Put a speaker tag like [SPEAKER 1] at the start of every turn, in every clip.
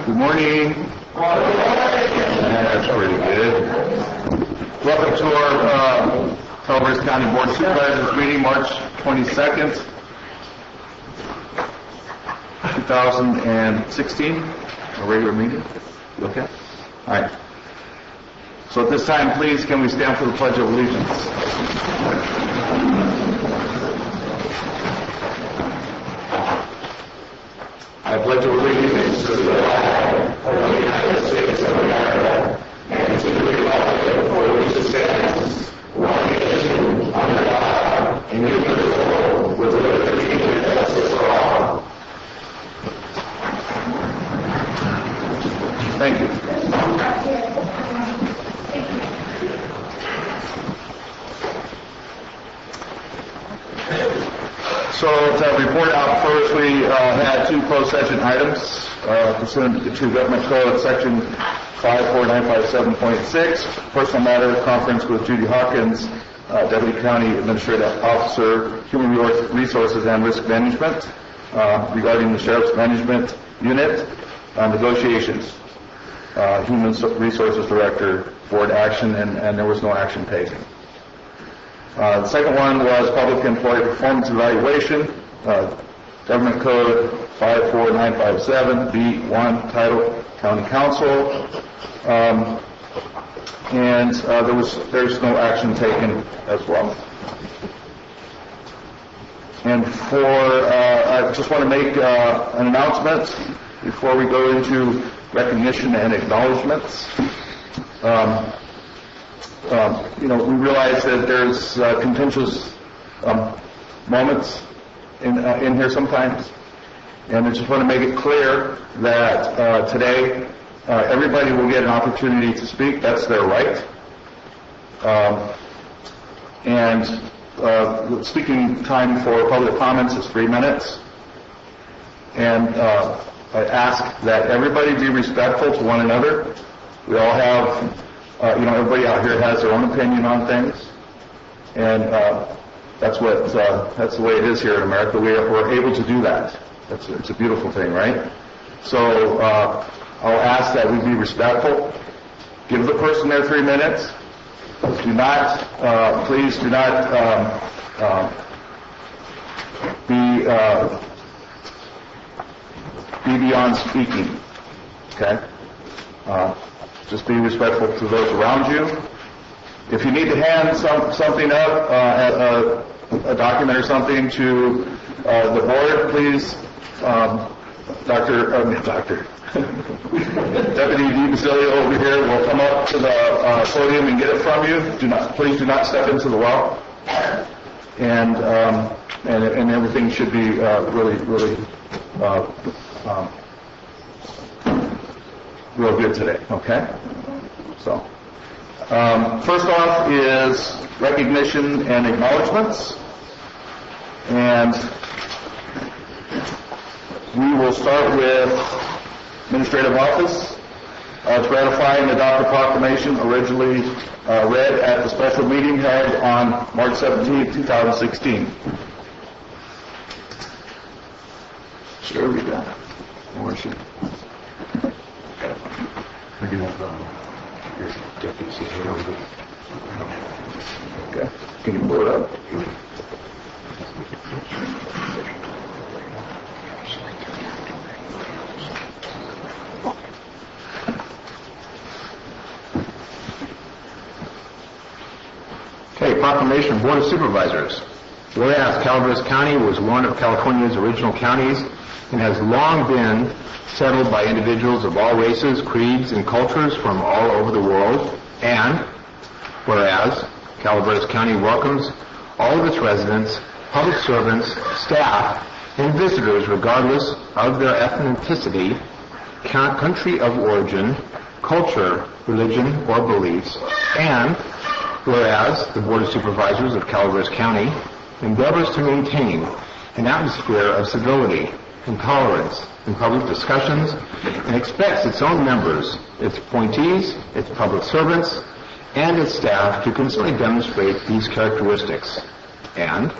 [SPEAKER 1] Good morning. That's pretty good. Welcome to our Calaveras County Board of Supervisors meeting, March 22nd, 2016. A regular meeting? Okay. All right. So at this time, please, can we stand for the Pledge of Allegiance? I pledge allegiance to the flag of the United States of America and to the republic for which it stands, one nation, under God, indivisible, with liberty and justice for all. Thank you. So to report out first, we had two closed session items pursuant to Government Code Section 54957.6, personal matter conference with Judy Hawkins, Deputy County Administrative Officer, Human Resources and Risk Management, regarding the Sheriff's Management Unit negotiations. Human Resources Director, board action, and there was no action taken. The second one was Public Employee Performance Evaluation, Government Code 54957, B1, title County Council, and there's no action taken as well. And I just want to make an announcement before we go into recognition and acknowledgments. We realize that there's contentious moments in here sometimes, and I just want to make it clear that today everybody will get an opportunity to speak. That's their right. And the speaking time for public comments is 3 minutes. And I ask that everybody be respectful to one another. We all have, everybody out here has their own opinion on things, and that's the way it is here in America. We're able to do that. It's a beautiful thing, right? So I'll ask that we be respectful. Give the person their 3 minutes. Please do not be beyond speaking. Okay. Just be respectful to those around you. If you need to hand something up, a document or something to the board, please, Deputy D. Basilio over here will come up to the podium and get it from you. Please do not step into the well. And everything should be really real good today, okay? So, first off is recognition and acknowledgments. And we will start with Administrative Office. To ratify and adopt a proclamation originally read at the special meeting held on March 17, 2016. Sure, we got it. Or should we do have your deputy here? Okay. Can you pull it up? Okay, proclamation of Board of Supervisors. Whereas Calaveras County was one of California's original counties and has long been settled by individuals of all races, creeds, and cultures from all over the world. And whereas Calaveras County welcomes all of its residents, public servants, staff, and visitors regardless of their ethnicity, country of origin, culture, religion, or beliefs. And whereas the Board of Supervisors of Calaveras County endeavors to maintain an atmosphere of civility and tolerance in public discussions and expects its own members, its appointees, its public servants, and its staff to consistently demonstrate these characteristics. And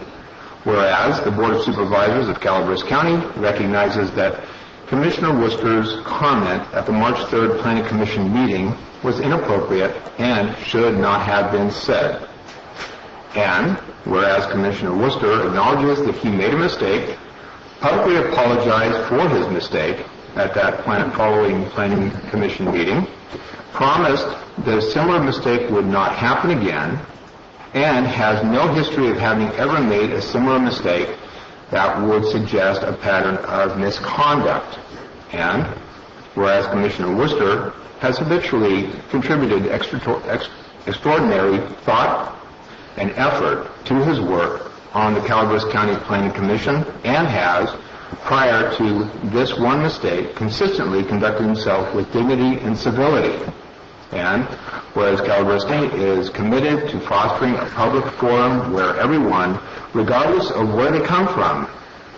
[SPEAKER 1] whereas the Board of Supervisors of Calaveras County recognizes that Commissioner Worcester's comment at the March 3rd Planning Commission meeting was inappropriate and should not have been said. And whereas Commissioner Worcester acknowledges that he made a mistake, publicly apologized for his mistake at that following Planning Commission meeting, promised that a similar mistake would not happen again, and has no history of having ever made a similar mistake that would suggest a pattern of misconduct. And whereas Commissioner Worcester has habitually contributed extraordinary thought and effort to his work on the Calaveras County Planning Commission, and has, prior to this one mistake, consistently conducted himself with dignity and civility. And whereas Calaveras County is committed to fostering a public forum where everyone, regardless of where they come from,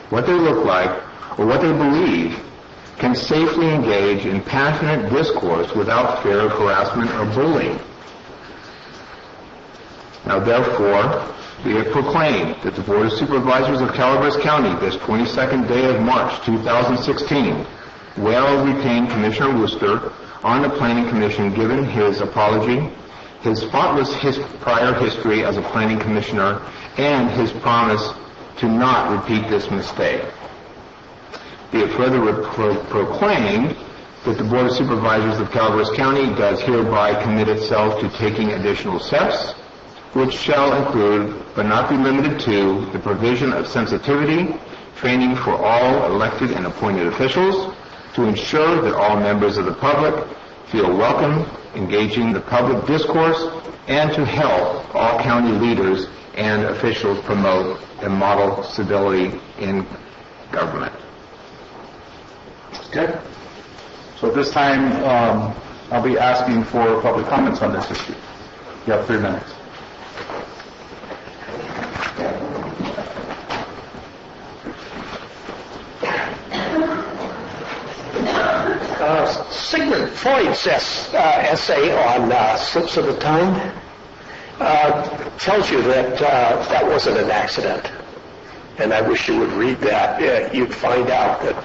[SPEAKER 1] what they look like, or what they believe, can safely engage in passionate discourse without fear of harassment or bullying. Now therefore, be it proclaimed that the Board of Supervisors of Calaveras County this 22nd day of March 2016 will retain Commissioner Worcester on the Planning Commission given his apology, his spotless prior history as a Planning Commissioner, and his promise to not repeat this mistake. Be it further proclaimed that the Board of Supervisors of Calaveras County does hereby commit itself to taking additional steps, which shall include, but not be limited to, the provision of sensitivity, training for all elected and appointed officials, to ensure that all members of the public feel welcome, engaging the public discourse, and to help all county leaders and officials promote and model civility in government.
[SPEAKER 2] Okay. So at this time, I'll be asking for public comments on this issue. You have 3 minutes.
[SPEAKER 3] Sigmund Freud's essay on slips of the tongue tells you that that wasn't an accident. And I wish you would read that. You'd find out that.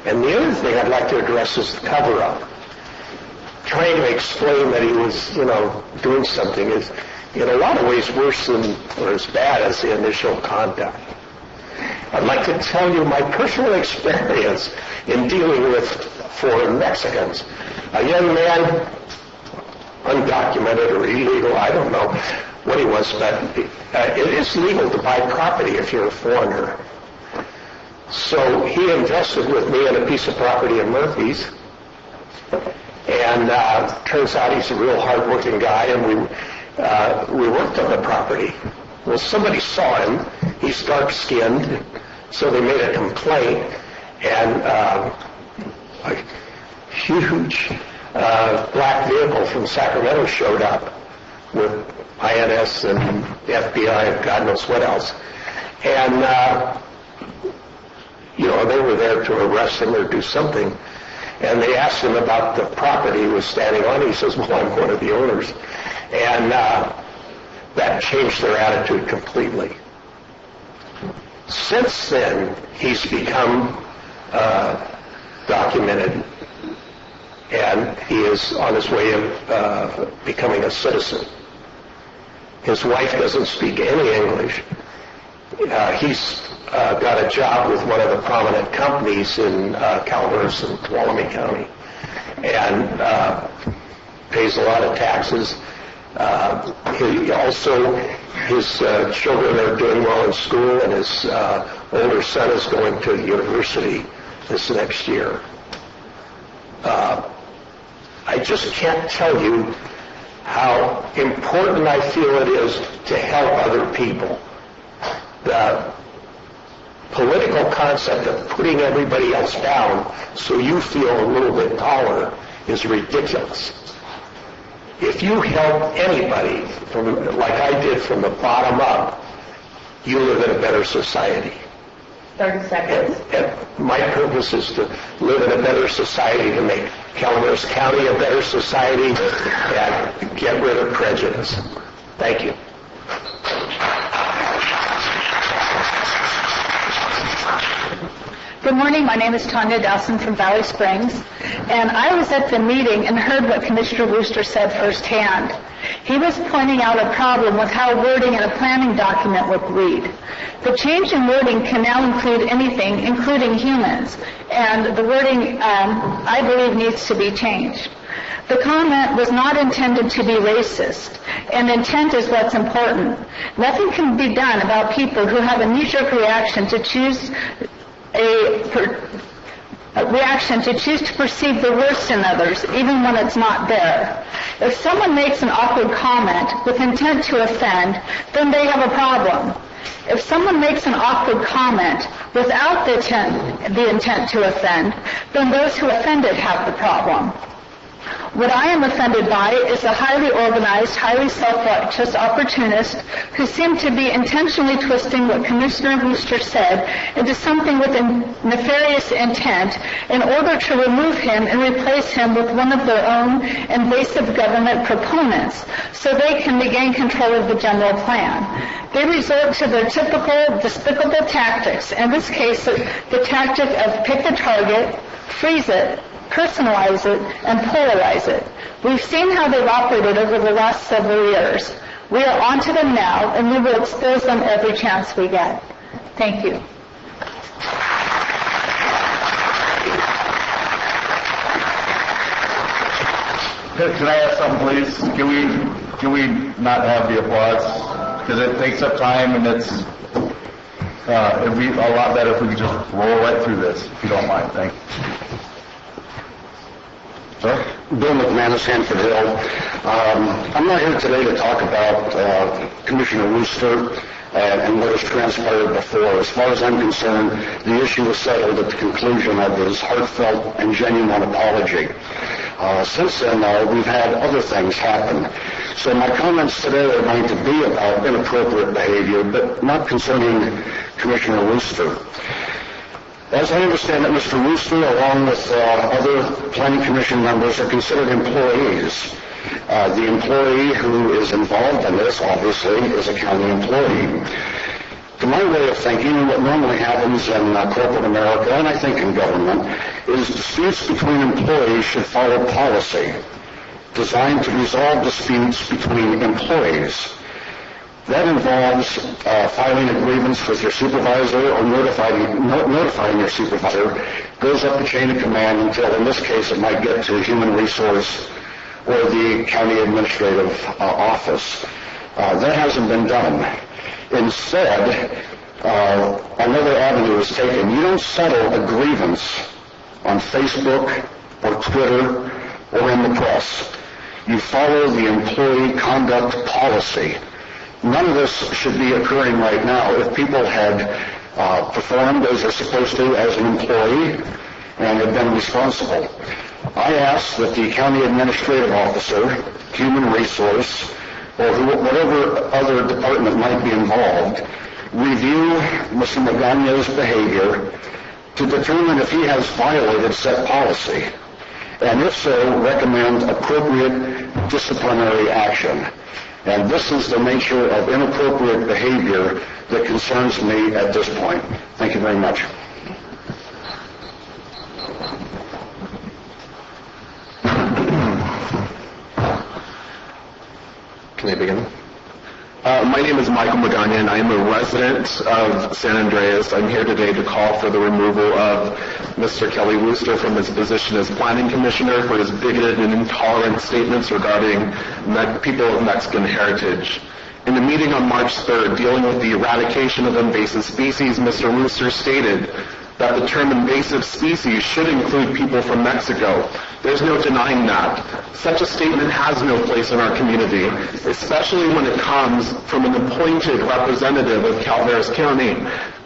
[SPEAKER 3] And the other thing I'd like to address is the cover-up. Trying to explain that he was, doing something is in a lot of ways worse than or as bad as the initial conduct. I'd like to tell you my personal experience in dealing with foreign Mexicans. A young man, undocumented or illegal, I don't know what he was, but it is legal to buy property if you're a foreigner. So he invested with me in a piece of property in Murphy's, and turns out he's a real hard-working guy, and we worked on the property. Well, somebody saw him. He's dark-skinned, so they made a complaint, and a huge black vehicle from Sacramento showed up with INS and FBI and God knows what else. And, they were there to arrest him or do something. And they asked him about the property he was standing on. He says, well, I'm one of the owners. And that changed their attitude completely. Since then, he's become documented, and he is on his way of becoming a citizen. His wife doesn't speak any English. He's got a job with one of the prominent companies in Calaveras and Tuolumne County, and pays a lot of taxes. His children are doing well in school, and his older son is going to university this next year. I just can't tell you how important I feel it is to help other people. The political concept of putting everybody else down so you feel a little bit taller is ridiculous. If you help anybody, like I did from the bottom up, you live in a better society.
[SPEAKER 4] 30 seconds.
[SPEAKER 3] And my purpose is to live in a better society, to make Calaveras County a better society, and get rid of prejudice. Thank you.
[SPEAKER 5] Good morning. My name is Tanya Dawson from Valley Springs, and I was at the meeting and heard what Commissioner Wooster said firsthand. He was pointing out a problem with how wording in a planning document would read. The change in wording can now include anything, including humans, and the wording, I believe, needs to be changed. The comment was not intended to be racist, and intent is what's important. Nothing can be done about people who have a knee-jerk reaction to choose to perceive the worst in others, even when it's not there. If someone makes an awkward comment with intent to offend, then they have a problem. If someone makes an awkward comment without the intent to offend, then those who offended have the problem. What I am offended by is a highly organized, highly self-righteous opportunist who seemed to be intentionally twisting what Commissioner Wooster said into something with a nefarious intent in order to remove him and replace him with one of their own invasive government proponents so they can regain control of the general plan. They resort to their typical despicable tactics, in this case the tactic of pick the target, freeze it, personalize it, and polarize it. We've seen how they've operated over the last several years. We are on to them now, and we will expose them every chance we get. Thank you.
[SPEAKER 2] Can I ask something, please? Can we not have the applause? Because it takes up time, and it'd be a lot better if we could just roll right through this, if you don't mind. Thank you. Sir?
[SPEAKER 6] Bill McManus, Hanford Hill. I'm not here today to talk about Commissioner Wooster and what has transpired before. As far as I'm concerned, the issue was settled at the conclusion of his heartfelt and genuine apology. Since then, we've had other things happen. So my comments today are going to be about inappropriate behavior, but not concerning Commissioner Wooster. As I understand it, Mr. Wooster, along with other Planning Commission members, are considered employees. The employee who is involved in this, obviously, is a county employee. To my way of thinking, what normally happens in corporate America, and I think in government, is disputes between employees should follow policy designed to resolve disputes between employees. That involves filing a grievance with your supervisor or notifying your supervisor. Goes up the chain of command until, in this case, it might get to human resource or the county administrative office. That hasn't been done. Instead, another avenue is taken. You don't settle a grievance on Facebook or Twitter or in the press. You follow the employee conduct policy. None of this should be occurring right now. If people had performed as they're supposed to as an employee and had been responsible, I ask that the county administrative officer, human resource, or whatever other department might be involved, review Mr. Magana's behavior to determine if he has violated set policy, and if so, recommend appropriate disciplinary action. And this is the nature of inappropriate behavior that concerns me at this point. Thank you very much.
[SPEAKER 3] Can I begin?
[SPEAKER 7] My name is Michael Magana, and I am a resident of San Andreas. I'm here today to call for the removal of Mr. Kelly Wooster from his position as Planning Commissioner for his bigoted and intolerant statements regarding people of Mexican heritage. In a meeting on March 3rd dealing with the eradication of invasive species, Mr. Wooster stated that the term invasive species should include people from Mexico. There's no denying that. Such a statement has no place in our community, especially when it comes from an appointed representative of Calaveras County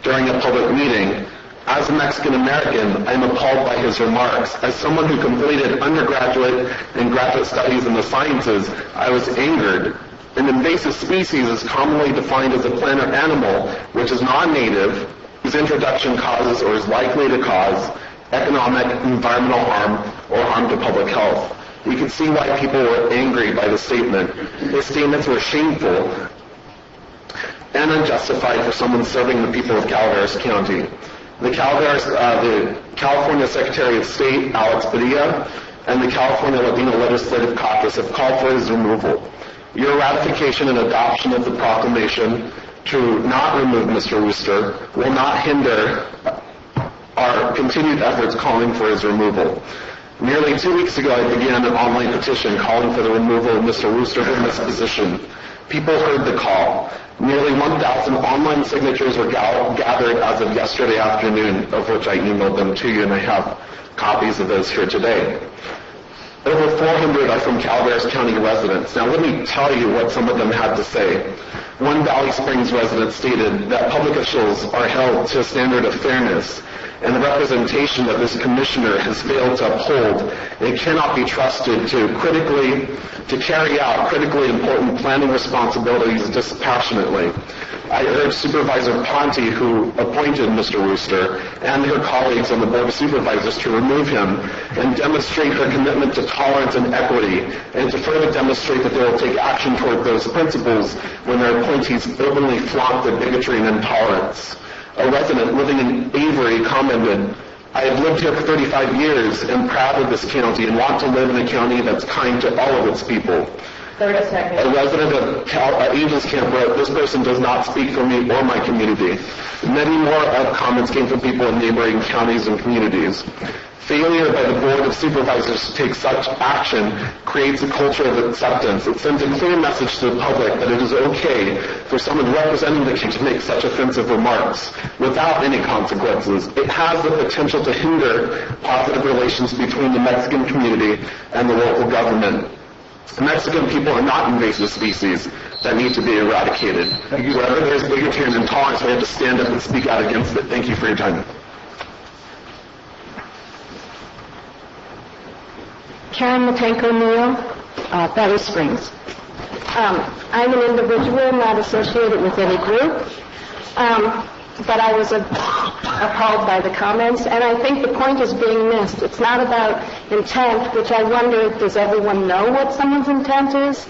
[SPEAKER 7] during a public meeting. As a Mexican American, I'm appalled by his remarks. As someone who completed undergraduate and graduate studies in the sciences, I was angered. An invasive species is commonly defined as a plant or animal which is non-native, whose introduction causes or is likely to cause economic, environmental harm, or harm to public health. We can see why people were angry by the statement. His statements were shameful and unjustified for someone serving the people of Calaveras County. the Calaveras, the California Secretary of State, Alex Padilla, and the California Latino Legislative Caucus have called for his removal. Your ratification and adoption of the proclamation to not remove Mr. Wooster will not hinder our continued efforts calling for his removal. Nearly 2 weeks ago, I began an online petition calling for the removal of Mr. Wooster from this position. People heard the call. Nearly 1,000 online signatures were gathered as of yesterday afternoon, of which I emailed them to you, and I have copies of those here today. Over 400 are from Calaveras County residents. Now let me tell you what some of them had to say. One Valley Springs resident stated that public officials are held to a standard of fairness, and the representation that this commissioner has failed to uphold and cannot be trusted to carry out critically important planning responsibilities dispassionately. I urge Supervisor Ponte, who appointed Mr. Wooster, and her colleagues on the Board of Supervisors to remove him and demonstrate her commitment to tolerance and equity, and to further demonstrate that they will take action toward those principles when their appointees openly flaunt their bigotry and intolerance. A resident living in Avery commented, "I have lived here for 35 years and proud of this county and want to live in a county that's kind to all of its people."
[SPEAKER 4] 30 seconds.
[SPEAKER 7] A resident of Angels Camp wrote, "This person does not speak for me or my community." Many more comments came from people in neighboring counties and communities. Failure by the Board of Supervisors to take such action creates a culture of acceptance. It sends a clear message to the public that it is okay for someone representing the county to make such offensive remarks without any consequences. It has the potential to hinder positive relations between the Mexican community and the local government. Mexican people are not invasive species that need to be eradicated. Wherever there's bigotry and intolerance, we have to stand up and speak out against it. Thank you for your time.
[SPEAKER 8] Karen Matenko-Neal, Valley Springs. I'm an individual, not associated with any group, but I was appalled by the comments, and I think the point is being missed. It's not about intent, which I wonder, does everyone know what someone's intent is?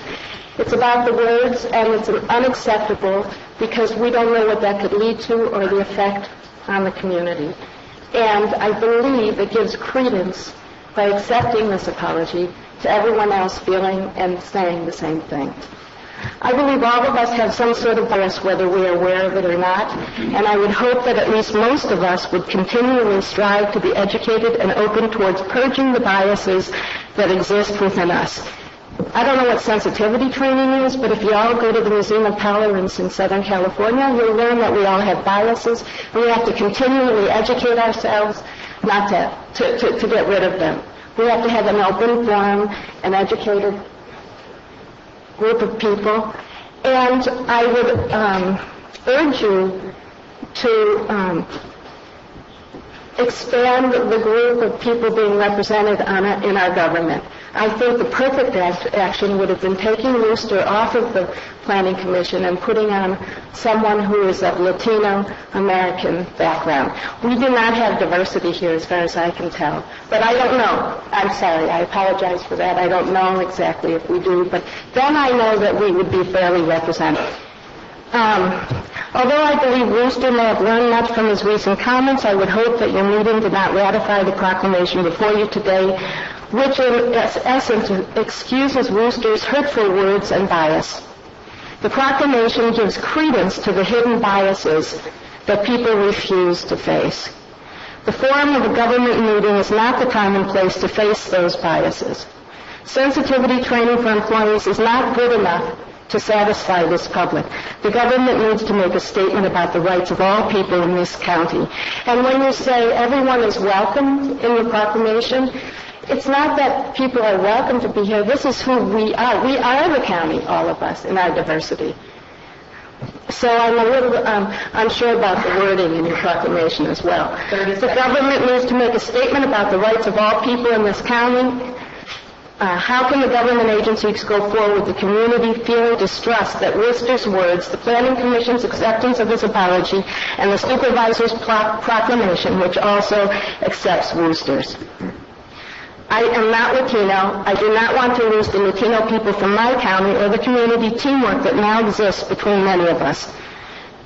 [SPEAKER 8] It's about the words, and it's unacceptable because we don't know what that could lead to or the effect on the community. And I believe it gives credence by accepting this apology to everyone else feeling and saying the same thing. I believe all of us have some sort of bias, whether we are aware of it or not, and I would hope that at least most of us would continually strive to be educated and open towards purging the biases that exist within us. I don't know what sensitivity training is, but if you all go to the Museum of Tolerance in Southern California, you'll learn that we all have biases, and we have to continually educate ourselves not to get rid of them. We have to have an open forum, an educated group of people, and I would urge you to expand the group of people being represented in our government. I think the perfect action would have been taking Wooster off of the Planning Commission and putting on someone who is of Latino American background. We do not have diversity here as far as I can tell. But I don't know. I'm sorry. I apologize for that. I don't know exactly if we do. But then I know that we would be fairly represented. Although I believe Wooster may have learned much from his recent comments, I would hope that your meeting did not ratify the proclamation before you today, which in essence excuses Wooster's hurtful words and bias. The proclamation gives credence to the hidden biases that people refuse to face. The forum of a government meeting is not the time and place to face those biases. Sensitivity training for employees is not good enough to satisfy this public. The government needs to make a statement about the rights of all people in this county. And when you say everyone is welcome in the proclamation, it's not that people are welcome to be here. This is who we are. We are the county, all of us, in our diversity. So I'm a little unsure about the wording in your proclamation as well. The government needs to make a statement about the rights of all people in this county. How can the government agencies go forward with the community feeling distrust that Wooster's words, the Planning Commission's acceptance of his apology, and the Supervisors' proclamation, which also accepts Wooster's? I am not Latino. I do not want to lose the Latino people from my county or the community teamwork that now exists between many of us.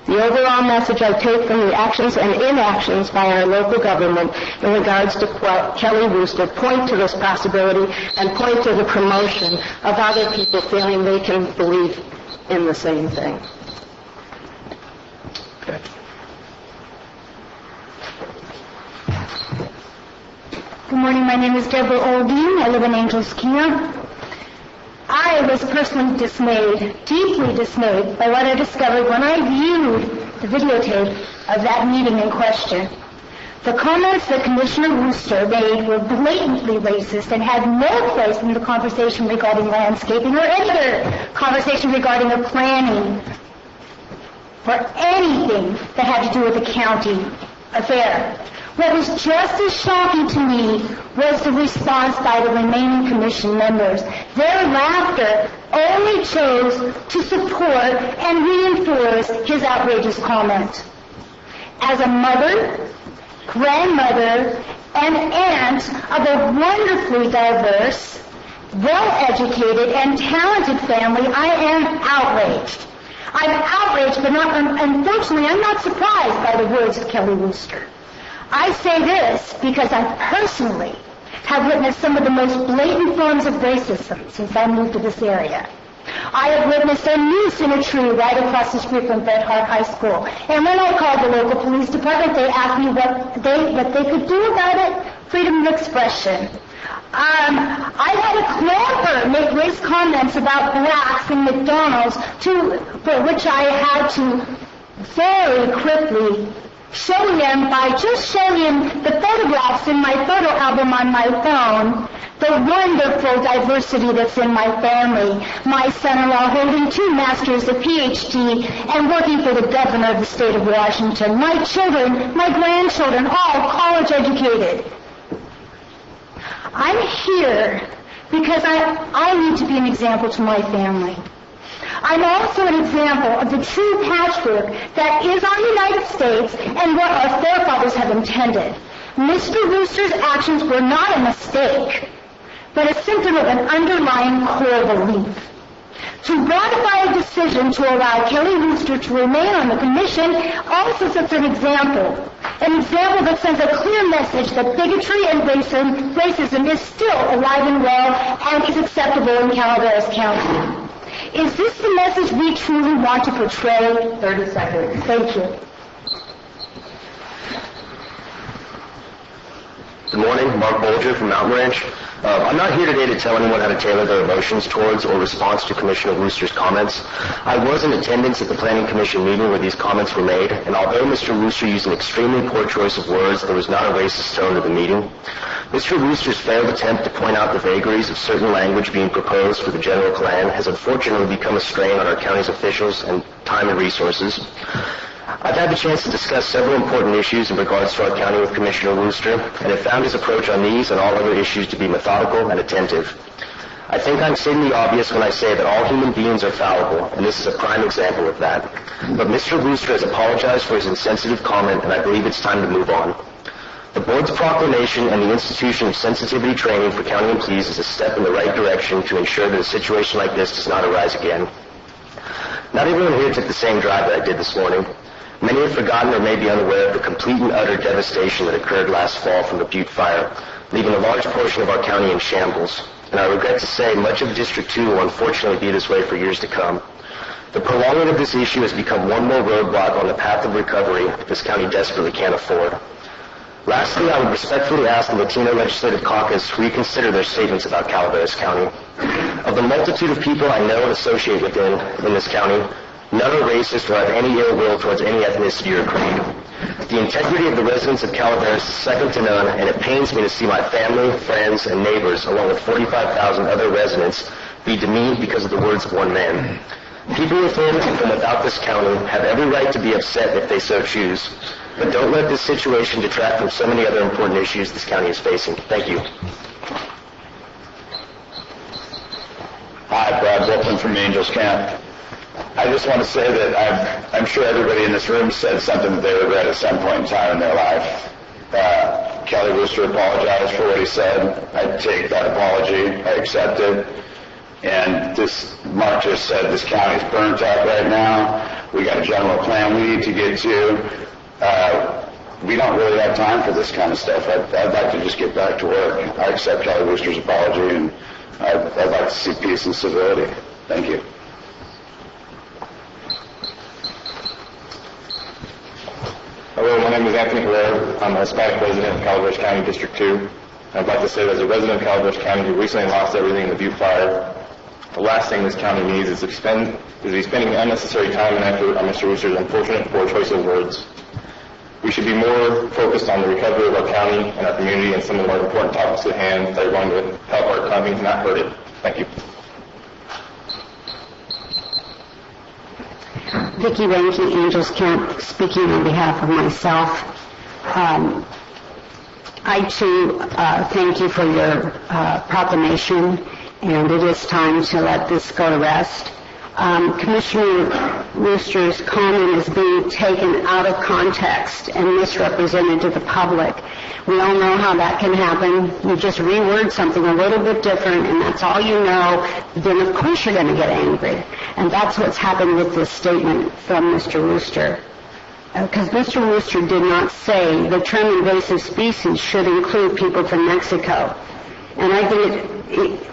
[SPEAKER 8] The overall message I take from the actions and inactions by our local government in regards to Kelly Wooster point to this possibility and point to the promotion of other people feeling they can believe in the same thing.
[SPEAKER 3] Okay.
[SPEAKER 9] Good morning. My name is Deborah Oldine. I live in Angels Camp. I was personally dismayed, deeply dismayed, by what I discovered when I viewed the videotape of that meeting in question. The comments that Commissioner Wooster made were blatantly racist and had no place in the conversation regarding landscaping or any other conversation regarding the planning for anything that had to do with the county affair. What was just as shocking to me was the response by the remaining commission members. Their laughter only chose to support and reinforce his outrageous comment. As a mother, grandmother, and aunt of a wonderfully diverse, well-educated, and talented family, I am outraged. I'm outraged, but unfortunately, I'm not surprised by the words of Kelly Wooster. I say this because I personally have witnessed some of the most blatant forms of racism since I moved to this area. I have witnessed a noose in a tree right across the street from Bret Harte High School. And when I called the local police department, they asked me what they could do about it. Freedom of expression. I had a clamper make race comments about blacks in McDonald's, for which I had to very quickly show him by just showing him the photographs in my photo album on my phone, the wonderful diversity that's in my family. My son-in-law holding 2 masters, a PhD, and working for the governor of the state of Washington. My children, my grandchildren, all college educated. I'm here because I need to be an example to my family. I'm also an example of the true patchwork that is our United States and what our forefathers have intended. Mr. Wooster's actions were not a mistake, but a symptom of an underlying core belief. To ratify a decision to allow Kelly Wooster to remain on the commission also sets an example that sends a clear message that bigotry and racism is still alive and well and is acceptable in Calaveras County. Is this the message we truly want to portray?
[SPEAKER 4] 30 seconds.
[SPEAKER 9] Thank you.
[SPEAKER 10] Good morning, Mark Bolger from Mountain Ranch. I'm not here today to tell anyone how to tailor their emotions towards or response to Commissioner Wooster's comments. I was in attendance at the Planning Commission meeting where these comments were made, and although Mr. Wooster used an extremely poor choice of words, there was not a racist tone to the meeting. Mr. Wooster's failed attempt to point out the vagaries of certain language being proposed for the general plan has unfortunately become a strain on our county's officials and time and resources. I've had the chance to discuss several important issues in regards to our county with Commissioner Wooster, and have found his approach on these and all other issues to be methodical and attentive. I think I'm stating the obvious when I say that all human beings are fallible, and this is a prime example of that. But Mr. Wooster has apologized for his insensitive comment, and I believe it's time to move on. The board's proclamation and the institution of sensitivity training for county employees is a step in the right direction to ensure that a situation like this does not arise again. Not everyone here took the same drive that I did this morning. Many have forgotten or may be unaware of the complete and utter devastation that occurred last fall from the Butte fire, leaving a large portion of our county in shambles. And I regret to say much of District 2 will unfortunately be this way for years to come. The prolonging of this issue has become one more roadblock on the path of recovery this county desperately can't afford. Lastly, I would respectfully ask the Latino Legislative Caucus to reconsider their statements about Calaveras County. Of the multitude of people I know and associate with in this county, none are racist or have any ill will towards any ethnicity or creed. The integrity of the residents of Calaveras is second to none, and it pains me to see my family, friends, and neighbors, along with 45,000 other residents, be demeaned because of the words of one man. People within and from without this county have every right to be upset if they so choose, but don't let this situation detract from so many other important issues this county is facing. Thank you.
[SPEAKER 2] Hi, Brad Wolfman from Angels Camp. I just want to say that I'm sure everybody in this room said something that they regret at some point in time in their life. Kelly Wooster apologized for what he said. I take that apology. I accept it. And Mark just said this county's burnt out right now.
[SPEAKER 6] We got a general plan we need to get to. We don't really have time for this kind of stuff. I'd like to just get back to work. I accept Kelly Wooster's apology, and I'd like to see peace and civility. Thank you.
[SPEAKER 11] Hello, my name is Anthony Herrera. I'm a Hispanic resident of Calaveras County, District 2. I'd like to say that as a resident of Calaveras County who recently lost everything in the Butte fire, the last thing this county needs is to be spending unnecessary time and effort on Mr. Wooster's unfortunate poor choice of words. We should be more focused on the recovery of our county and our community and some of the more important topics at hand that are going to help our economy, not hurt it. Thank you.
[SPEAKER 8] Vicki Ranke, Angels Camp, speaking on behalf of myself. I too thank you for your proclamation, and it is time to let this go to rest. Commissioner Wooster's comment is being taken out of context and misrepresented to the public. We all know how that can happen. You just reword something a little bit different, and that's all you know, then of course you're going to get angry. And that's what's happened with this statement from Mr. Wooster. Because Mr. Wooster did not say the term invasive species should include people from Mexico. And I think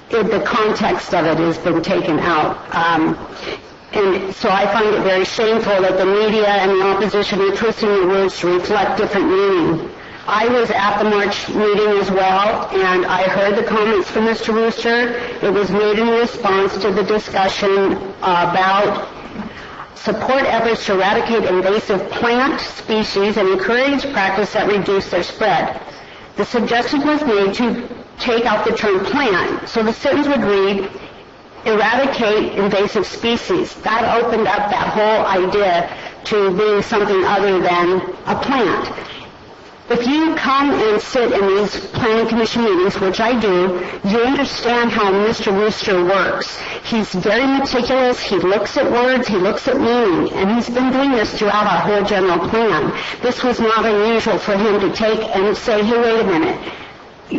[SPEAKER 8] the context of it has been taken out. And so I find it very shameful that the media and the opposition are twisting the words to reflect different meaning. I was at the March meeting as well, and I heard the comments from Mr. Wooster. It was made in response to the discussion about support efforts to eradicate invasive plant species and encourage practice that reduce their spread. The suggestion was made to take out the term plant, so the sentence would read, eradicate invasive species. That opened up that whole idea to being something other than a plant. If you come and sit in these planning commission meetings, which I do, you understand how Mr. Wooster works. He's very meticulous. He looks at words. He looks at meaning. And he's been doing this throughout our whole general plan. This was not unusual for him to take and say, hey, wait a minute.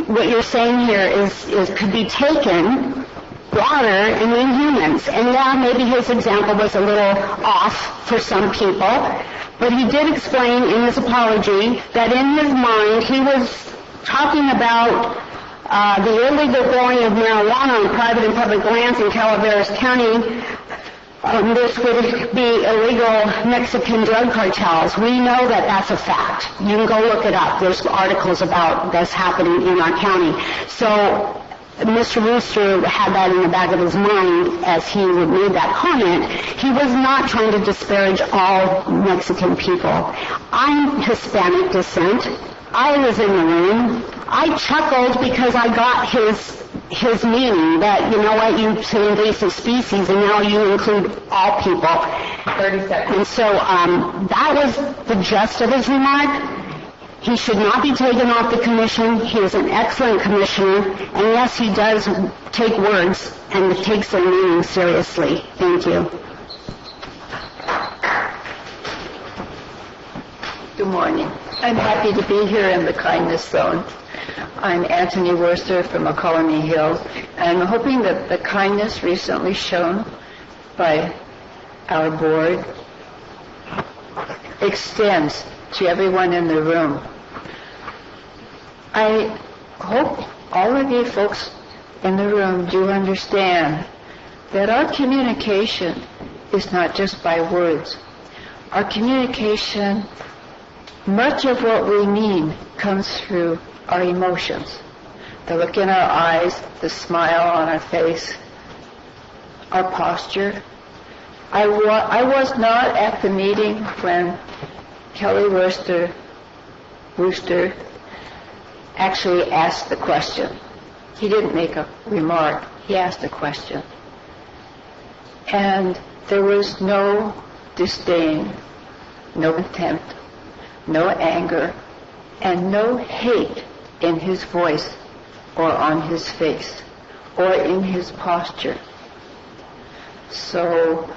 [SPEAKER 8] What you're saying here is could be taken broader and mean humans. And yeah, maybe his example was a little off for some people. But he did explain in his apology that in his mind he was talking about the illegal growing of marijuana on private and public lands in Calaveras County. This would be illegal Mexican drug cartels. We know that that's a fact. You can go look it up. There's articles about this happening in our county. So Mr. Wooster had that in the back of his mind as he would make that comment. He was not trying to disparage all Mexican people. I'm Hispanic descent. I was in the room. I chuckled because I got his meaning that, you know what, you say invasive species and now you include all people.
[SPEAKER 4] 30 seconds.
[SPEAKER 8] And so that was the gist of his remark. He should not be taken off the commission. He is an excellent commissioner. And yes, he does take words and takes their meaning seriously. Thank you.
[SPEAKER 12] Good morning. I'm happy to be here in the kindness zone. I'm Anthony Wurster from McCollum Hill, and I'm hoping that the kindness recently shown by our board extends to everyone in the room. I hope all of you folks in the room do understand that our communication is not just by words. Our communication, much of what we mean comes through our emotions. The look in our eyes, the smile on our face, our posture. I was not at the meeting when Kelly Wooster actually asked the question. He didn't make a remark. He asked a question. And there was no disdain, no contempt, no anger, and no hate in his voice or on his face or in his posture. So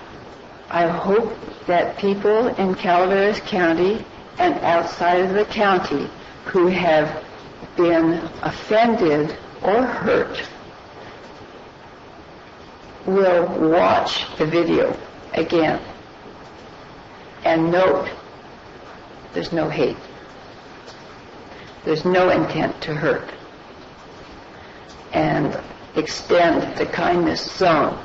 [SPEAKER 12] I hope that people in Calaveras County and outside of the county who have been offended or hurt will watch the video again And note, there's no hate. There's no intent to hurt. And extend the kindness zone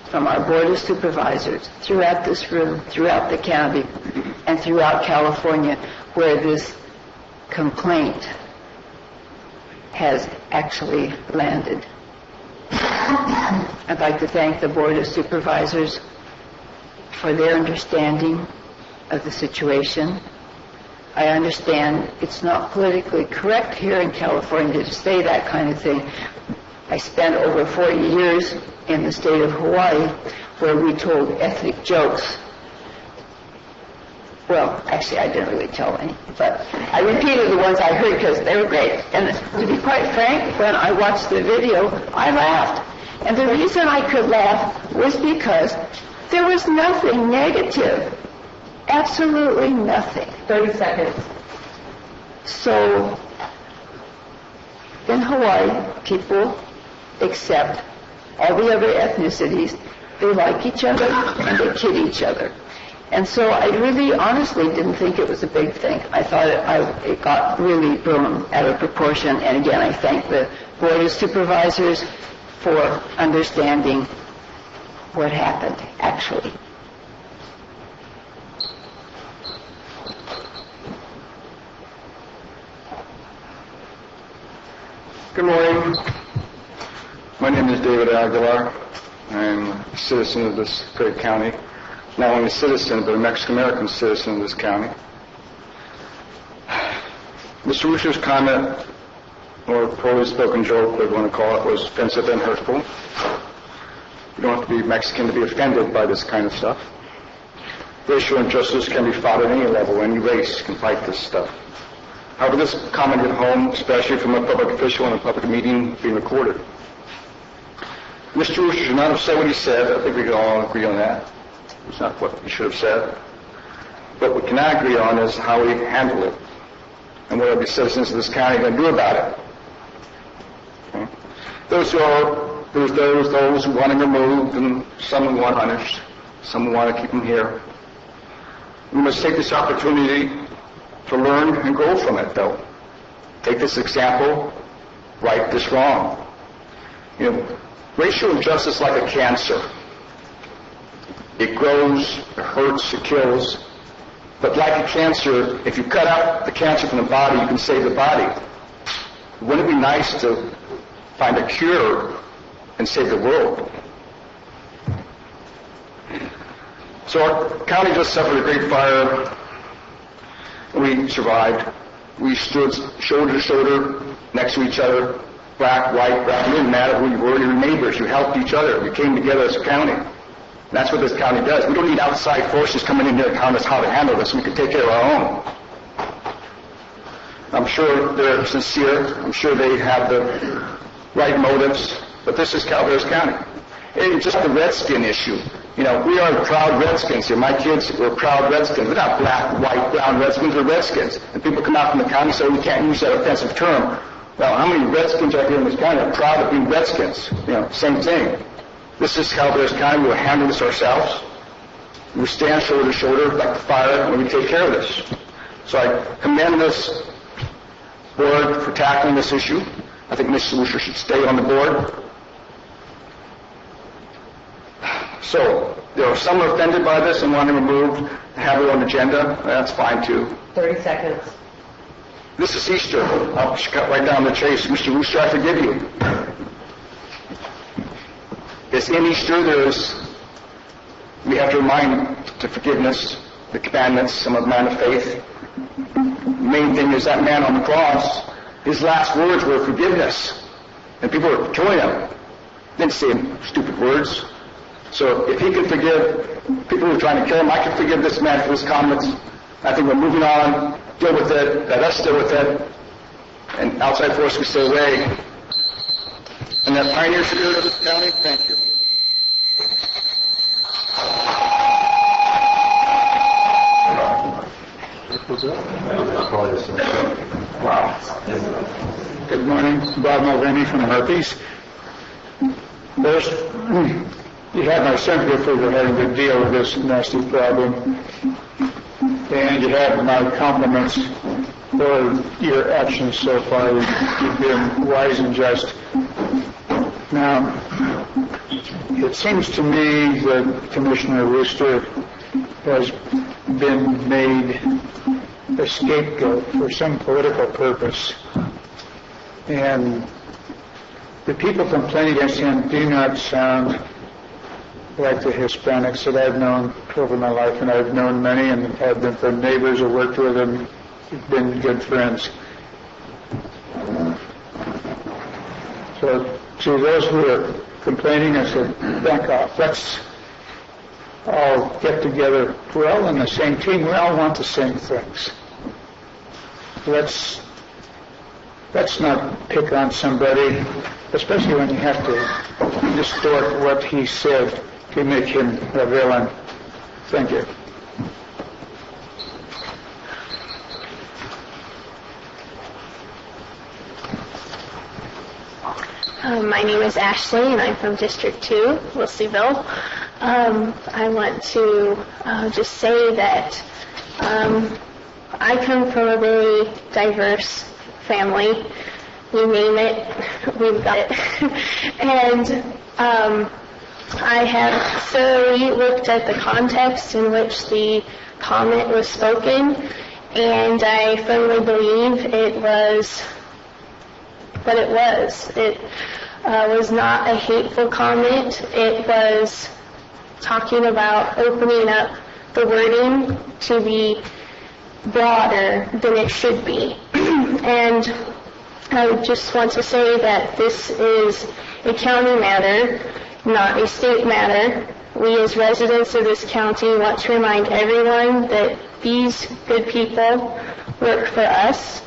[SPEAKER 12] from our Board of Supervisors throughout this room, throughout the county, and throughout California, where this complaint has actually landed. I'd like to thank the Board of Supervisors for their understanding of the situation. I understand it's not politically correct here in California to say that kind of thing. I spent over 40 years in the state of Hawaii where we told ethnic jokes. Well, actually, I didn't really tell any, but I repeated the ones I heard because they were great. And to be quite frank, when I watched the video, I laughed. And the reason I could laugh was because there was nothing negative. Absolutely nothing.
[SPEAKER 4] 30 seconds.
[SPEAKER 12] So, in Hawaii, people accept all the other ethnicities. They like each other and they kid each other. And so I really honestly didn't think it was a big thing. I thought it got really blown out of proportion. And again, I thank the Board of Supervisors for understanding what happened, actually.
[SPEAKER 13] Good morning. My name is David Aguilar. I'm a citizen of this great county. Not only a citizen, but a Mexican-American citizen of this county. Mr. Wooster's comment, or poorly spoken joke, whatever you want to call it, was offensive and hurtful. You don't have to be Mexican to be offended by this kind of stuff. Racial injustice can be fought at any level. Any race can fight this stuff. However, this comment hit home, especially from a public official in a public meeting being recorded. Mr. Wooster should not have said what he said. I think we can all agree on that. It's not what he should have said. But what we cannot agree on is how he handled it and what the citizens of this county are going to do about it. Okay? There's those who want him removed, and some who want punished, some who want to keep him here. We must take this opportunity to learn and grow from it, though. Take this example, right this wrong. You know, racial injustice is like a cancer. It grows, it hurts, it kills. But like a cancer, if you cut out the cancer from the body, you can save the body. Wouldn't it be nice to find a cure and save the world? So our county just suffered a great fire. We survived. We stood shoulder to shoulder next to each other, black, white, brown. It didn't matter who you were. You were neighbors. You helped each other. We came together as a county. And that's what this county does. We don't need outside forces coming in here to tell us how to handle this. We can take care of our own. I'm sure they're sincere. I'm sure they have the right motives. But this is Calaveras County. It's just the redskin issue. You know, we are proud Redskins here. My kids were proud Redskins. We're not black, white, brown Redskins. We're Redskins. And people come out from the county and say, we can't use that offensive term. Well, how many Redskins are here in this county are proud of being Redskins? You know, same thing. This is Calaveras County. We'll handle this ourselves. We stand shoulder to shoulder like the fire, and we take care of this. So I commend this board for tackling this issue. I think Mr. Wooster should stay on the board. So there are some offended by this and want to remove, have it on the agenda. That's fine too.
[SPEAKER 4] 30 seconds.
[SPEAKER 13] This is Easter. I'll cut right down the chase. Mr. Wooster, I forgive you. It's in Easter. We have to remind the forgiveness, the commandments, some of the man of faith. The main thing is that man on the cross, his last words were forgiveness. And people were killing him. Didn't say stupid words. So if he can forgive people who are trying to kill him, I can forgive this man for his comments. I think we're moving on, deal with it, let us deal with it, and outside force we stay away. And that pioneer spirit of this county, thank you. Wow. Good morning. Bob Mulvaney from Herpes. First, you have my sympathy for having to deal with this nasty problem, and you have my compliments for your actions so far. You've been wise and just. Now, it seems to me that Commissioner Wooster has been made a scapegoat for some political purpose. And the people complaining against him do not sound like the Hispanics that I've known over my life, and I've known many and have been from neighbors or worked with them, been good friends. So to those who are complaining, I said, back off. Let's all get together. We're all on the same team. We all want the same things. Let's not pick on somebody, especially when you have to distort what he said to make him a villain. Thank you.
[SPEAKER 14] My name is Ashley, and I'm from District 2, Wilseyville. I want to just say that I come from a very diverse family. You name it, we've got it. And I have thoroughly looked at the context in which the comment was spoken, and I firmly believe it was what it was. It was not a hateful comment. It was talking about opening up the wording to be broader than it should be. And I would just want to say that this is a county matter, not a state matter. We as residents of this county want to remind everyone that these good people work for us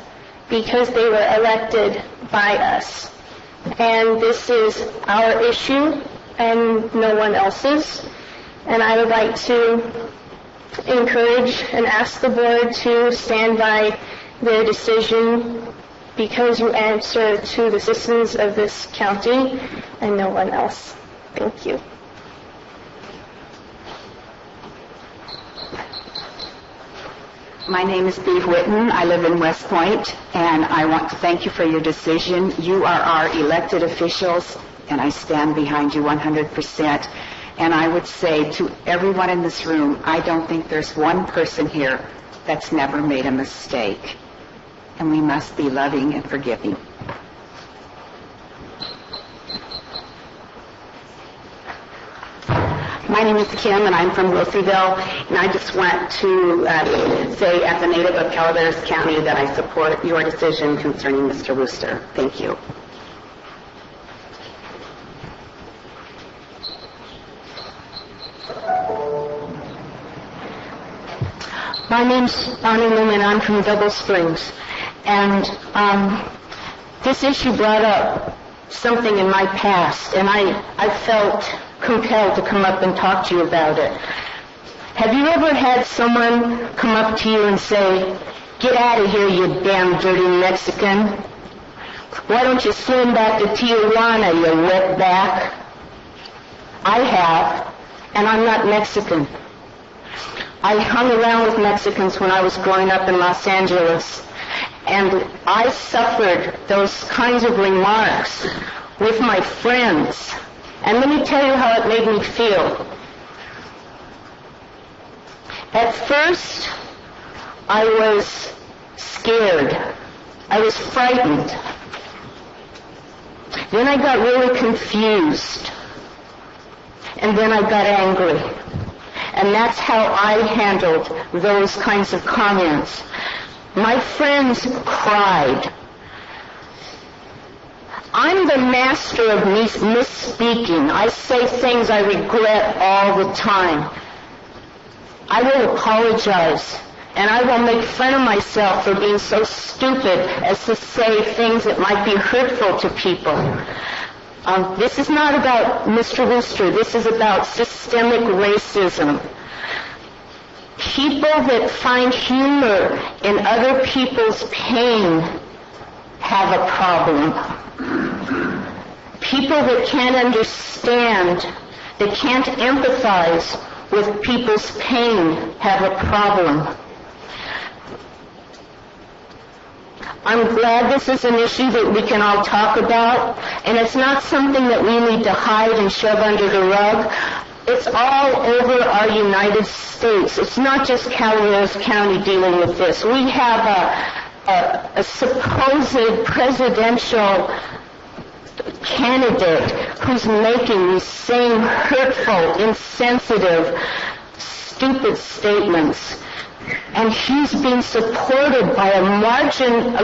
[SPEAKER 14] because they were elected by us. And this is our issue and no one else's. And I would like to encourage and ask the board to stand by their decision because you answer to the citizens of this county and no one else. Thank you.
[SPEAKER 15] My name is Bea Whitten. I live in West Point, and I want to thank you for your decision. You are our elected officials, and I stand behind you 100%. And I would say to everyone in this room, I don't think there's one person here that's never made a mistake. And we must be loving and forgiving.
[SPEAKER 8] My name is Kim, and I'm from Wilseyville, and I just want to say, as a native of Calaveras County, that I support your decision concerning Mr. Wooster. Thank you.
[SPEAKER 9] My name's Bonnie Newman. I'm from Double Springs. And this issue brought up something in my past, and I felt compelled to come up and talk to you about it. Have you ever had someone come up to you and say, "Get out of here, you damn dirty Mexican. Why don't you swim back to Tijuana, you wetback?" I have, and I'm not Mexican. I hung around with Mexicans when I was growing up in Los Angeles, and I suffered those kinds of remarks with my friends. And let me tell you how it made me feel. At first, I was scared. I was frightened. Then I got really confused. And then I got angry. And that's how I handled those kinds of comments. My friends cried. I'm the master of misspeaking. I say things I regret all the time. I will apologize, and I will make fun of myself for being so stupid as to say things that might be hurtful to people. This is not about Mr. Wooster. This is about systemic racism. People that find humor in other people's pain have a problem. People that can't understand
[SPEAKER 8] that can't empathize with people's pain have a problem. I'm glad this is an issue that we can all talk about, and it's not something that we need to hide and shove under the rug. It's all over our United States. It's not just Calaveras County dealing with this. We have a supposed presidential candidate who's making these same hurtful, insensitive, stupid statements. And he's being supported by a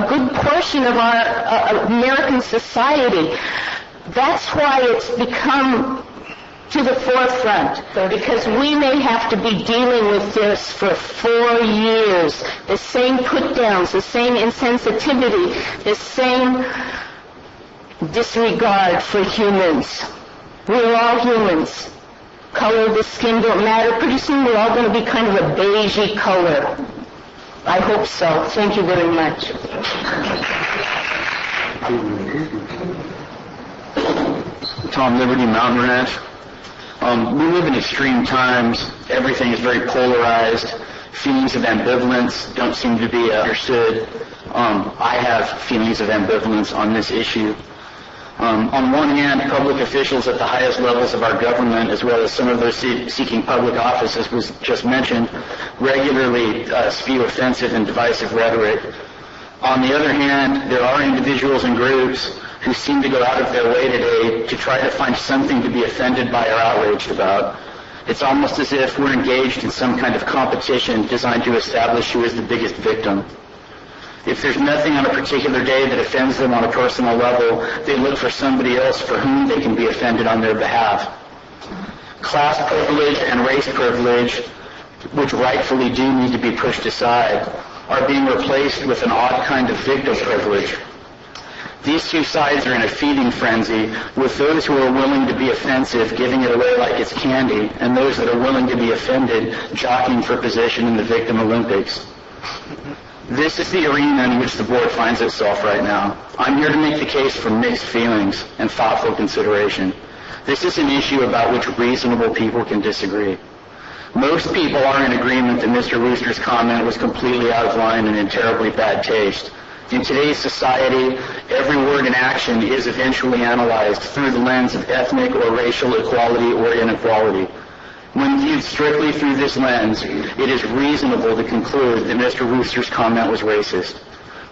[SPEAKER 8] good portion of our American society. That's why it's become to the forefront, because we may have to be dealing with this for 4 years. The same put-downs, the same insensitivity, the same disregard for humans. We're all humans. Color of the skin don't matter. Pretty soon we're all going to be kind of a beigey color. I hope so. Thank you very much.
[SPEAKER 16] Tom Liberty, Mountain Ranch. We live in extreme times. Everything is very polarized. Feelings of ambivalence don't seem to be understood. I have feelings of ambivalence on this issue. On one hand, public officials at the highest levels of our government, as well as some of those seeking public office, as was just mentioned, regularly spew offensive and divisive rhetoric. On the other hand, there are individuals and groups who seem to go out of their way today to try to find something to be offended by or outraged about. It's almost as if we're engaged in some kind of competition designed to establish who is the biggest victim. If there's nothing on a particular day that offends them on a personal level, they look for somebody else for whom they can be offended on their behalf. Class privilege and race privilege, which rightfully do need to be pushed aside, are being replaced with an odd kind of victim privilege. These two sides are in a feeding frenzy, with those who are willing to be offensive giving it away like it's candy, and those that are willing to be offended jockeying for position in the victim Olympics. This is the arena in which the board finds itself right now. I'm here to make the case for mixed feelings and thoughtful consideration. This is an issue about which reasonable people can disagree. Most people are in agreement that Mr. Rooster's comment was completely out of line and in terribly bad taste. In today's society, every word and action is eventually analyzed through the lens of ethnic or racial equality or inequality. When viewed strictly through this lens, it is reasonable to conclude that Mr. Rooster's comment was racist.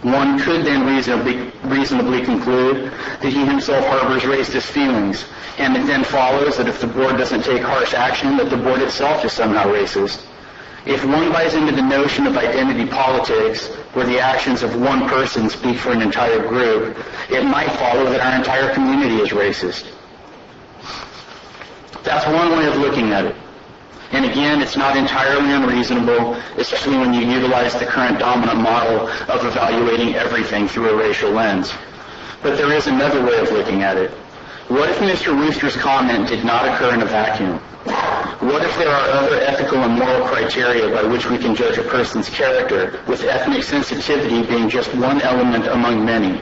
[SPEAKER 16] One could then reasonably conclude that he himself harbors racist feelings, and it then follows that if the board doesn't take harsh action, that the board itself is somehow racist. If one buys into the notion of identity politics, where the actions of one person speak for an entire group, it might follow that our entire community is racist. That's one way of looking at it. And again, it's not entirely unreasonable, especially when you utilize the current dominant model of evaluating everything through a racial lens. But there is another way of looking at it. What if Mr. Rooster's comment did not occur in a vacuum? What if there are other ethical and moral criteria by which we can judge a person's character, with ethnic sensitivity being just one element among many?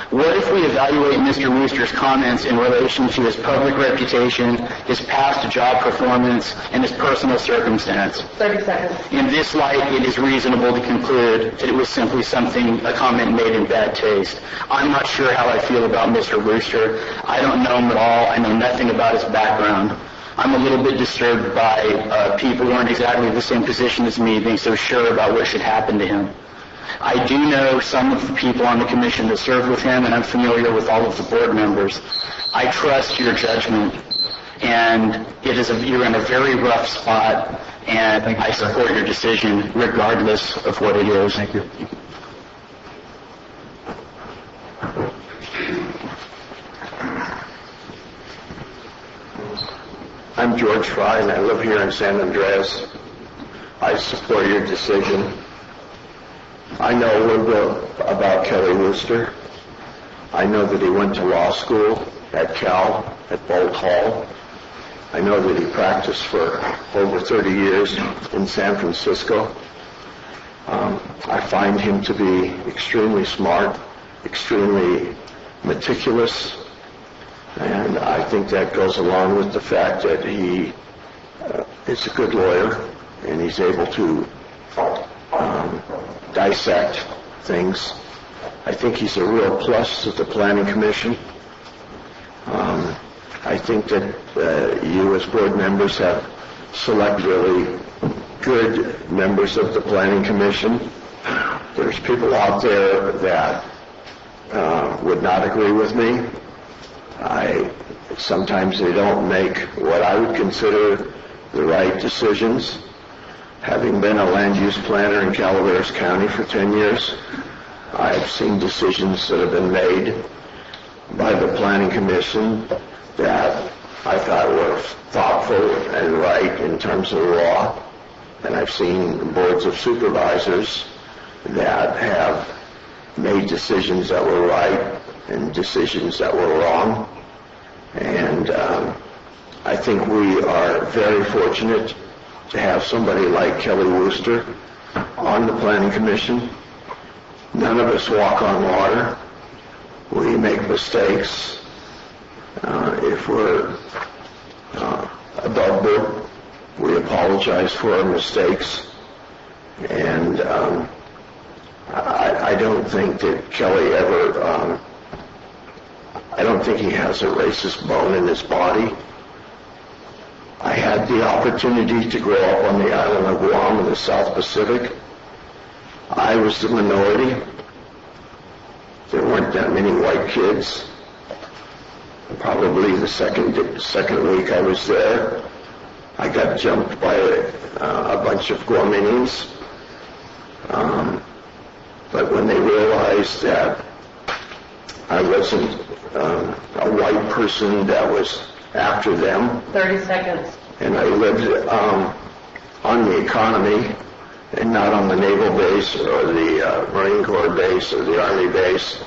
[SPEAKER 16] What if we evaluate Mr. Rooster's comments in relation to his public reputation, his past job performance, and his personal circumstance?
[SPEAKER 4] 30 seconds.
[SPEAKER 16] In this light, it is reasonable to conclude that it was simply a comment made in bad taste. I'm not sure how I feel about Mr. Rooster. I don't know him at all. I know nothing about his background. I'm a little bit disturbed by people who aren't exactly in the same position as me being so sure about what should happen to him. I do know some of the people on the commission that served with him, and I'm familiar with all of the board members. I trust your judgment, and you're in a very rough spot, and I support your decision regardless of what it is.
[SPEAKER 1] Thank you.
[SPEAKER 3] I'm George Fry, and I live here in San Andreas. I support your decision. I know a little bit about Kelly Wooster. I know that he went to law school at Cal, at Bolt Hall. I know that he practiced for over 30 years in San Francisco. I find him to be extremely smart, extremely meticulous, And I think that goes along with the fact that he is a good lawyer and he's able to dissect things. I think he's a real plus to the Planning Commission. I think that you as board members have selected really good members of the Planning Commission. There's people out there that would not agree with me. Sometimes they don't make what I would consider the right decisions. Having been a land use planner in Calaveras County for 10 years, I've seen decisions that have been made by the Planning Commission that I thought were thoughtful and right in terms of law. And I've seen boards of supervisors that have made decisions that were right and decisions that were wrong. And I think we are very fortunate to have somebody like Kelly Wooster on the Planning Commission. None of us walk on water. We make mistakes. If we're above board, we apologize for our mistakes. And I don't think that Kelly ever, I don't think he has a racist bone in his body. I had the opportunity to grow up on the island of Guam in the South Pacific. I was the minority. There weren't that many white kids. Probably the second week I was there, I got jumped by a bunch of Guamanians. But when they realized that I wasn't a white person that was after them.
[SPEAKER 4] 30 seconds.
[SPEAKER 3] And I lived on the economy and not on the naval base or the Marine Corps base or the Army base.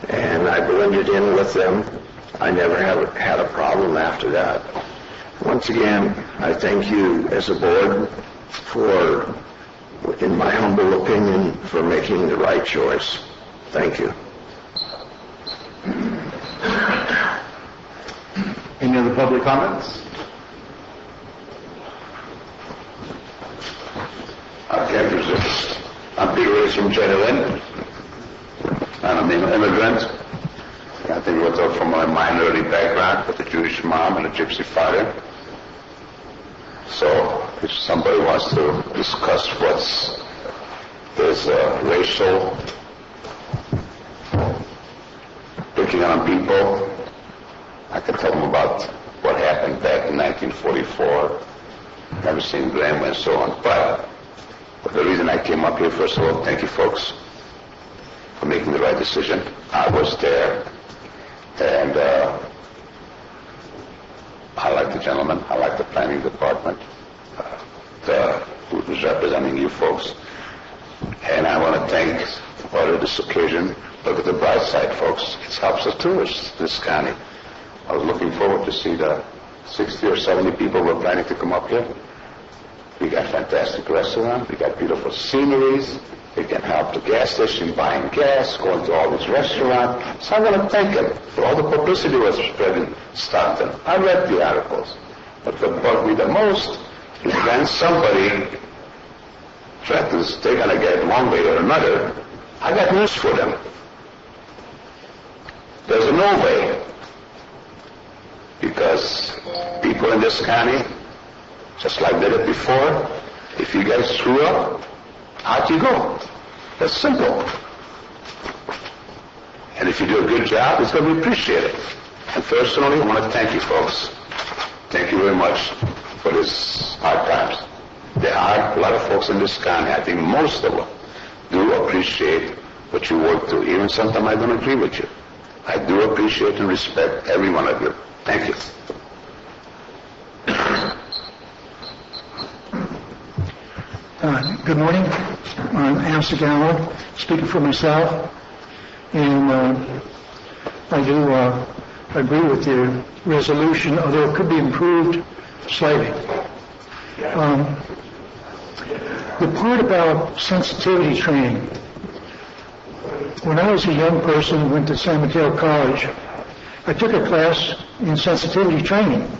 [SPEAKER 3] And I blended in with them. I never had a problem after that. Once again, I thank you as a board for, in my humble opinion, for making the right choice. Thank you.
[SPEAKER 1] Any other public comments?
[SPEAKER 6] I can't resist. I'm Peter Reyes from Chatelaine, and I'm an immigrant. I think we were from a minority background with a Jewish mom and a gypsy father. So if somebody wants to discuss there's racial picking on people, I can tell them about what happened back in 1944, everything Graham and so on. But the reason I came up here, first of all, thank you folks for making the right decision. I was there, and I like the gentleman, I like the planning department, who's representing you folks. And I want to thank for this occasion. Look at the bright side, folks. It helps the tourists, this county. I was looking forward to see the 60 or 70 people who were planning to come up here. We got fantastic restaurants. We got beautiful sceneries. We can help the gas station buying gas, going to all these restaurants. So I want to thank him for all the publicity was spread in Stockton. I read the articles. But what bugged me the most is when somebody threatens they're going to get it one way or another. I got news for them. There's no way. Because people in this county, just like they did before, if you guys screw up, out you go. That's simple. And if you do a good job, it's going to be appreciated. And personally, I want to thank you folks. Thank you very much for this hard times. There are a lot of folks in this county, I think most of them, do appreciate what you work through. Even sometimes I don't agree with you. I do appreciate and respect every one of you. Thank you.
[SPEAKER 17] Good morning. I'm Amsterdam, speaking for myself, and I do agree with the resolution, although it could be improved slightly. The part about sensitivity training. When I was a young person, went to San Mateo College, I took a class in sensitivity training.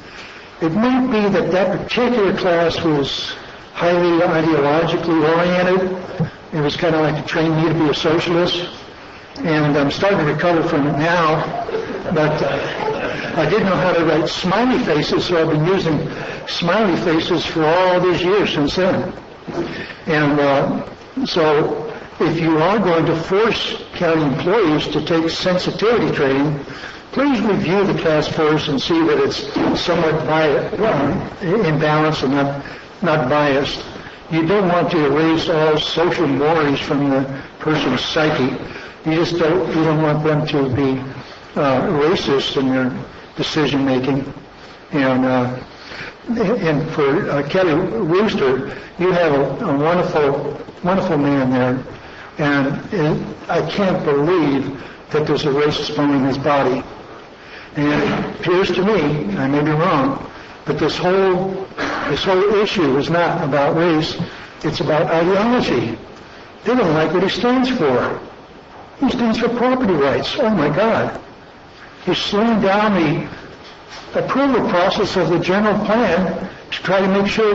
[SPEAKER 17] It may be that that particular class was highly ideologically oriented. It was kind of like to train me to be a socialist. And I'm starting to recover from it now. But I didn't know how to write smiley faces, so I've been using smiley faces for all these years since then. And so if you are going to force county employees to take sensitivity training, please review the class first and see that it's somewhat imbalanced and not biased. You don't want to erase all social mores from the person's psyche. You don't want them to be racist in their decision making. And for Kelly Wooster, you have a wonderful man there, and I can't believe that there's a racist bone in his body. And it appears to me, I may be wrong, but this whole issue is not about race, it's about ideology. They don't like what he stands for. He stands for property rights. Oh my God. He's slowing down the approval process of the general plan to try to make sure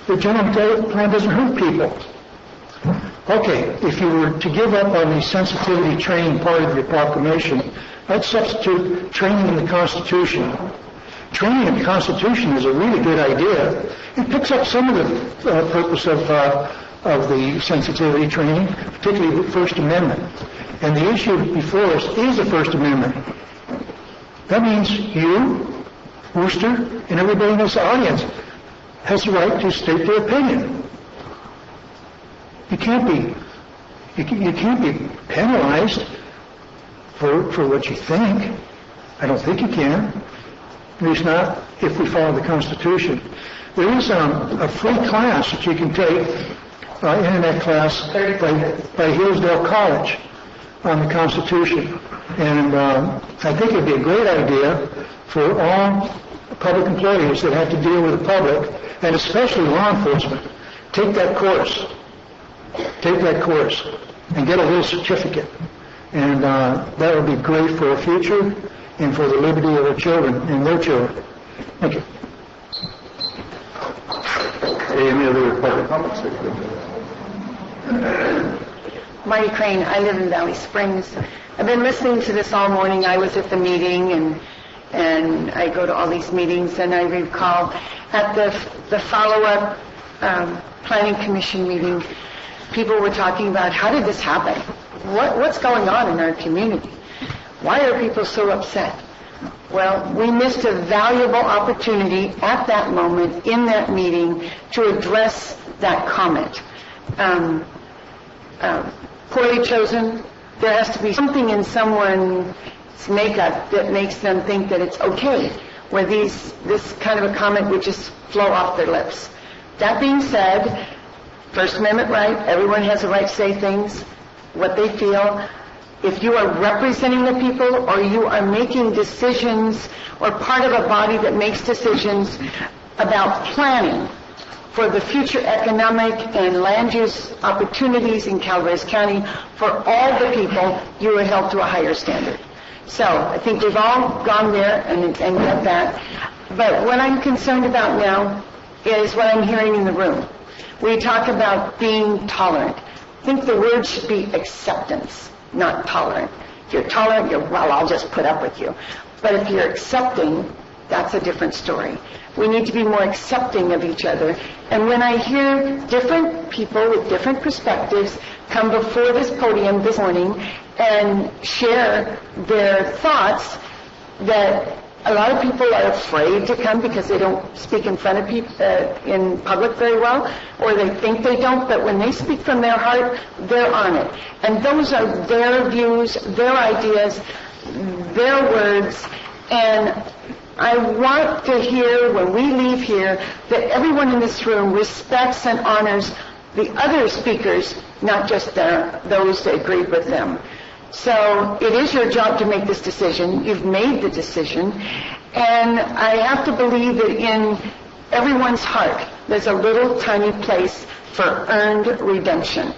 [SPEAKER 17] the general plan doesn't hurt people. Okay, if you were to give up on the sensitivity training part of your proclamation, I'd substitute training in the Constitution. Training in the Constitution is a really good idea. It picks up some of the purpose of the sensitivity training, particularly the First Amendment. And the issue before us is the First Amendment. That means you, Wooster, and everybody in this audience has the right to state their opinion. You can't be penalized for what you think. I don't think you can. At least not if we follow the Constitution. There is a free class that you can take, internet class by Hillsdale College on the Constitution. And I think it would be a great idea for all public employees that have to deal with the public, and especially law enforcement, take that course. Take that course and get a little certificate. And that would be great for our future and for the liberty of our children and their children. Thank you.
[SPEAKER 2] Any other public comments?
[SPEAKER 12] Marty Crane, I live in Valley Springs. I've been listening to this all morning. I was at the meeting, and I go to all these meetings, and I recall at the follow-up Planning Commission meeting, people were talking about how did this happen? What's going on in our community? Why are people so upset? Well, we missed a valuable opportunity at that moment in that meeting to address that comment. Poorly chosen. There has to be something in someone's makeup that makes them think that it's okay, where this kind of a comment would just flow off their lips. That being said, First Amendment right, everyone has a right to say things, what they feel. If you are representing the people or you are making decisions or part of a body that makes decisions about planning for the future economic and land use opportunities in Calaveras County for all the people, you are held to a higher standard. So I think we've all gone there and got that. But what I'm concerned about now is what I'm hearing in the room. We talk about being tolerant. I think the word should be acceptance, not tolerant. If you're tolerant, well, I'll just put up with you. But if you're accepting, that's a different story. We need to be more accepting of each other. And when I hear different people with different perspectives come before this podium this morning and share their thoughts, that a lot of people are afraid to come because they don't speak in front of people in public very well, or they think they don't, but when they speak from their heart, they're on it. And those are their views, their ideas, their words, and I want to hear when we leave here that everyone in this room respects and honors the other speakers, not just those that agree with them. So it is your job to make this decision. You've made the decision. And I have to believe that in everyone's heart, there's a little tiny place for earned redemption.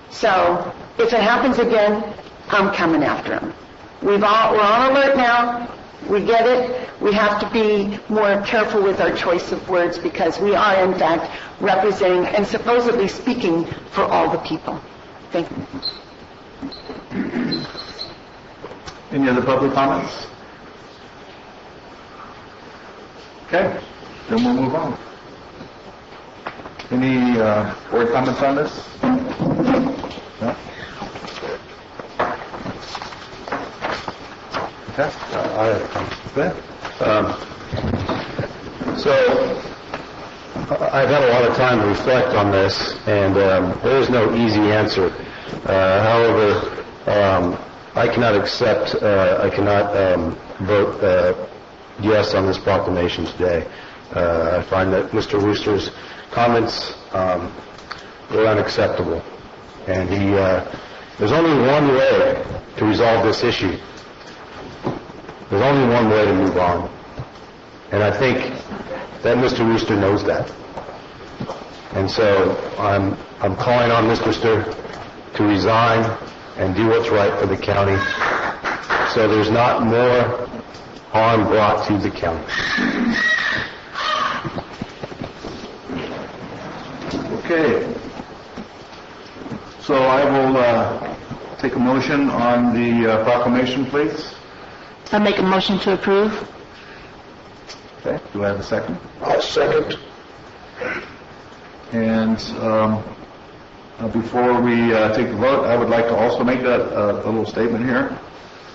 [SPEAKER 12] So if it happens again, I'm coming after them. We're on alert now. We get it. We have to be more careful with our choice of words because we are, in fact, representing and supposedly speaking for all the people. Thank you.
[SPEAKER 2] Any other public comments? Okay, then we'll move on. Any board comments on this? No? Okay.
[SPEAKER 18] I have a comment. So, I've had a lot of time to reflect on this, and there is no easy answer. However, I cannot vote yes on this proclamation today. I find that Mr. Wooster's comments were unacceptable, and there's only one way to resolve this issue. There's only one way to move on, and I think that Mr. Wooster knows that. And so I'm calling on Mr. Wooster to resign and do what's right for the county, so there's not more harm brought to the county.
[SPEAKER 2] Okay. So I will take a motion on the proclamation, please.
[SPEAKER 4] I make a motion to approve.
[SPEAKER 2] Okay. Do I have a second?
[SPEAKER 3] I'll second.
[SPEAKER 2] And before we take the vote, I would like to also make a little statement here.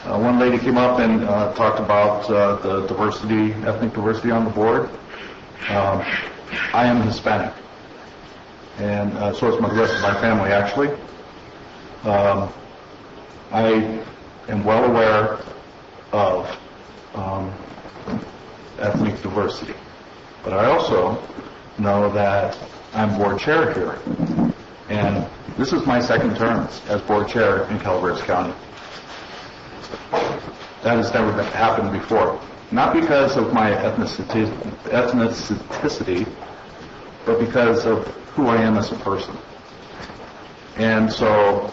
[SPEAKER 2] One lady came up and talked about the diversity, ethnic diversity on the board. I am Hispanic, and so is the rest of my family, actually. I am well aware of ethnic diversity, but I also know that I'm board chair here, and this is my second term as board chair in Calaveras County. That has never happened before, not because of my ethnicity, but because of who I am as a person. And so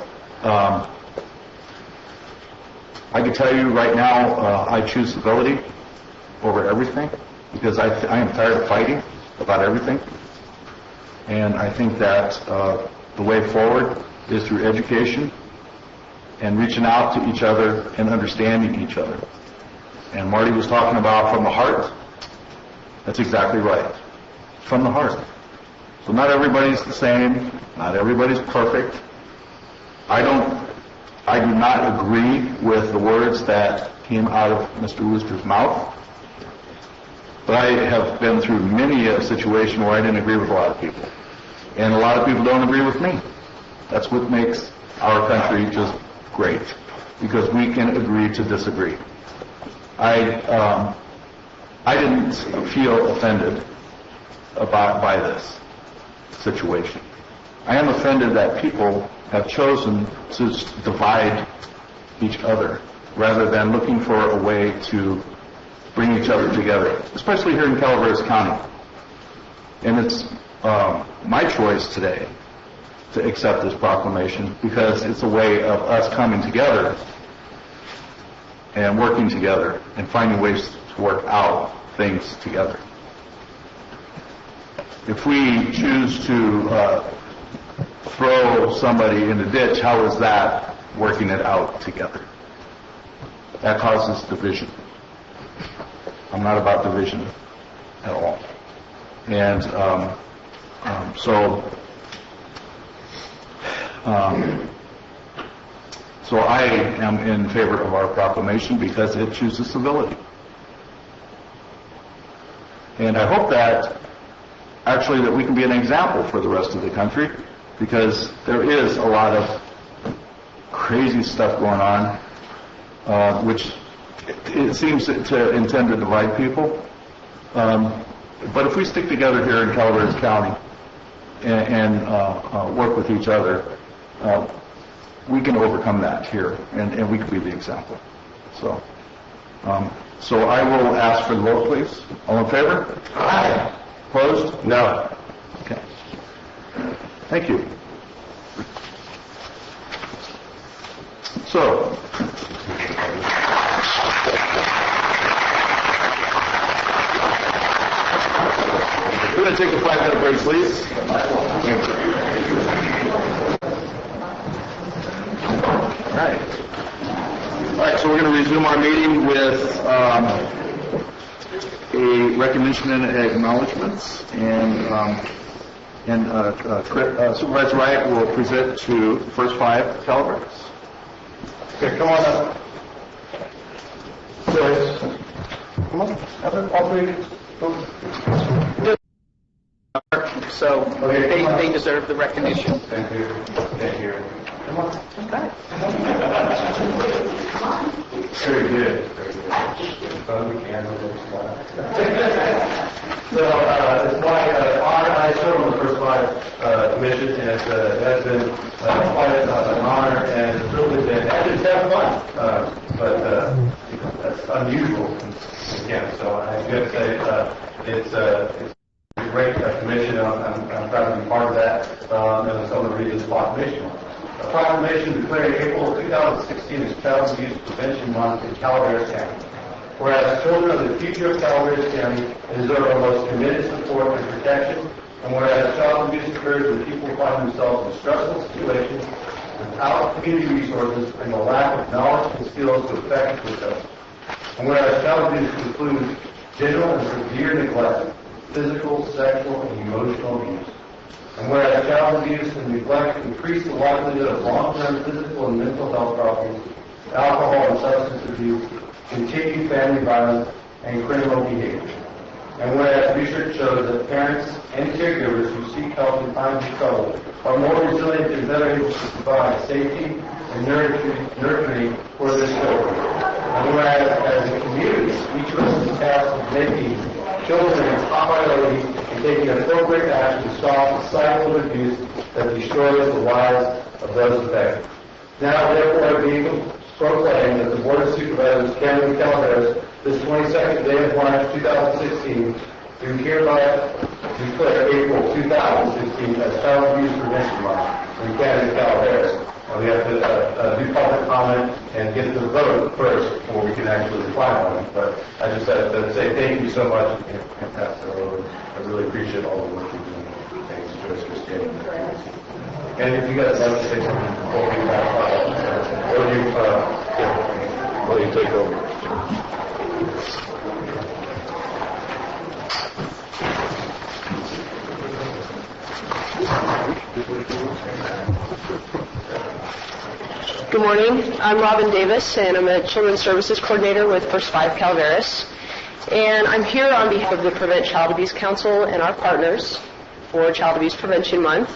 [SPEAKER 2] I can tell you right now, I choose civility over everything because I am tired of fighting about everything. And I think that the way forward is through education and reaching out to each other and understanding each other. And Marty was talking about from the heart. That's exactly right. From the heart. So not everybody's the same. Not everybody's perfect. I do not agree with the words that came out of Mr. Wooster's mouth. But I have been through many a situation where I didn't agree with a lot of people. And a lot of people don't agree with me. That's what makes our country just great, because we can agree to disagree. I didn't feel offended by this situation. I am offended that people have chosen to divide each other rather than looking for a way to bring each other together, especially here in Calaveras County. And it's my choice today to accept this proclamation because it's a way of us coming together and working together and finding ways to work out things together. If we choose to throw somebody in the ditch, how is that working it out together? That causes division. I'm not about division at all. And so I am in favor of our proclamation because it chooses civility. And I hope that actually that we can be an example for the rest of the country, because there is a lot of crazy stuff going on, which it seems to intend to divide people. But if we stick together here in Calaveras County and work with each other, we can overcome that here, and we can be the example. So I will ask for the vote, please. All in favor? Aye. Opposed? No. Okay. Thank you. So. to take a 5-minute break, please. All right, so we're going to resume our meeting with a recognition and acknowledgments, and Supervisor Wright will present to the first 5 Calaveras. Okay, come on up. Come on, all 3.
[SPEAKER 19] So they deserve the recognition.
[SPEAKER 2] Thank you. Thank you. Come on.
[SPEAKER 19] Okay.
[SPEAKER 2] Very good. Very good. So it's my honor. I serve on the first 5 commissions, and it has been quite an honor and a privilege, and actually it's kind of fun, but that's unusual again. So I have to say it's a great commission. I'm proud to be part of that, and some of the reasons proclamation. A proclamation declaring April 2016 as Child Abuse Prevention Month in Calaveras County. Whereas children are the future of Calaveras County and deserve our most committed support and protection, and whereas child abuse occurs when people find themselves in stressful situations without community resources and the lack of knowledge and skills to effectively cope. And whereas child abuse includes general and severe neglect, physical, sexual, and emotional abuse. And whereas child abuse and neglect increase the likelihood of long-term physical and mental health problems, alcohol and substance abuse, continued family violence, and criminal behavior. And whereas research shows that parents and caregivers who seek help in times of trouble are more resilient and better able to provide safety and nurturing for their children. And whereas as a community, each of us is tasked with making children a top priority and taking appropriate action to stop the cycle of abuse that destroys the lives of those affected. Now, therefore, being proclaimed that the Board of Supervisors, County of Calaveras, this 22nd day of March 2016, do hereby declare April 2016 as Child Abuse Prevention Month in County of Calaveras. We have to do public comment and get the vote first before we can actually reply on it. But I just have to say thank you so much, and Pastor Over. I really appreciate all the work you're doing. Thanks, Joyce, for standing there. And if you guys like to say something before we wrap up, or you take over.
[SPEAKER 20] Good morning. I'm Robin Davis, and I'm a Children's Services Coordinator with First 5 Calaveras. And I'm here on behalf of the Prevent Child Abuse Council and our partners for Child Abuse Prevention Month.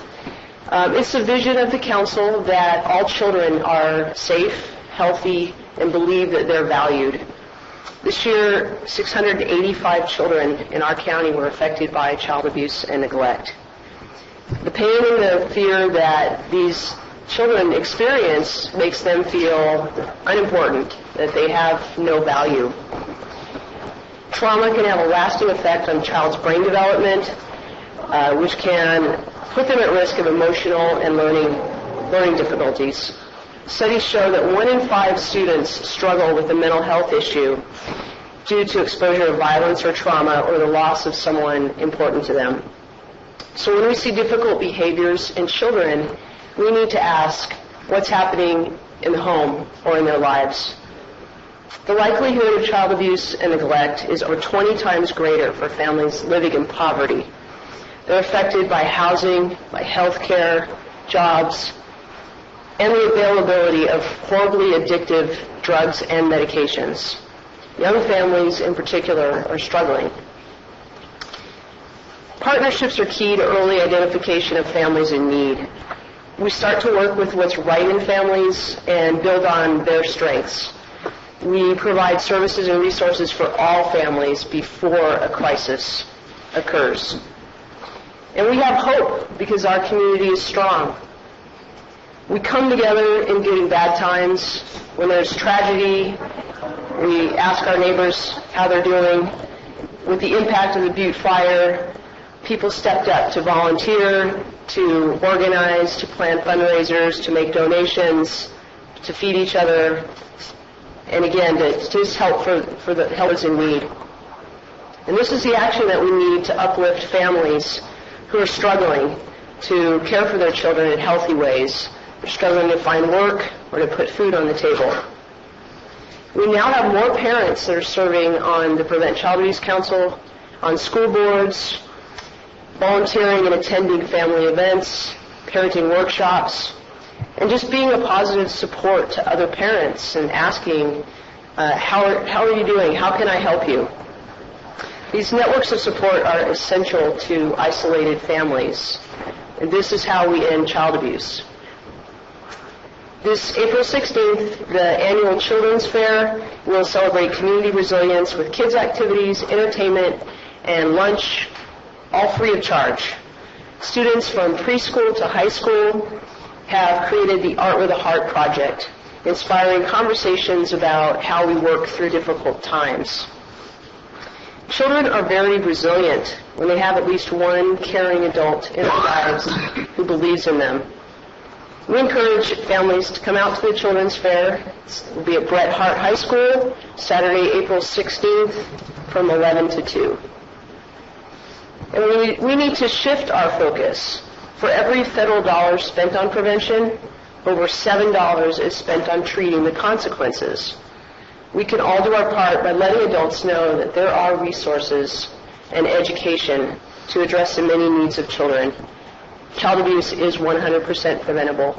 [SPEAKER 20] It's the vision of the council that all children are safe, healthy, and believe that they're valued. This year, 685 children in our county were affected by child abuse and neglect. The pain and the fear that these children experience makes them feel unimportant, that they have no value. Trauma can have a lasting effect on a child's brain development, which can put them at risk of emotional and learning difficulties. Studies show that 1 in 5 students struggle with a mental health issue due to exposure to violence or trauma or the loss of someone important to them. So when we see difficult behaviors in children, we need to ask what's happening in the home or in their lives. The likelihood of child abuse and neglect is over 20 times greater for families living in poverty. They're affected by housing, by health care, jobs, and the availability of horribly addictive drugs and medications. Young families in particular are struggling. Partnerships are key to early identification of families in need. We start to work with what's right in families and build on their strengths. We provide services and resources for all families before a crisis occurs. And we have hope because our community is strong. We come together in good and bad times. When there's tragedy, we ask our neighbors how they're doing. With the impact of the Butte fire, people stepped up to volunteer, to organize, to plan fundraisers, to make donations, to feed each other, and again, to just help for the helpers in need. And this is the action that we need to uplift families who are struggling to care for their children in healthy ways. They're struggling to find work or to put food on the table. We now have more parents that are serving on the Prevent Child Abuse Council, on school boards, volunteering and attending family events, parenting workshops, and just being a positive support to other parents and asking, how are you doing? How can I help you? These networks of support are essential to isolated families, and this is how we end child abuse. This April 16th, the annual Children's Fair will celebrate community resilience with kids' activities, entertainment, and lunch, all free of charge. Students from preschool to high school have created the Art with a Heart project, inspiring conversations about how we work through difficult times. Children are very resilient when they have at least one caring adult in their lives who believes in them. We encourage families to come out to the Children's Fair. It will be at Bret Harte High School, Saturday, April 16th, from 11 to 2. And we need to shift our focus. For every federal dollar spent on prevention, over $7 is spent on treating the consequences. We can all do our part by letting adults know that there are resources and education to address the many needs of children. Child abuse is 100% preventable.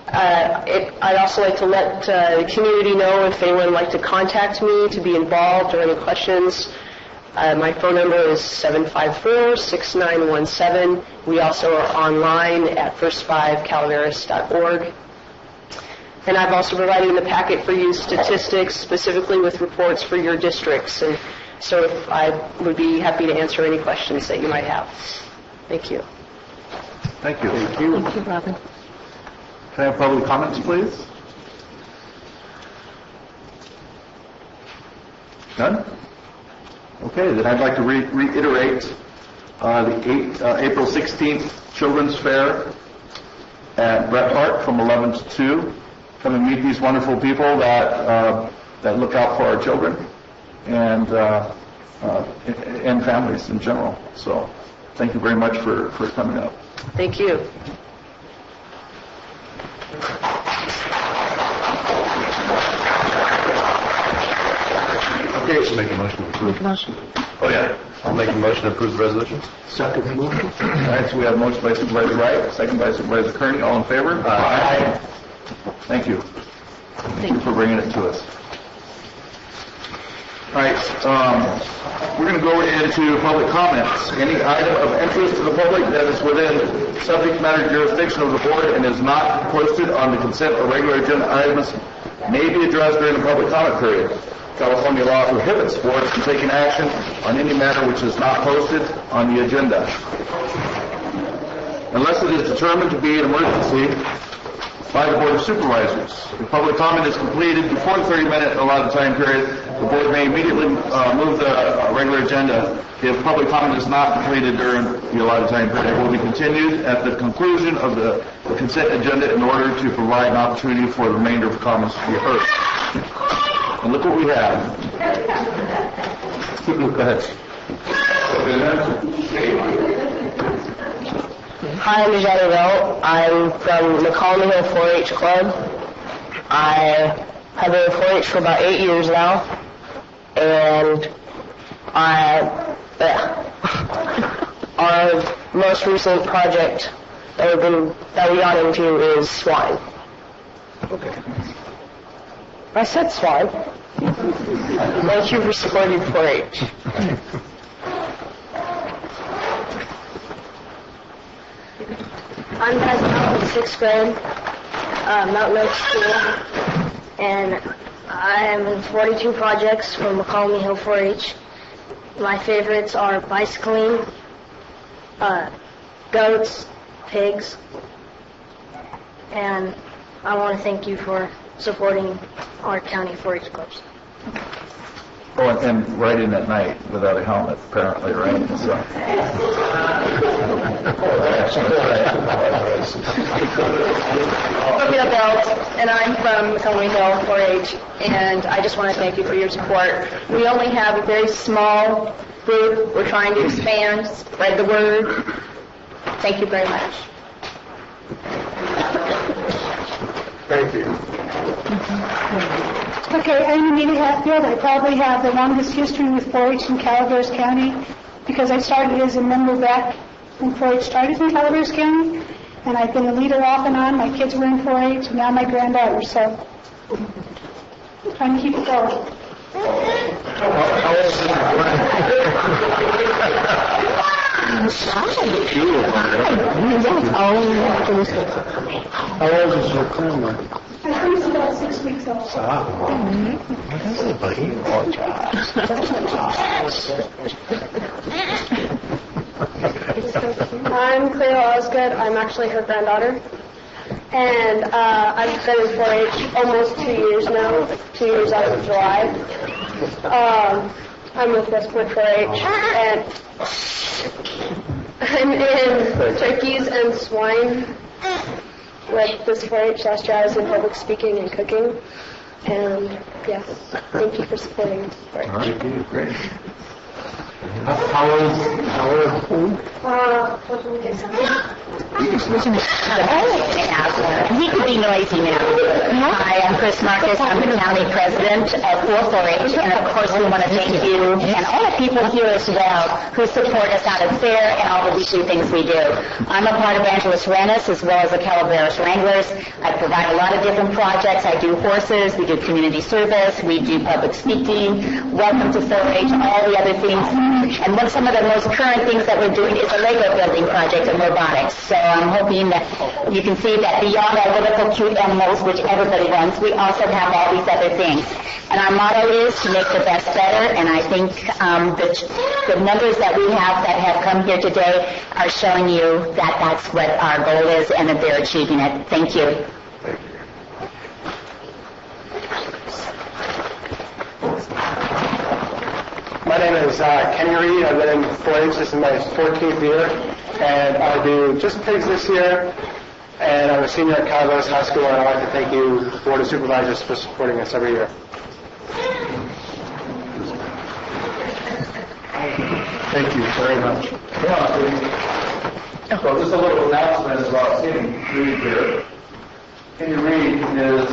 [SPEAKER 20] I'd also like to let the community know if anyone would like to contact me to be involved or any questions. My phone number is 754-6917. We also are online at first5calaveras.org. And I've also provided in the packet for you statistics specifically with reports for your districts. And so I would be happy to answer any questions that you might have. Thank you.
[SPEAKER 2] Thank you. Thank you.
[SPEAKER 4] Thank you, Robin.
[SPEAKER 2] Can I have public comments, please? None? Okay, then I'd like to reiterate the April 16th Children's Fair at Bret Harte from 11 to 2. Come and meet these wonderful people that look out for our children and families in general. So thank you very much for coming up.
[SPEAKER 20] Thank you.
[SPEAKER 2] Okay, so make a motion to approve.
[SPEAKER 4] Motion.
[SPEAKER 2] Oh, yeah.
[SPEAKER 18] I'll make a motion to approve the resolution.
[SPEAKER 2] Second motion. All right, so we have a motion by Supervisor Wright, second by Supervisor Kearney. All in favor? Aye. Thank you. Thank you for bringing it to us. All right, we're going to go into public comments. Any item of interest to the public that is within subject matter jurisdiction of the board and is not posted on the consent or regular agenda items may be addressed during the public comment period. California law prohibits boards from taking action on any matter which is not posted on the agenda. Unless it is determined to be an emergency by the Board of Supervisors. If public comment is completed before the 30-minute allotted time period, the board may immediately move the regular agenda. If public comment is not completed during the allotted time period, it will be continued at the conclusion of the consent agenda in order to provide an opportunity for the remainder of the comments to be heard. And look what we have. Go ahead.
[SPEAKER 20] Hi, I'm Johnny Bell. I'm from the Colony Hill 4-H Club. I have been in 4-H for about 8 years now, and our most recent project that we got into is swine.
[SPEAKER 2] Okay.
[SPEAKER 20] I said swine. Thank you for supporting 4-H.
[SPEAKER 9] I'm President in 6th grade, Mountain Oak School, and I am in 42 projects from McCallum Hill 4-H. My favorites are bicycling, goats, pigs, and I want to thank you for supporting our county 4-H clubs.
[SPEAKER 2] Oh, and riding at night without a helmet, apparently, right? So.
[SPEAKER 5] I'm Bill Belt, and I'm from Conway Hill 4-H, and I just want to thank you for your support. We only have a very small group. We're trying to expand, spread the word. Thank you very much.
[SPEAKER 2] Thank you.
[SPEAKER 9] Okay, I'm Anita Hatfield. I probably have the longest history with 4-H in Calaveras County because I started as a member back when 4-H started in Calaveras County, and I've been the leader off and on. My kids were in 4-H, and now my granddaughter, so trying to keep it going.
[SPEAKER 17] How old is your grandma?
[SPEAKER 9] I think it's about 6 weeks old.
[SPEAKER 17] What is it, buddy?
[SPEAKER 20] I'm Cleo Osgood. I'm actually her granddaughter. And I've been in 4-H almost 2 years now, 2 years out of July. I'm with West Point 4-H, and I'm in turkeys and swine with this 4-H. Last year I was in public speaking and cooking. And yes, thank you for supporting 4-H.
[SPEAKER 1] All right, great. How old?
[SPEAKER 4] He could be noisy now. Hi, I'm Chris Marcus. I'm the county president of 4-H, and of course we want to thank you and all the people here as well who support us out at fair and all the weekly things we do. I'm a part of Evangelist Rennis as well as the Calaveras Wranglers. I provide a lot of different projects. I do horses, we do community service, we do public speaking, welcome to 4-H, all the other things. And some of the most current things that we're doing is a Lego building project and robotics. So I'm hoping that you can see that beyond our little cute animals, which everybody wants, we also have all these other things. And our motto is to make the best better, and I think the numbers that we have that have come here today are showing you that that's what our goal is and that they're achieving it. Thank you.
[SPEAKER 21] My name is Kenny Reed. I've been in 4-H. This is my 14th year, and I do just pigs this year. And I'm a senior at Calaveras High School, and I'd like to thank you, Board of Supervisors, for supporting us every year.
[SPEAKER 2] Thank you very much. So just a little announcement about Kenny Reed here. Kenny Reed is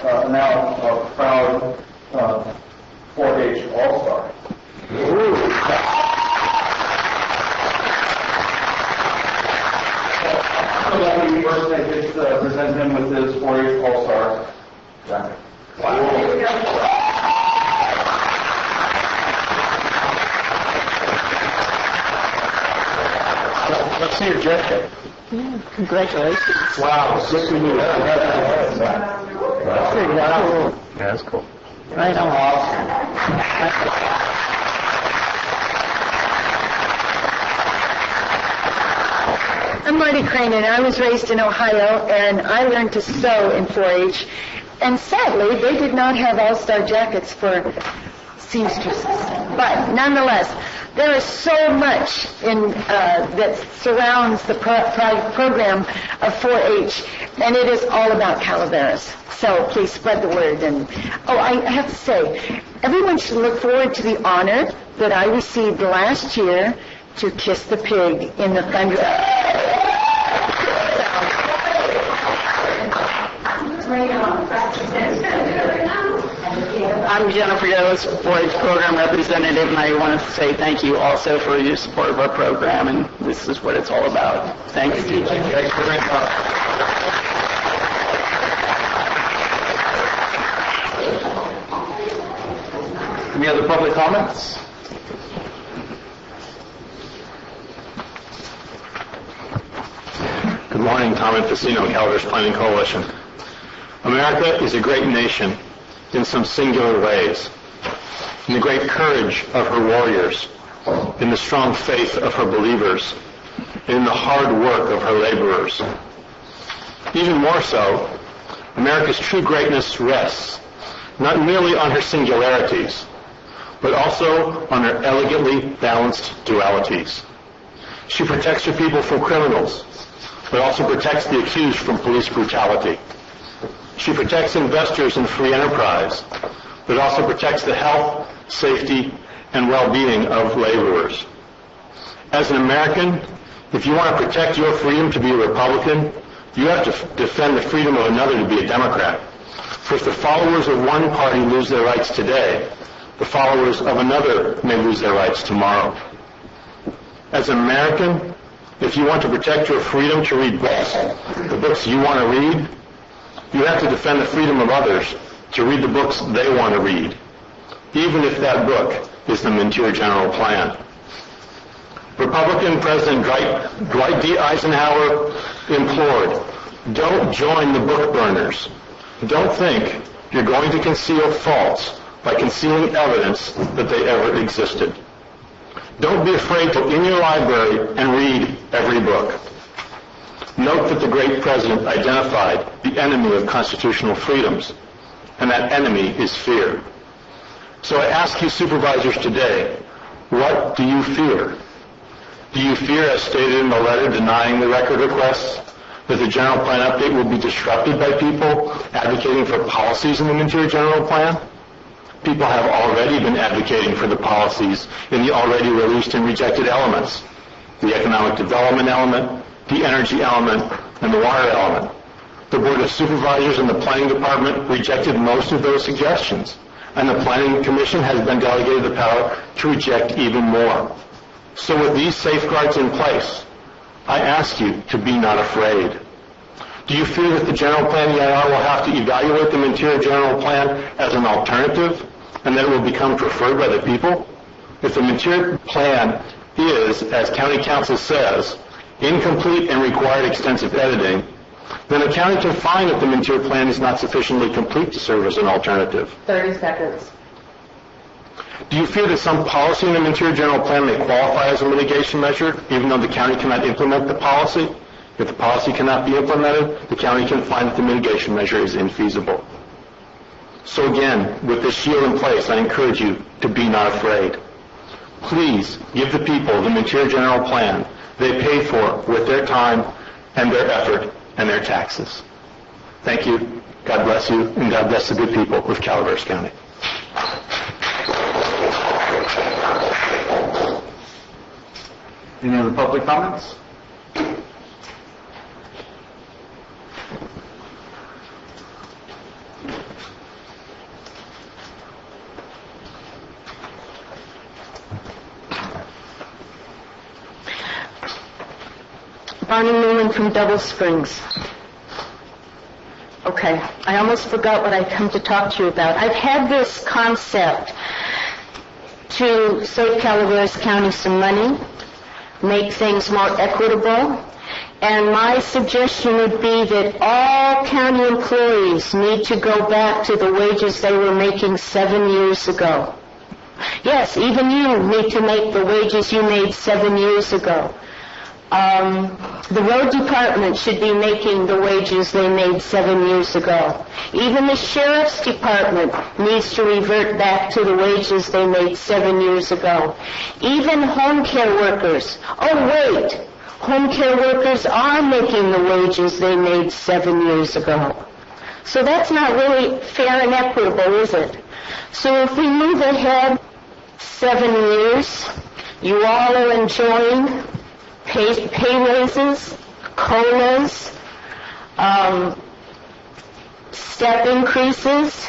[SPEAKER 2] now a proud 4-H All-Star. So let me first present him with his 4-H All-Star jacket. Wow.
[SPEAKER 17] Let's see your jacket.
[SPEAKER 4] Yeah, congratulations.
[SPEAKER 17] Wow, good to meet you.
[SPEAKER 1] That's cool.
[SPEAKER 4] Right on.
[SPEAKER 12] I'm Marty Crane, and I was raised in Ohio, and I learned to sew in 4-H. And sadly, they did not have all-star jackets for seamstresses. But nonetheless, there is so much that surrounds the program of 4-H, and it is all about Calaveras. So please spread the word. And I have to say, everyone should look forward to the honor that I received last year to kiss the pig in the thunder.
[SPEAKER 19] I'm Jennifer Yost, 4-H program representative, and I want to say thank you also for your support of our program, and this is what it's all about. Thank you.
[SPEAKER 2] Thanks very much. Any other public comments?
[SPEAKER 22] Good morning, Tom Infacino, Calaveras Planning Coalition. America is a great nation in some singular ways. In the great courage of her warriors, in the strong faith of her believers, in the hard work of her laborers. Even more so, America's true greatness rests not merely on her singularities, but also on her elegantly balanced dualities. She protects her people from criminals, but also protects the accused from police brutality. She protects investors in free enterprise, but also protects the health, safety, and well-being of laborers. As an American, if you want to protect your freedom to be a Republican, you have to defend the freedom of another to be a Democrat. For if the followers of one party lose their rights today, the followers of another may lose their rights tomorrow. As an American, if you want to protect your freedom to read books, the books you want to read, you have to defend the freedom of others to read the books they want to read, even if that book is the Mintier General Plan. Republican President Dwight D. Eisenhower implored, don't join the book burners. Don't think you're going to conceal faults by concealing evidence that they ever existed. Don't be afraid to go in your library and read every book. Note that the great president identified the enemy of constitutional freedoms, and that enemy is fear. So I ask you supervisors today, what do you fear? Do you fear, as stated in the letter denying the record requests, that the general plan update will be disrupted by people advocating for policies in the Mintier General Plan? People have already been advocating for the policies in the already released and rejected elements, the economic development element, the energy element, and the water element. The Board of Supervisors and the Planning Department rejected most of those suggestions, and the Planning Commission has been delegated the power to reject even more. So with these safeguards in place, I ask you to be not afraid. Do you fear that the General Plan EIR will have to evaluate the Mintier General Plan as an alternative, and that it will become preferred by the people? If the Mintier Plan is, as County Council says, incomplete and required extensive editing, then the county can find that the Mintier Plan is not sufficiently complete to serve as an alternative.
[SPEAKER 20] 30 seconds.
[SPEAKER 22] Do you fear that some policy in the Mintier General Plan may qualify as a mitigation measure, even though the county cannot implement the policy? If the policy cannot be implemented, the county can find that the mitigation measure is infeasible. So again, with this shield in place, I encourage you to be not afraid. Please give the people the Mintier General Plan they paid for with their time and their effort and their taxes. Thank you. God bless you, and God bless the good people of Calaveras County.
[SPEAKER 2] Any other public comments?
[SPEAKER 8] Bonnie Newman from Double Springs. Okay, I almost forgot what I'd come to talk to you about. I've had this concept to save Calaveras County some money, make things more equitable, and my suggestion would be that all county employees need to go back to the wages they were making 7 years ago. Yes, even you need to make the wages you made 7 years ago. The road department should be making the wages they made 7 years ago. Even the sheriff's department needs to revert back to the wages they made 7 years ago. Even home care workers. Oh, wait. Home care workers are making the wages they made 7 years ago. So that's not really fair and equitable, is it? So if we move ahead 7 years, you all are enjoying pay raises, COLAs, step increases,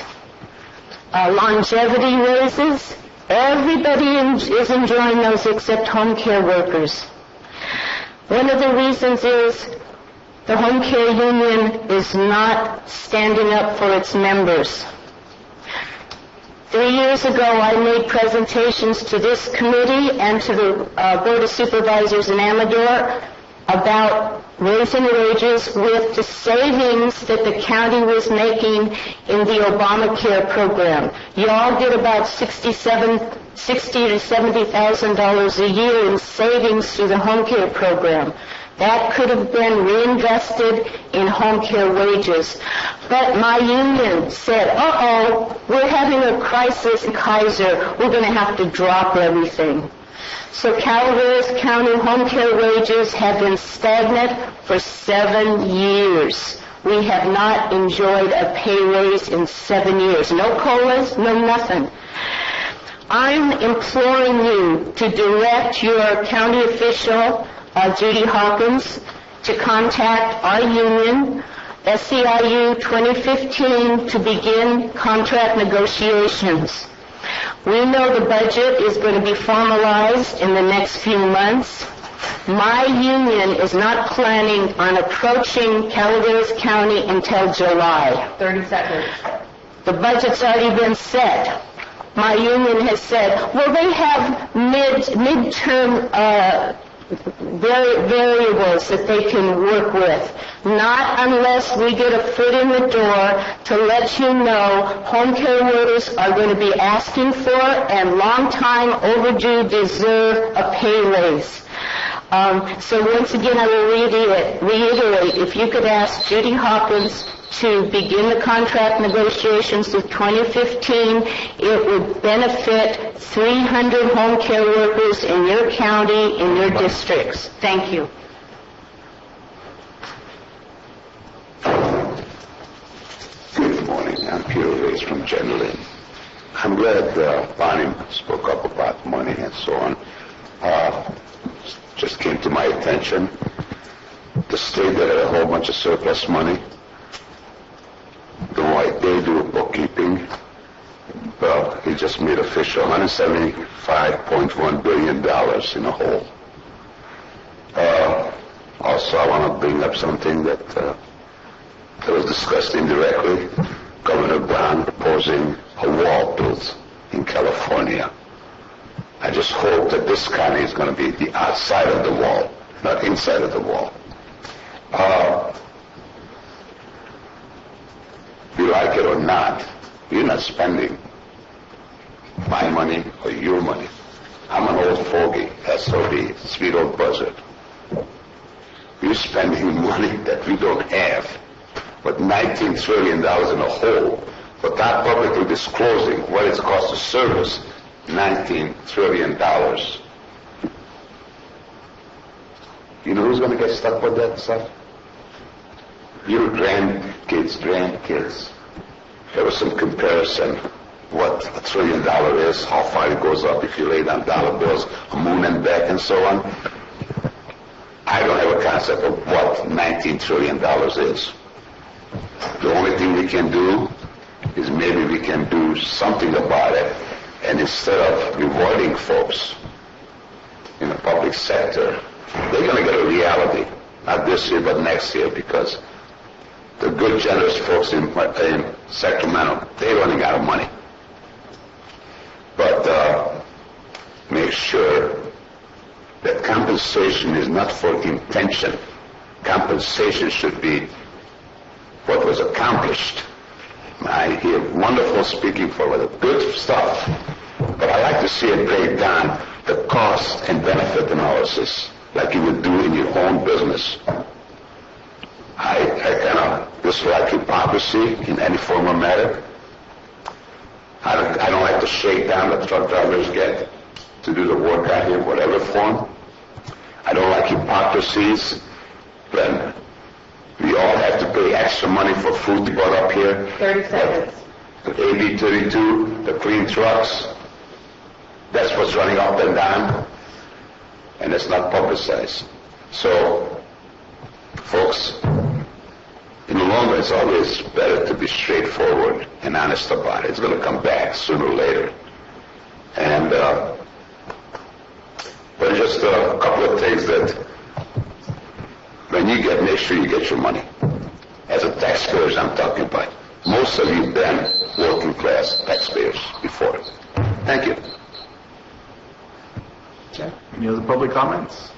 [SPEAKER 8] longevity raises. Everybody is enjoying those except home care workers. One of the reasons is the home care union is not standing up for its members. 3 years ago, I made presentations to this committee and to the Board of Supervisors in Amador about raising wages with the savings that the county was making in the Obamacare program. Y'all get about $60,000 to $70,000 a year in savings through the home care program. That could have been reinvested in home care wages. But my union said, we're having a crisis in Kaiser. We're going to have to drop everything. So Calaveras County home care wages have been stagnant for 7 years. We have not enjoyed a pay raise in 7 years. No COLAs, no nothing. I'm imploring you to direct your county official, Judy Hawkins, to contact our union, SEIU 2015, to begin contract negotiations. We know the budget is going to be formalized in the next few months. My union is not planning on approaching Calaveras County until July.
[SPEAKER 20] 30 seconds.
[SPEAKER 8] The budget's already been set. My union has said, well, they have midterm variables that they can work with. Not unless we get a foot in the door to let you know home care workers are going to be asking for and long time overdue deserve a pay raise. So once again, I will reiterate, if you could ask Judy Hawkins to begin the contract negotiations of 2015, it would benefit 300 home care workers in your county, in your districts. Thank you.
[SPEAKER 7] Good morning. I'm Peter Reyes from General. I'm glad Bonnie spoke up about money and so on. Just came to my attention the state that had a whole bunch of surplus money. The way they do bookkeeping, well, he just made official $175.1 billion in a hole. Also, I want to bring up something that was discussed indirectly. Governor Brown proposing a wall built in California. I just hope that this county is going to be the outside of the wall, not inside of the wall. You like it or not, you're not spending my money or your money. I'm an old fogey, SOB, sweet old buzzard. You're spending money that we don't have, but $19 trillion in a hole, without publicly disclosing what it's cost to service $19 trillion. You know who's going to get stuck with that stuff? Your grandkids. There was some comparison what $1 trillion is, how far it goes up if you lay down dollar bills, a moon and back and so on. I don't have a concept of what $19 trillion is. The only thing we can do is maybe we can do something about it, and instead of rewarding folks in the public sector, they're going to get a reality, not this year but next year, because the good, generous folks in Sacramento, they're running out of money. But make sure that compensation is not for intention. Compensation should be what was accomplished. I hear wonderful speaking for the good stuff, but I like to see it break down the cost and benefit analysis like you would do in your own business. I kind of dislike hypocrisy in any form or matter. I don't like the shakedown that truck drivers get to do the work out here, whatever form. I don't like hypocrisies when we all have to pay extra money for food to go up here.
[SPEAKER 20] 30 seconds.
[SPEAKER 7] The AB 32, the clean trucks, that's what's running up and down, and it's not publicized. So, folks, in the long run, it's always better to be straightforward and honest about it. It's going to come back sooner or later. And, but just a couple of things that when you get, make sure you get your money. As a taxpayers, I'm talking about. Most of you been working class taxpayers before. Thank you.
[SPEAKER 2] Okay. Any other public comments?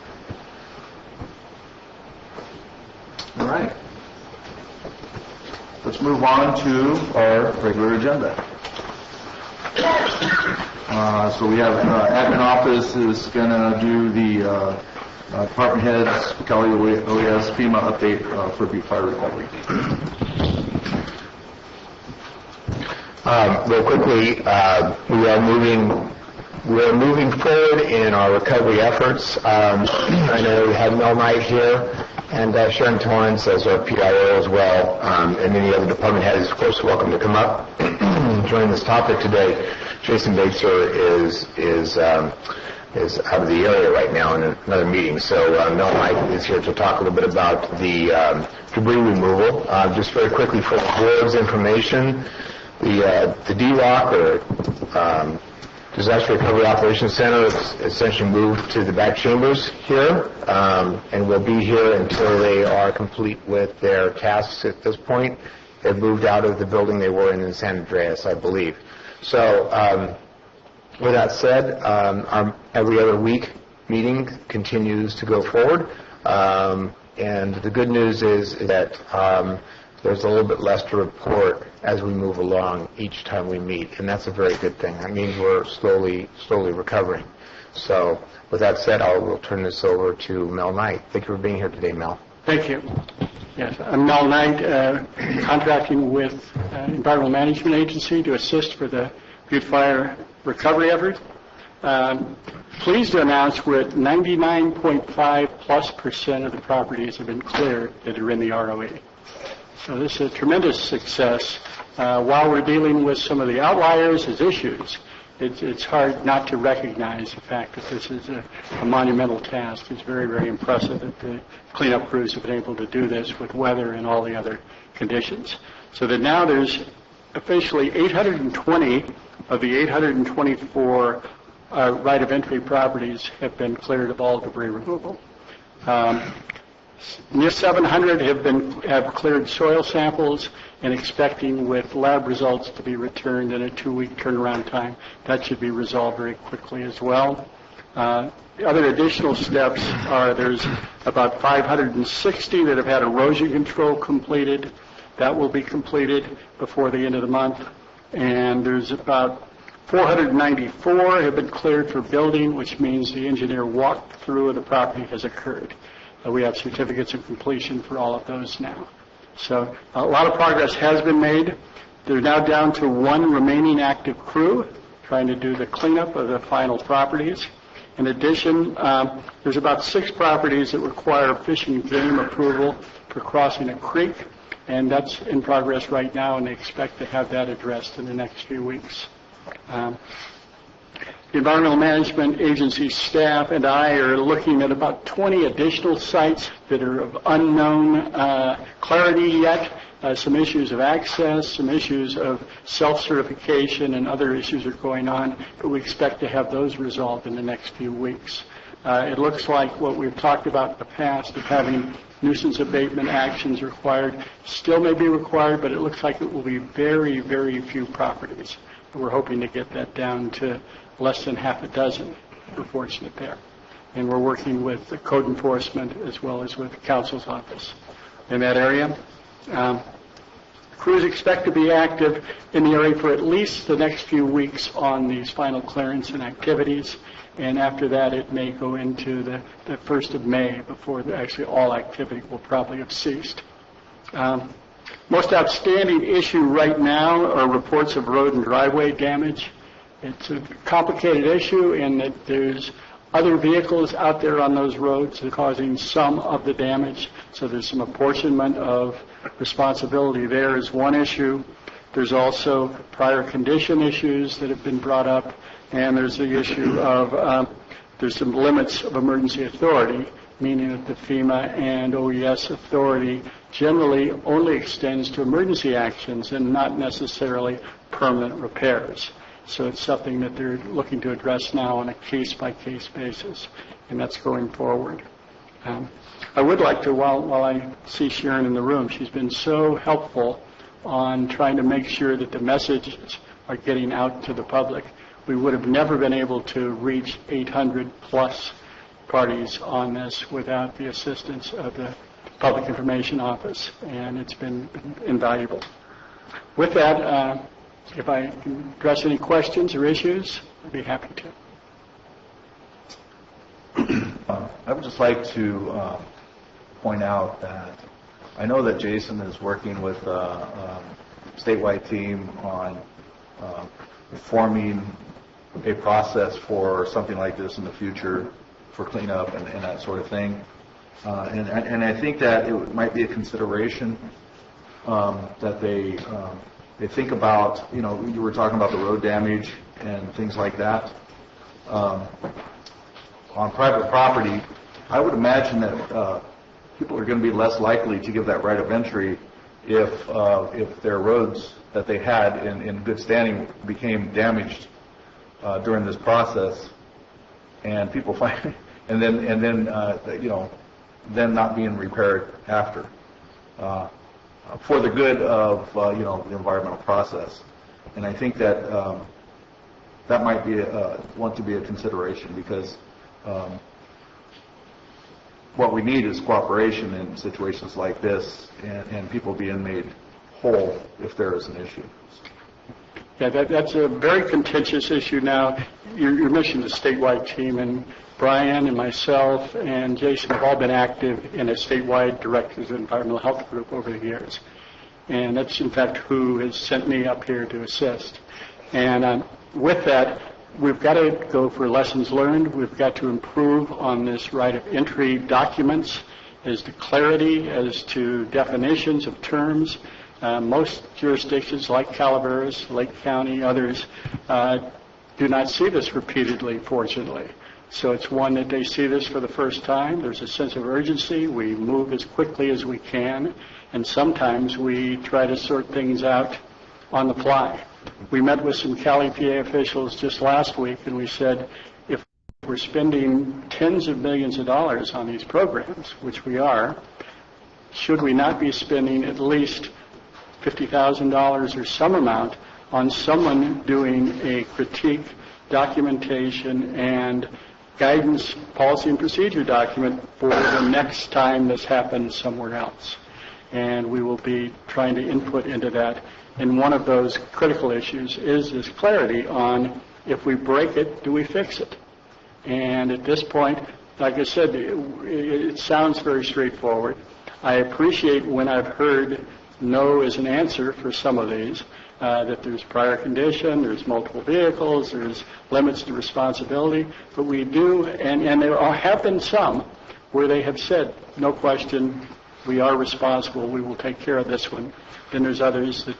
[SPEAKER 2] All right. Let's move on to our regular agenda. So we have admin office is going to do the Department heads, Kelly, OES, FEMA update for the fire recovery.
[SPEAKER 1] Real quickly, we are moving forward in our recovery efforts. I know we have Mel Knight here, and Sharon Torrance as our PIO as well, and many other department heads, of course, welcome to come up and join this topic today. Jason Baker is out of the area right now in another meeting, so Mel Knight is here to talk a little bit about the debris removal. Just very quickly for the board's information, the DROC, or Disaster Recovery Operations Center, is essentially moved to the back chambers here, and will be here until they are complete with their tasks at this point. They've moved out of the building they were in San Andreas, I believe. So, with that said, our every other week meeting continues to go forward, and the good news is that there's a little bit less to report as we move along each time we meet, and that's a very good thing. That means we're slowly recovering. So, with that said, I will turn this over to Mel Knight. Thank you for being here today, Mel.
[SPEAKER 10] Thank you. Yes, I'm Mel Knight, contracting with Environmental Management Agency to assist for the Butte Fire recovery effort. Pleased to announce we're at 99.5+% of the properties have been cleared that are in the ROE. So this is a tremendous success. While we're dealing with some of the outliers as issues, it's hard not to recognize the fact that this is a monumental task. It's very, very impressive that the cleanup crews have been able to do this with weather and all the other conditions. So that now there's officially 820 of the 824 right of entry properties have been cleared of all debris removal. Near 700 have cleared soil samples, and expecting with lab results to be returned in a 2-week turnaround time. That should be resolved very quickly as well. Other additional steps are there's about 560 that have had erosion control completed. That will be completed before the end of the month. And there's about 494 have been cleared for building, which means the engineer walkthrough of the property has occurred. We have certificates of completion for all of those now. So a lot of progress has been made. They're now down to one remaining active crew trying to do the cleanup of the final properties. In addition, there's about 6 properties that require Fish and Game approval for crossing a creek, and that's in progress right now, and they expect to have that addressed in the next few weeks. The Environmental Management Agency staff and I are looking at about 20 additional sites that are of unknown clarity yet. Some issues of access, some issues of self-certification, and other issues are going on, but we expect to have those resolved in the next few weeks. It looks like what we've talked about in the past of having nuisance abatement actions required still may be required, but it looks like it will be very, very few properties. We're hoping to get that down to less than half a dozen. We're fortunate there. And we're working with the code enforcement as well as with the council's office in that area. Crews expect to be active in the area for at least the next few weeks on these final clearance and activities. And after that, it may go into the 1st of May before actually all activity will probably have ceased. Most outstanding issue right now are reports of road and driveway damage. It's a complicated issue in that there's other vehicles out there on those roads that are causing some of the damage. So there's some apportionment of responsibility there is one issue. There's also prior condition issues that have been brought up, and there's the issue of there's some limits of emergency authority, meaning that the FEMA and OES authority generally only extends to emergency actions and not necessarily permanent repairs. So it's something that they're looking to address now on a case-by-case basis, and that's going forward. I would like to, while I see Sharon in the room, she's been so helpful on trying to make sure that the messages are getting out to the public. We would have never been able to reach 800+ parties on this without the assistance of the Public Information Office, and it's been invaluable. With that, if I can address any questions or issues, I'd be happy to.
[SPEAKER 2] I would just like to point out that I know that Jason is working with a statewide team on forming a process for something like this in the future for cleanup and that sort of thing. And I think that it might be a consideration that they think about, you were talking about the road damage and things like that. On private property, I would imagine that people are going to be less likely to give that right of entry if their roads that they had in good standing became damaged during this process, and people find then not being repaired after for the good of the environmental process. And I think that that might be want to be a consideration, because what we need is cooperation in situations like this, and people being made whole if there is an issue.
[SPEAKER 10] Yeah, that's a very contentious issue now. You're mentioning the statewide team, and Brian and myself and Jason have all been active in a statewide Directors of Environmental Health group over the years. And that's, in fact, who has sent me up here to assist. And with that, we've got to go for lessons learned. We've got to improve on this right of entry documents as to clarity, as to definitions of terms. Most jurisdictions like Calaveras, Lake County, others, do not see this repeatedly, fortunately. So it's one that they see this for the first time. There's a sense of urgency. We move as quickly as we can, and sometimes we try to sort things out on the fly. We met with some Cali PA officials just last week, and we said, if we're spending tens of millions of dollars on these programs, which we are, should we not be spending at least $50,000 or some amount on someone doing a critique, documentation, and guidance, policy and procedure document for the next time this happens somewhere else? And we will be trying to input into that. And one of those critical issues is this clarity on, if we break it, do we fix it? And at this point, like I said, it sounds very straightforward. I appreciate when I've heard no as an answer for some of these, that there's prior condition, there's multiple vehicles, there's limits to responsibility, but we do, and there have been some where they have said, no question, we are responsible, we will take care of this one. Then there's others that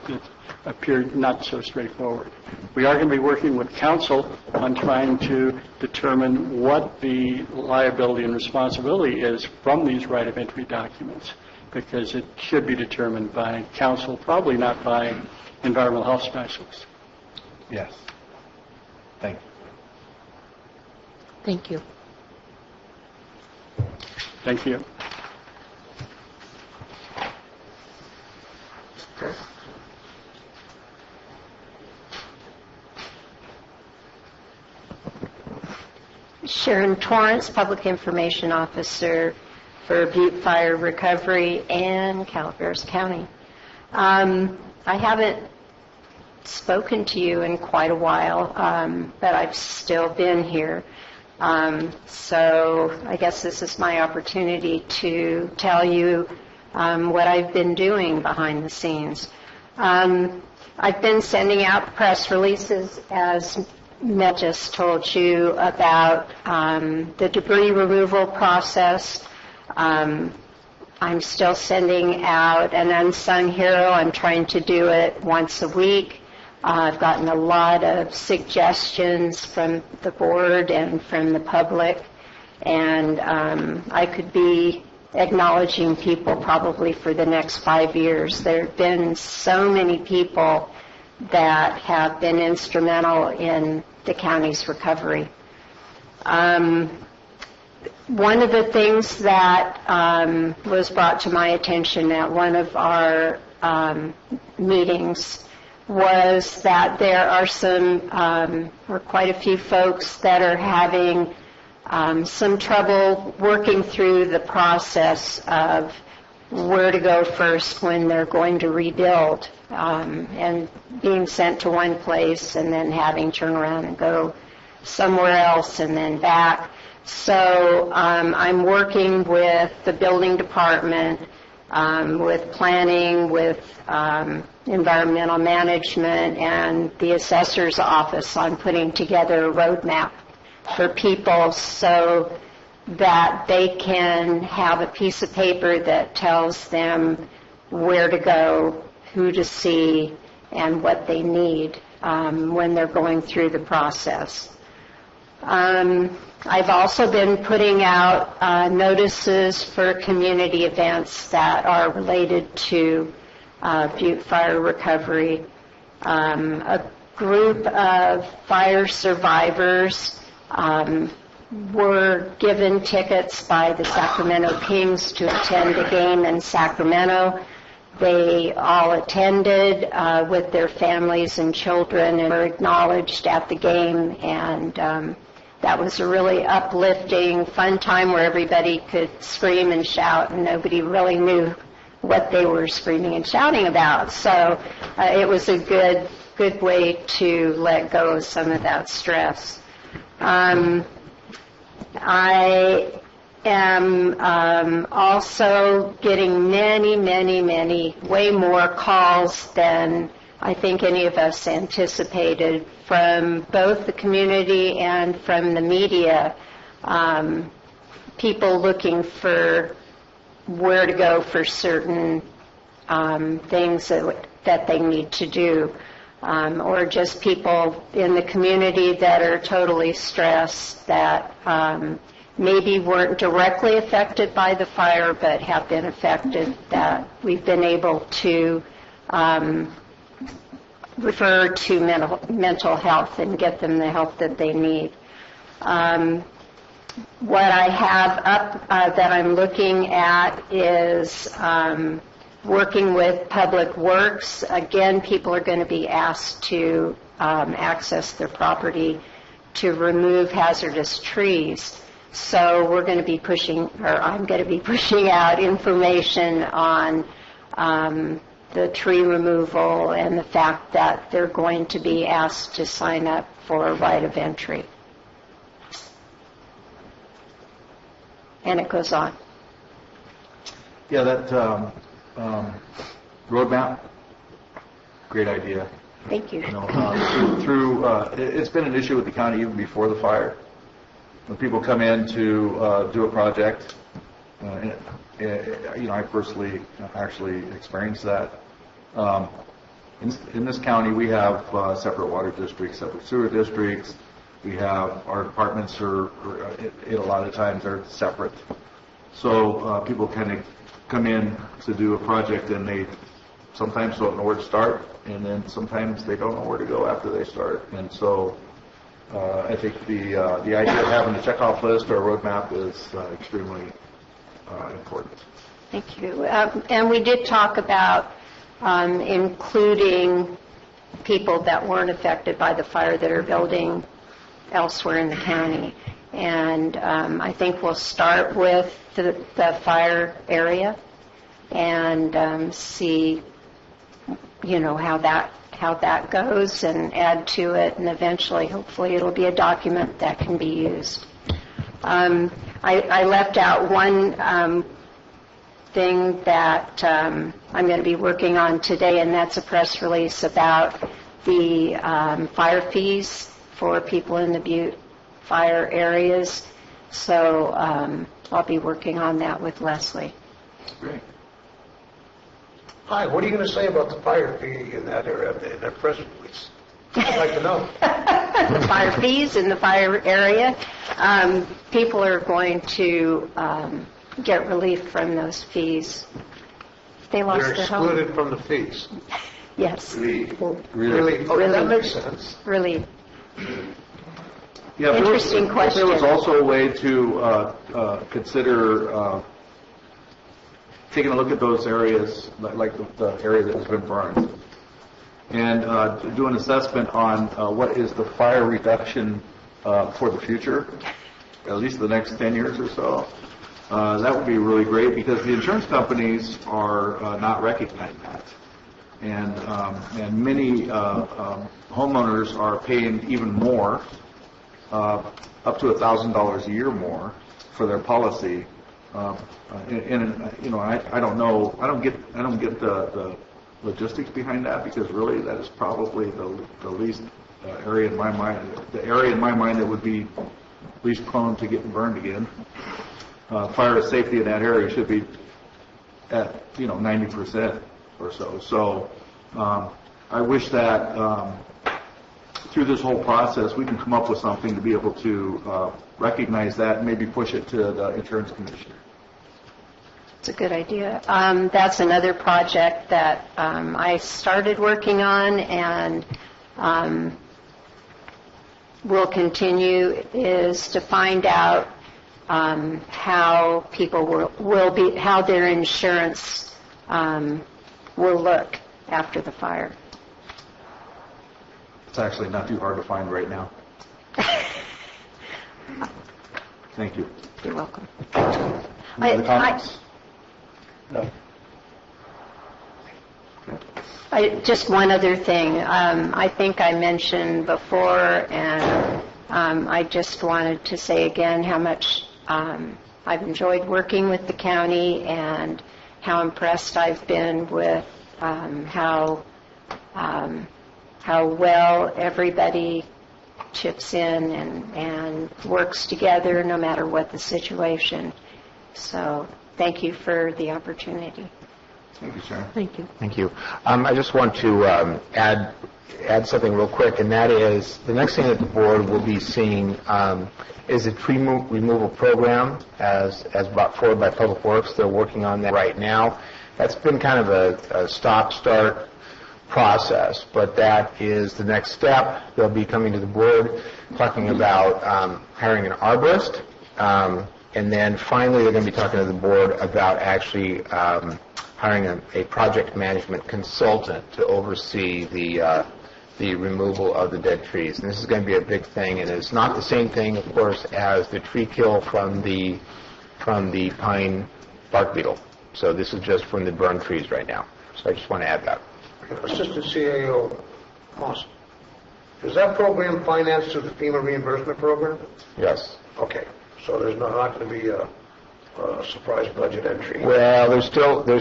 [SPEAKER 10] appear not so straightforward. We are going to be working with council on trying to determine what the liability and responsibility is from these right of entry documents, because it should be determined by council, probably not by environmental health specialists.
[SPEAKER 2] Yes. Thank you.
[SPEAKER 12] Thank you.
[SPEAKER 10] Thank you.
[SPEAKER 11] Sharon Torrance, Public Information Officer for Butte Fire Recovery and Calaveras County. I haven't spoken to you in quite a while, but I've still been here. So I guess this is my opportunity to tell you what I've been doing behind the scenes. I've been sending out press releases, as Matt just told you, about the debris removal process. I'm still sending out an unsung hero. I'm trying to do it once a week. I've gotten a lot of suggestions from the board and from the public, and I could be acknowledging people probably for the next 5 years. There have been so many people that have been instrumental in the county's recovery. One of the things that was brought to my attention at one of our meetings was that there are or quite a few folks that are having some trouble working through the process of where to go first when they're going to rebuild, and being sent to one place and then having to turn around and go somewhere else and then back. So I'm working with the building department, with planning, with environmental management, and the assessor's office on putting together a roadmap for people so that they can have a piece of paper that tells them where to go, who to see, and what they need when they're going through the process. I've also been putting out notices for community events that are related to Butte fire recovery. A group of fire survivors were given tickets by the Sacramento Kings to attend a game in Sacramento. They all attended with their families and children and were acknowledged at the game, and that was a really uplifting, fun time where everybody could scream and shout, and nobody really knew what they were screaming and shouting about. So it was a good way to let go of some of that stress. I am also getting many, way more calls than I think any of us anticipated from both the community and from the media, people looking for where to go for certain things that they need to do, or just people in the community that are totally stressed, that maybe weren't directly affected by the fire but have been affected, that we've been able to refer to mental health and get them the help that they need. What I have up that I'm looking at is working with Public Works. Again, people are going to be asked to access their property to remove hazardous trees. So we're going to be pushing, or I'm going to be pushing out information on the tree removal and the fact that they're going to be asked to sign up for a right of entry. And it goes on.
[SPEAKER 13] Yeah, that roadmap, great idea.
[SPEAKER 11] Thank you.
[SPEAKER 13] It's been an issue with the county even before the fire. When people come in to do a project, I personally actually experienced that. In this county, we have separate water districts, separate sewer districts. We have our departments a lot of times are separate. So people kind of come in to do a project and they sometimes don't know where to start, and then sometimes they don't know where to go after they start. And so I think the idea of having a checkoff list or a roadmap is extremely important.
[SPEAKER 11] Thank you. And we did talk about including people that weren't affected by the fire that are building elsewhere in the county. And I think we'll start with the fire area and see, how that goes, and add to it, and eventually, hopefully, it'll be a document that can be used. I left out one thing that I'm going to be working on today, and that's a press release about the fire fees for people in the Butte fire areas. So I'll be working on that with Leslie.
[SPEAKER 13] Great.
[SPEAKER 14] Hi, what are you going to say about the fire fee in that area, that press release? I'd like to know.
[SPEAKER 11] The fire fees in the fire area, people are going to get relief from those fees. They lost
[SPEAKER 14] They're
[SPEAKER 11] their home.
[SPEAKER 14] excluded from the fees.
[SPEAKER 11] Yes.
[SPEAKER 14] Really?
[SPEAKER 11] Really?
[SPEAKER 14] Oh, that makes sense.
[SPEAKER 11] Really.
[SPEAKER 13] Yeah,
[SPEAKER 11] Interesting question.
[SPEAKER 13] There was also a way to consider taking a look at those areas, like the area that has been burned, and do an assessment on what is the fire reduction for the future, at least the next 10 years or so. That would be really great, because the insurance companies are not recognizing that. And many homeowners are paying even more up to $1,000 a year more for their policy. I don't know. I don't get the logistics behind that, because really that is probably the least area in my mind. The area in my mind that would be least prone to getting burned again. Fire safety in that area should be at 90% or so. So I wish that through this whole process we can come up with something to be able to recognize that and maybe push it to the insurance commissioner.
[SPEAKER 11] It's a good idea. That's another project that I started working on and will continue, is to find out how people will be, how their insurance will look after the fire.
[SPEAKER 13] It's actually not too hard to find right now. Thank you.
[SPEAKER 11] You're welcome.
[SPEAKER 13] Any other comments? No.
[SPEAKER 11] Just one other thing. I think I mentioned before, and I just wanted to say again how much I've enjoyed working with the county and how impressed I've been with how well everybody chips in and works together no matter what the situation. So thank you for the opportunity.
[SPEAKER 13] Thank you, Sharon.
[SPEAKER 11] Thank you.
[SPEAKER 1] Thank you. I just want to add something real quick, and that is the next thing that the board will be seeing is a tree removal program as brought forward by Public Works. They're working on that right now. That's been kind of a stop-start process, but that is the next step. They'll be coming to the board talking about hiring an arborist, and then finally they're going to be talking to the board about actually hiring a project management consultant to oversee the removal of the dead trees. And this is going to be a big thing, and it's not the same thing, of course, as the tree kill from the pine bark beetle. So this is just from the burned trees right now. So I just want to add that.
[SPEAKER 14] Assistant CAO Moss, is that program financed through the FEMA reimbursement program?
[SPEAKER 1] Yes.
[SPEAKER 14] Okay, so there's not going to be a surprise budget entry.
[SPEAKER 1] Well, there's still the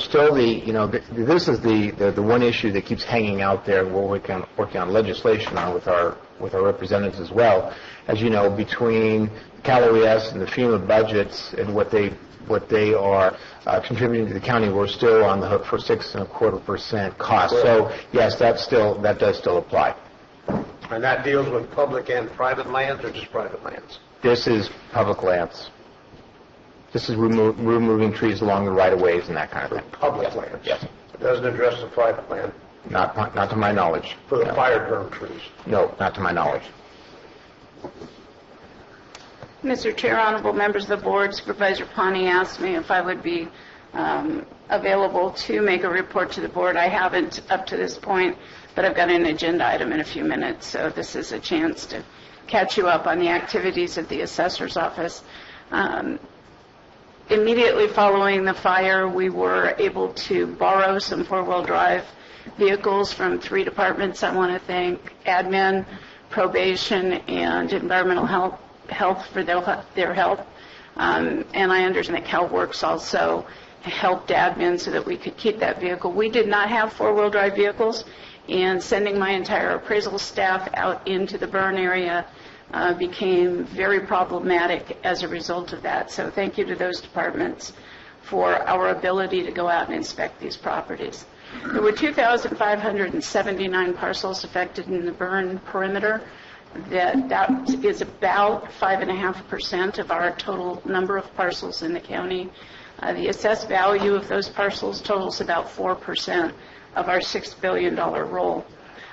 [SPEAKER 1] this is the one issue that keeps hanging out there. We're working on legislation on with our representatives as well. As you know, between Calaveras and the FEMA budgets and what they are contributing to the county, we're still on the hook for 6.25% cost. So yes, that does still apply.
[SPEAKER 14] And that deals with public and private lands, or just private lands?
[SPEAKER 1] This is public lands. This is removing trees along the right-of-ways and that kind of thing.
[SPEAKER 14] Public lands?
[SPEAKER 1] Yes.
[SPEAKER 14] It doesn't address the private land?
[SPEAKER 1] Not to my knowledge.
[SPEAKER 14] For the
[SPEAKER 1] No.
[SPEAKER 14] fire-burned trees?
[SPEAKER 1] No, not to my knowledge.
[SPEAKER 15] Mr. Chair, honorable members of the board, Supervisor Pawnee asked me if I would be available to make a report to the board. I haven't up to this point, but I've got an agenda item in a few minutes, so this is a chance to catch you up on the activities of the assessor's office. Immediately following the fire, we were able to borrow some four-wheel drive vehicles from 3 departments. I want to thank admin, probation, and environmental health for their help. And I understand that CalWorks also helped admin so that we could keep that vehicle. We did not have four-wheel drive vehicles, and sending my entire appraisal staff out into the burn area became very problematic as a result of that. So thank you to those departments for our ability to go out and inspect these properties. There were 2,579 parcels affected in the burn perimeter. That is about 5.5% of our total number of parcels in the county. The assessed value of those parcels totals about 4% of our $6 billion roll.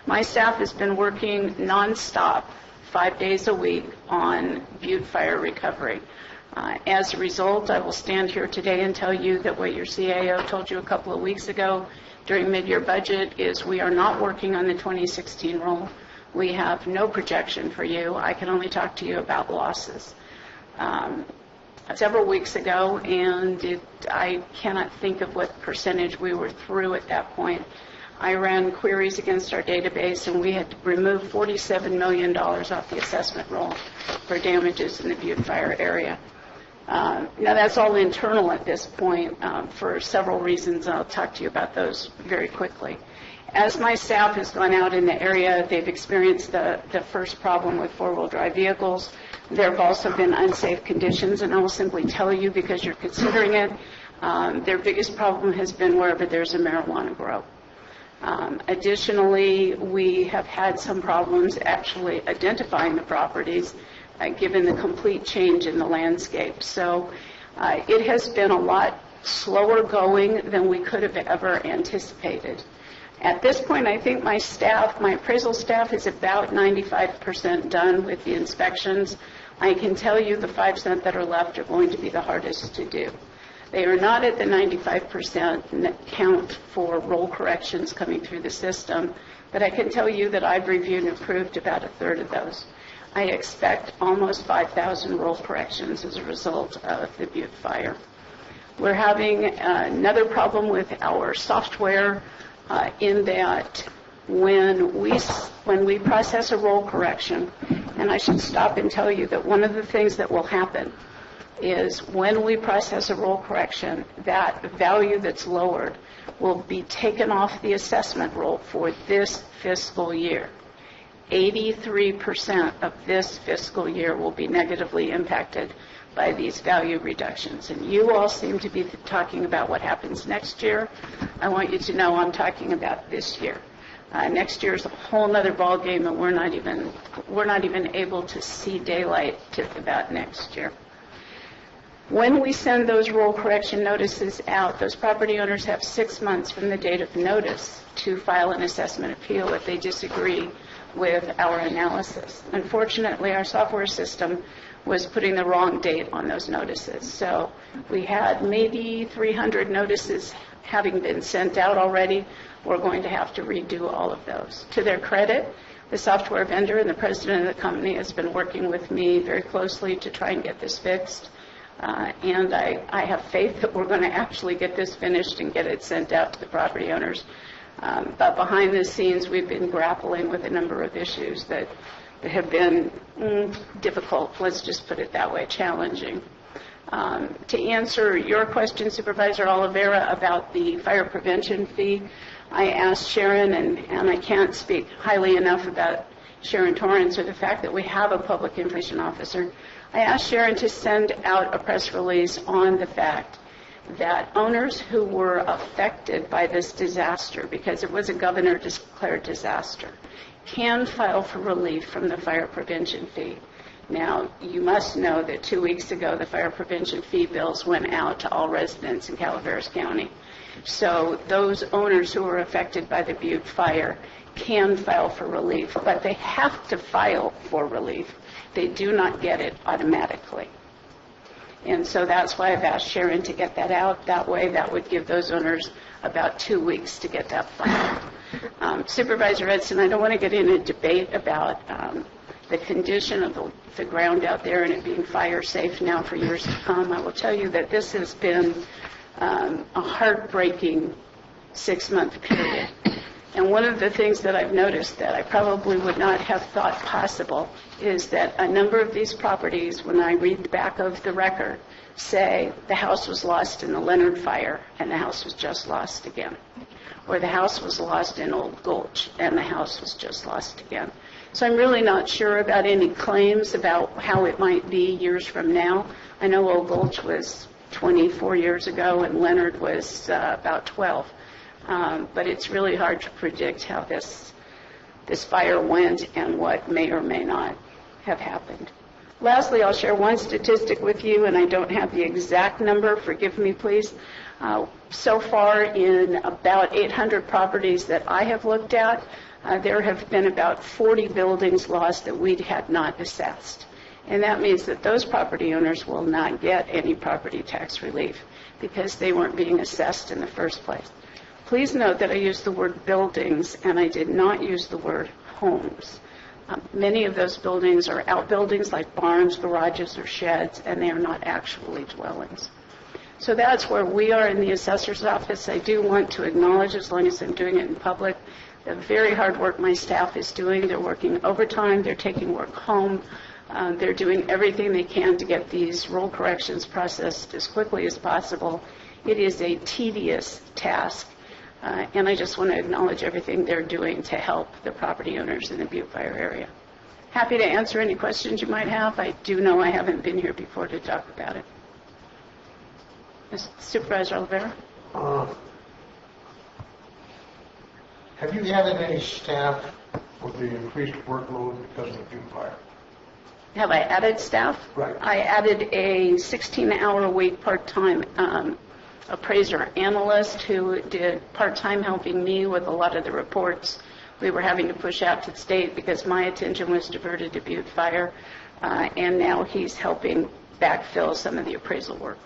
[SPEAKER 15] My staff has been working nonstop 5 days a week on butte fire recovery. As a result, I will stand here today and tell you that what your CAO told you a couple of weeks ago during mid-year budget is we are not working on the 2016 roll. We have no projection for you. I can only talk to you about losses. Several weeks ago, and I cannot think of what percentage we were through at that point, I ran queries against our database, and we had to remove $47 million off the assessment roll for damages in the Butte Fire area. Now, that's all internal at this point for several reasons. I'll talk to you about those very quickly. As my staff has gone out in the area, they've experienced the first problem with four-wheel drive vehicles. There have also been unsafe conditions, and I will simply tell you because you're considering it, their biggest problem has been wherever there's a marijuana grow. Additionally, we have had some problems actually identifying the properties given the complete change in the landscape. So it has been a lot slower going than we could have ever anticipated. At this point, I think my appraisal staff is about 95% done with the inspections. I can tell you the 5% that are left are going to be the hardest to do. They are not at the 95% count for roll corrections coming through the system, but I can tell you that I've reviewed and approved about a third of those. I expect almost 5,000 roll corrections as a result of the Butte fire. We're having another problem with our software in that when we process a roll correction, and I should stop and tell you that one of the things that will happen is when we process a roll correction, that value that's lowered will be taken off the assessment roll for this fiscal year. 83% of this fiscal year will be negatively impacted by these value reductions. And you all seem to be talking about what happens next year. I want you to know I'm talking about this year. Next year is a whole other ballgame, and we're not even able to see daylight about next year. When we send those roll correction notices out, those property owners have 6 months from the date of notice to file an assessment appeal if they disagree with our analysis. Unfortunately, our software system was putting the wrong date on those notices. So we had maybe 300 notices having been sent out already. We're going to have to redo all of those. To their credit, the software vendor and the president of the company has been working with me very closely to try and get this fixed. And I have faith that we're going to actually get this finished and get it sent out to the property owners. But behind the scenes, we've been grappling with a number of issues that have been difficult, let's just put it that way, challenging. To answer your question, Supervisor Oliveira, about the fire prevention fee, I asked Sharon, and I can't speak highly enough about Sharon Torrance or the fact that we have a public information officer. I asked Sharon to send out a press release on the fact that owners who were affected by this disaster, because it was a governor-declared disaster, can file for relief from the fire prevention fee. Now, you must know that 2 weeks ago, the fire prevention fee bills went out to all residents in Calaveras County. So those owners who were affected by the Butte fire can file for relief, but they have to file for relief. They do not get it automatically. And so that's why I've asked Sharon to get that out. That way, that would give those owners about 2 weeks to get that filed. Supervisor Edson, I don't want to get in a debate about the condition of the ground out there and it being fire safe now for years to come. I will tell you that this has been a heartbreaking 6-month period. And one of the things that I've noticed that I probably would not have thought possible is that a number of these properties, when I read the back of the record, say the house was lost in the Leonard fire and the house was just lost again. Or the house was lost in Old Gulch and the house was just lost again. So I'm really not sure about any claims about how it might be years from now. I know Old Gulch was 24 years ago and Leonard was about 12. But it's really hard to predict how this fire went and what may or may not have happened. Lastly, I'll share one statistic with you, and I don't have the exact number. Forgive me, please. So far, in about 800 properties that I have looked at, there have been about 40 buildings lost that we had not assessed. And that means that those property owners will not get any property tax relief because they weren't being assessed in the first place. Please note that I used the word buildings and I did not use the word homes. Many of those buildings are outbuildings like barns, garages, or sheds, and they are not actually dwellings. So that's where we are in the assessor's office. I do want to acknowledge, as long as I'm doing it in public, the very hard work my staff is doing. They're working overtime. They're taking work home. They're doing everything they can to get these roll corrections processed as quickly as possible. It is a tedious task, and I just want to acknowledge everything they're doing to help the property owners in the Butte Fire area. Happy to answer any questions you might have. I do know I haven't been here before to talk about it. Supervisor Oliveira?
[SPEAKER 14] Have you added any staff with the increased workload because of the Butte fire?
[SPEAKER 15] Have I added staff?
[SPEAKER 14] Right.
[SPEAKER 15] I added a 16-hour-a-week part-time appraiser analyst who did part-time helping me with a lot of the reports we were having to push out to the state because my attention was diverted to Butte Fire, and now he's helping backfill some of the appraisal work.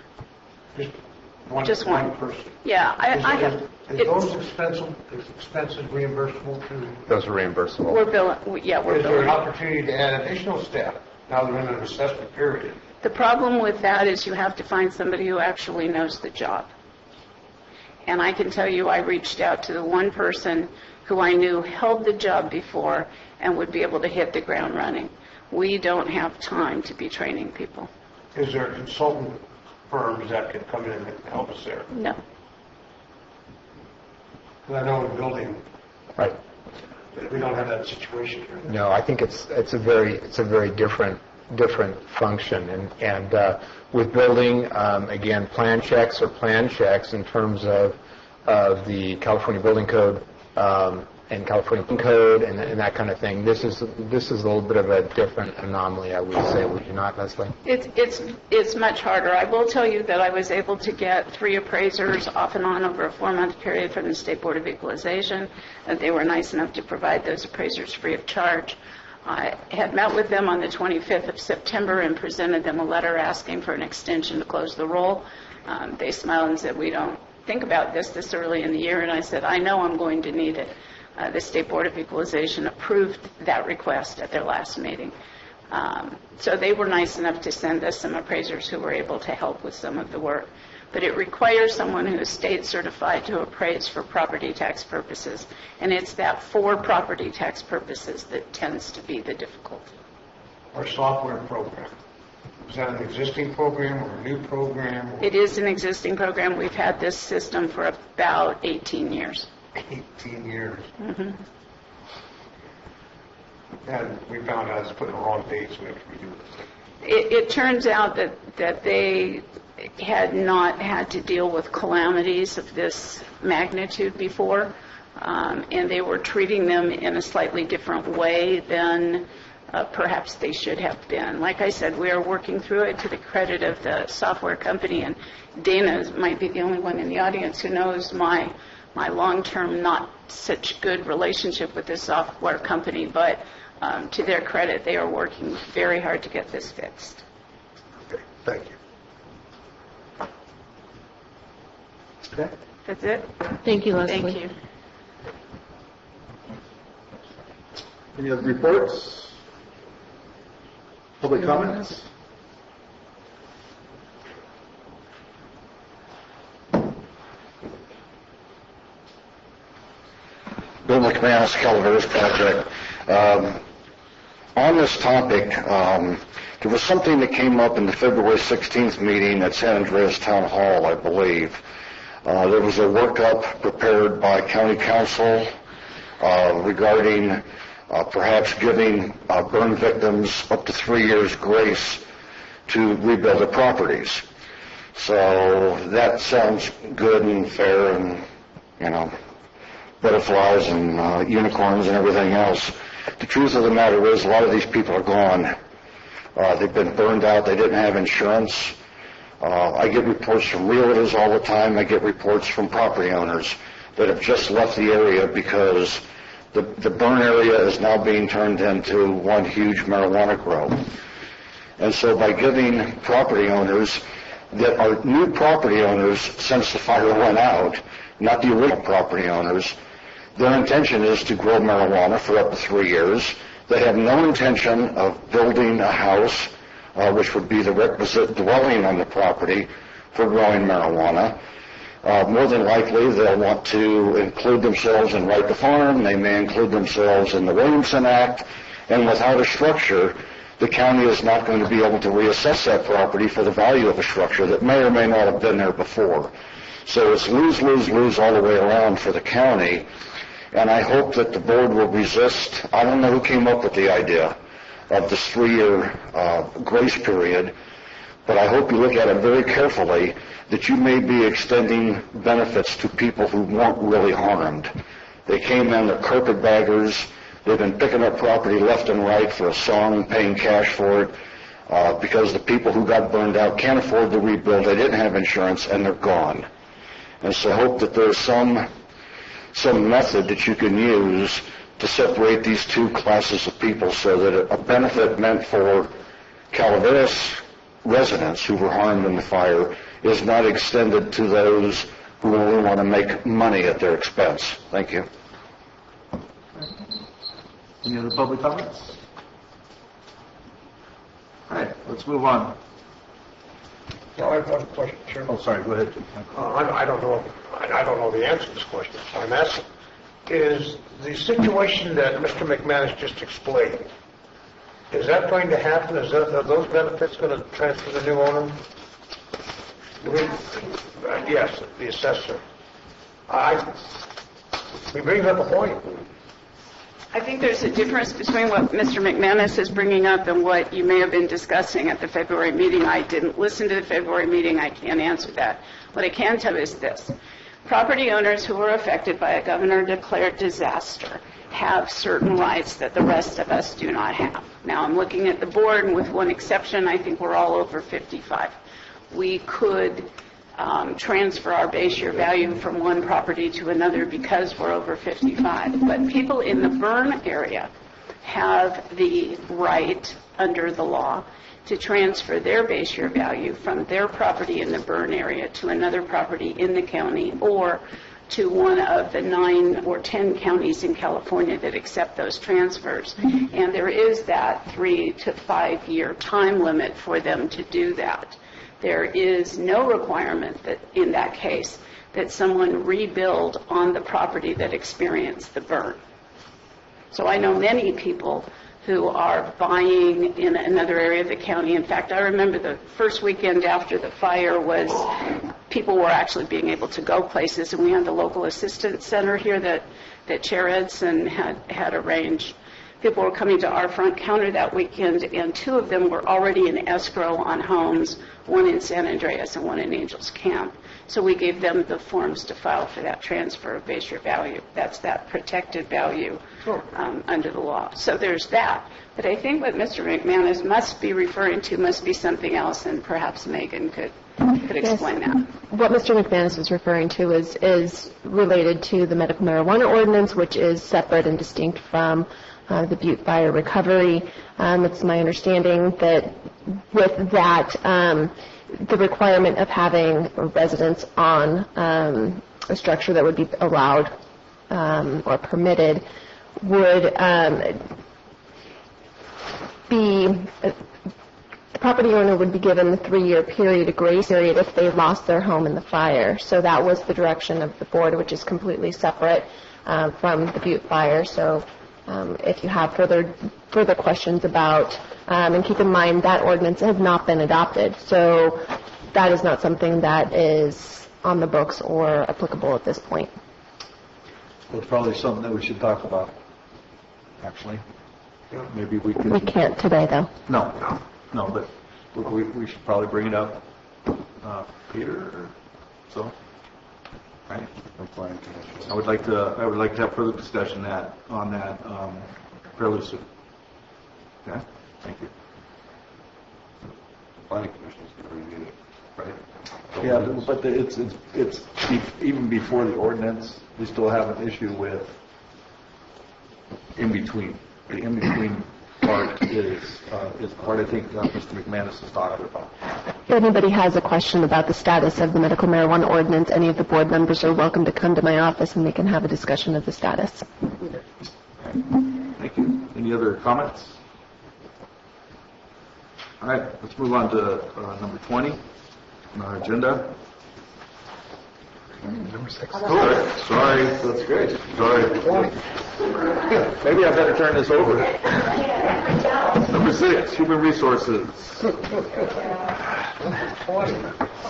[SPEAKER 14] Just one person?
[SPEAKER 15] Yeah, I have.
[SPEAKER 14] Is those expenses reimbursable to?
[SPEAKER 1] Those are reimbursable.
[SPEAKER 15] We're billing. Yeah, we're
[SPEAKER 14] billing. Is there an
[SPEAKER 15] billing.
[SPEAKER 14] opportunity to add additional staff now they're in an assessment period?
[SPEAKER 15] The problem with that is you have to find somebody who actually knows the job. And I can tell you I reached out to the one person who I knew held the job before and would be able to hit the ground running. We don't have time to be training people.
[SPEAKER 14] Is there consultant firms that can come in and help us there?
[SPEAKER 15] No.
[SPEAKER 14] Because I know in building,
[SPEAKER 1] Right.
[SPEAKER 14] we don't have that situation here.
[SPEAKER 1] No, I think it's a very different function, and with building, again, plan checks in terms of the California Building Code and California Code and that kind of thing. This is a little bit of a different anomaly, I would say. Would you not, Leslie?
[SPEAKER 15] It's much harder. I will tell you that I was able to get 3 appraisers off and on over a 4-month period from the State Board of Equalization, and they were nice enough to provide those appraisers free of charge. I had met with them on the 25th of September and presented them a letter asking for an extension to close the roll. They smiled and said, "We don't think about this early in the year," and I said, "I know I'm going to need it." The State Board of Equalization approved that request at their last meeting. So they were nice enough to send us some appraisers who were able to help with some of the work. But it requires someone who is state certified to appraise for property tax purposes. And it's that for property tax purposes that tends to be the difficulty.
[SPEAKER 14] Our software program, is that an existing program or a new program?
[SPEAKER 15] It is an existing program. We've had this system for about 18 years.
[SPEAKER 14] 18 years.
[SPEAKER 15] Mm-hmm.
[SPEAKER 14] And we found out it's putting the wrong dates, we have to redo this.
[SPEAKER 15] It turns out that they had not had to deal with calamities of this magnitude before, and they were treating them in a slightly different way than perhaps they should have been. Like I said, we are working through it to the credit of the software company, and Dana might be the only one in the audience who knows my long-term not such good relationship with this software company, but to their credit, they are working very hard to get this fixed.
[SPEAKER 14] Okay, thank you.
[SPEAKER 15] Okay. That's it?
[SPEAKER 8] Thank you, Leslie.
[SPEAKER 15] Thank you.
[SPEAKER 13] Any other reports? Public comments?
[SPEAKER 6] Bill McManus, Calaveras Project. On this topic, there was something that came up in the February 16th meeting at San Andreas Town Hall, I believe. There was a workup prepared by County Council regarding perhaps giving burn victims up to 3 years grace to rebuild their properties. So that sounds good and fair and, butterflies and unicorns and everything else. The truth of the matter is a lot of these people are gone. They've been burned out. They didn't have insurance. I get reports from realtors all the time. I get reports from property owners that have just left the area because the burn area is now being turned into one huge marijuana grow. And so by giving property owners that are new property owners since the fire went out, not the original property owners, their intention is to grow marijuana for up to 3 years. They have no intention of building a house, which would be the requisite dwelling on the property, for growing marijuana. More than likely, they'll want to include themselves in Right to Farm. They may include themselves in the Williamson Act. And without a structure, the county is not going to be able to reassess that property for the value of a structure that may or may not have been there before. So it's lose, lose, lose all the way around for the county. And I hope that the board will resist. I don't know who came up with the idea of this 3-year grace period, but I hope you look at it very carefully, that you may be extending benefits to people who weren't really harmed. They came in, they're carpetbaggers, they've been picking up property left and right for a song and paying cash for it because the people who got burned out can't afford to rebuild, they didn't have insurance, and they're gone. And so I hope that there's some method that you can use to separate these two classes of people so that a benefit meant for Calaveras residents who were harmed in the fire is not extended to those who only want to make money at their expense. Thank you.
[SPEAKER 13] Any other public comments? All right, let's move on.
[SPEAKER 14] No, I have one question, Chairman.
[SPEAKER 13] Oh, sorry, go ahead.
[SPEAKER 14] I don't know the answer to this question. I'm asking, is the situation that Mr. McManus just explained, is that going to happen? Are those benefits going to transfer to the new owner? Yes, the assessor. He brings up a point.
[SPEAKER 15] I think there's a difference between what Mr. McManus is bringing up and what you may have been discussing at the February meeting. I didn't listen to the February meeting. I can't answer that. What I can tell you is this. Property owners who were affected by a governor-declared disaster have certain rights that the rest of us do not have. Now, I'm looking at the board, and with one exception, I think we're all over 55. We could transfer our base year value from one property to another because we're over 55. But people in the burn area have the right under the law to transfer their base year value from their property in the burn area to another property in the county or to one of the 9 or 10 counties in California that accept those transfers. And there is that 3 to 5 year time limit for them to do that. There is no requirement that, in that case, that someone rebuild on the property that experienced the burn. So I know many people who are buying in another area of the county. In fact, I remember the first weekend after the fire was people were actually being able to go places, and we had the local assistance center here that Chair Edson had arranged. People were coming to our front counter that weekend, and 2 of them were already in escrow on homes, one in San Andreas and one in Angels Camp. So we gave them the forms to file for that transfer of base year value. That's that protected value under the law. So there's that. But I think what Mr. McManus must be referring to must be something else, and perhaps Megan could explain that.
[SPEAKER 8] What Mr. McManus is referring to is related to the medical marijuana ordinance, which is separate and distinct from the Butte Fire recovery. It's my understanding that with that, the requirement of having residents on a structure that would be allowed or permitted would be, the property owner would be given the 3-year period, a grace period, if they lost their home in the fire. So that was the direction of the board, which is completely separate from the Butte Fire. So if you have further questions about, and keep in mind that ordinance has not been adopted, so that is not something that is on the books or applicable at this point.
[SPEAKER 13] Well, it's probably something that we should talk about, actually. Maybe we could...
[SPEAKER 8] We can't today, though.
[SPEAKER 13] No, but we should probably bring it up. Peter, so... Right. I would like to have further discussion on that fairly soon. Okay. Thank you.
[SPEAKER 7] Planning Commission's going to review it, right?
[SPEAKER 13] Yeah, but it's even before the ordinance, we still have an issue with in between. The in between part is part I think Mr. McManus is talking about.
[SPEAKER 8] If anybody has a question about the status of the medical marijuana ordinance, any of the board members are welcome to come to my office and we can have a discussion of the status.
[SPEAKER 13] Thank you. Any other comments? All right, let's move on to number 20. agenda.
[SPEAKER 1] Number 6.
[SPEAKER 13] Sorry, that's great. Sorry. Maybe I better turn this over. Number 6, Human Resources.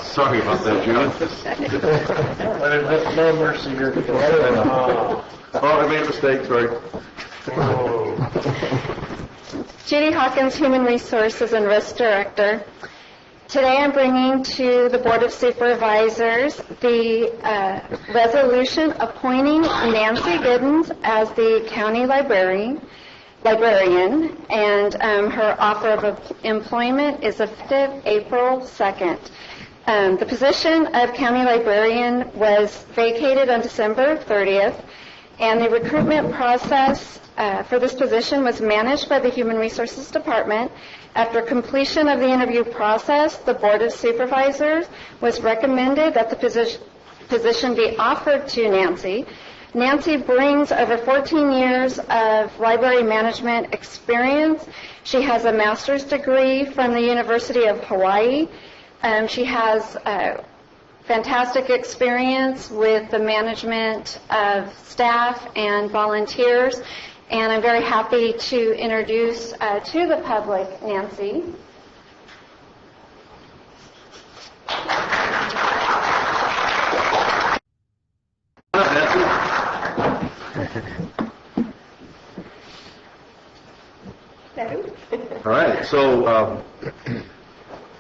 [SPEAKER 13] Sorry about that, Judy.
[SPEAKER 14] No mercy here.
[SPEAKER 13] Oh, I made a mistake, sorry.
[SPEAKER 9] Judy Hawkins, Human Resources and Risk Director. Today I'm bringing to the Board of Supervisors the resolution appointing Nancy Giddens as the county librarian, and her offer of employment is effective April 2nd. The position of county librarian was vacated on December 30th, and the recruitment process for this position was managed by the Human Resources Department. After completion of the interview process, the Board of Supervisors was recommended that the position be offered to Nancy. Nancy brings over 14 years of library management experience. She has a master's degree from the University of Hawaii. She has fantastic experience with the management of staff and volunteers. And I'm very happy to introduce to the public Nancy.
[SPEAKER 13] All right, so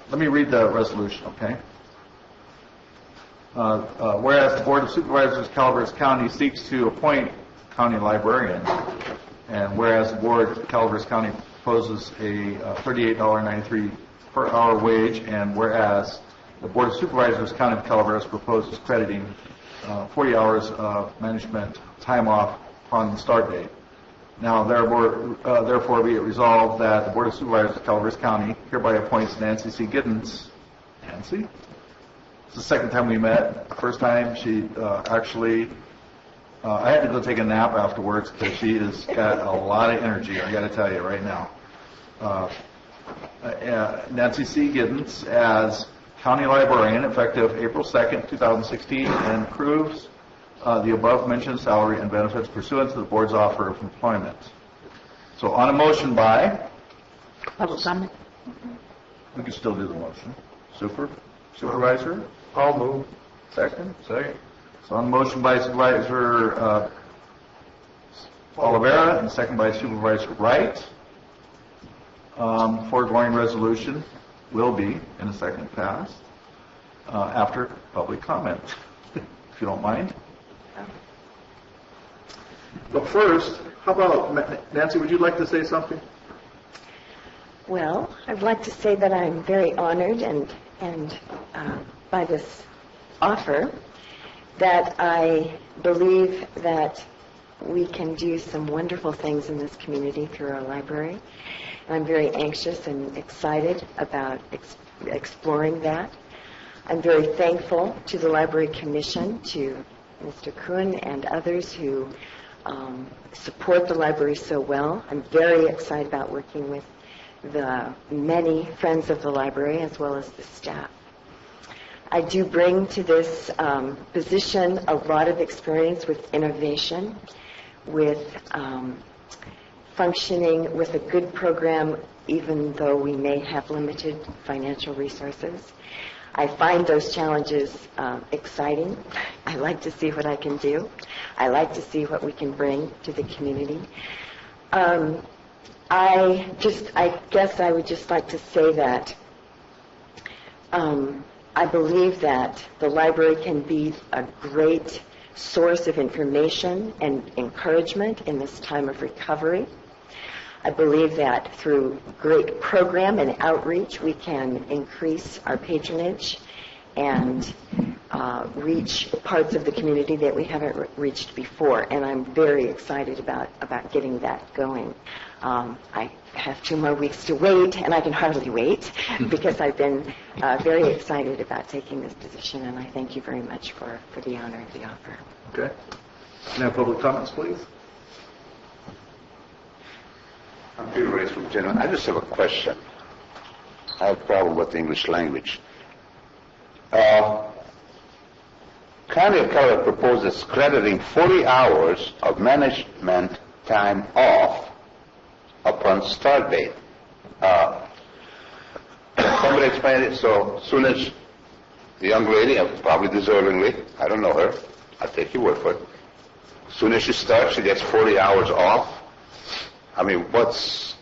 [SPEAKER 13] let me read the resolution, okay? Whereas the Board of Supervisors of Calaveras County seeks to appoint county librarian, and whereas the Board of Calaveras County proposes a $38.93 per hour wage, and whereas the Board of Supervisors County of Calaveras proposes crediting 40 hours of management time off upon the start date. Now, therefore be it resolved that the Board of Supervisors of Calaveras County hereby appoints Nancy C. Giddens. Nancy? It's the second time we met. The first time she actually... I had to go take a nap afterwards because she has got a lot of energy, I got to tell you right now. Nancy C. Giddens as county librarian effective April 2nd, 2016, and approves the above-mentioned salary and benefits pursuant to the board's offer of employment. So on a motion by...
[SPEAKER 12] Public comment.
[SPEAKER 13] We can still do the motion. Supervisor?
[SPEAKER 14] I'll move.
[SPEAKER 13] Second? Second. So on the motion by Supervisor Calaveras and second by Supervisor Wright, foregoing resolution will be, in a second, passed after public comment, if you don't mind. But first, how about, Nancy, would you like to say something?
[SPEAKER 3] Well, I'd like to say that I'm very honored and by this offer, that I believe that we can do some wonderful things in this community through our library. And I'm very anxious and excited about exploring that. I'm very thankful to the Library Commission, to Mr. Kuhn and others who support the library so well. I'm very excited about working with the many friends of the library as well as the staff. I do bring to this position a lot of experience with innovation, with functioning with a good program, even though we may have limited financial resources. I find those challenges exciting. I like to see what I can do. I like to see what we can bring to the community. I guess I would just like to say that I believe that the library can be a great source of information and encouragement in this time of recovery. I believe that through great program and outreach, we can increase our patronage and reach parts of the community that we haven't reached before. And I'm very excited about getting that going. I have 2 more weeks to wait, and I can hardly wait because I've been very excited about taking this position, and I thank you very much for the honor of the offer.
[SPEAKER 13] Okay. Can I have public comments, please?
[SPEAKER 7] I'm Peter Reyes from General. I just have a question. I have a problem with the English language. County of Calaveras proposes crediting 40 hours of management time off upon start date. Somebody explained it, so soon as the young lady, probably deservingly, I don't know her, I'll take your word for it, as soon as she starts, she gets 40 hours off. I mean, it's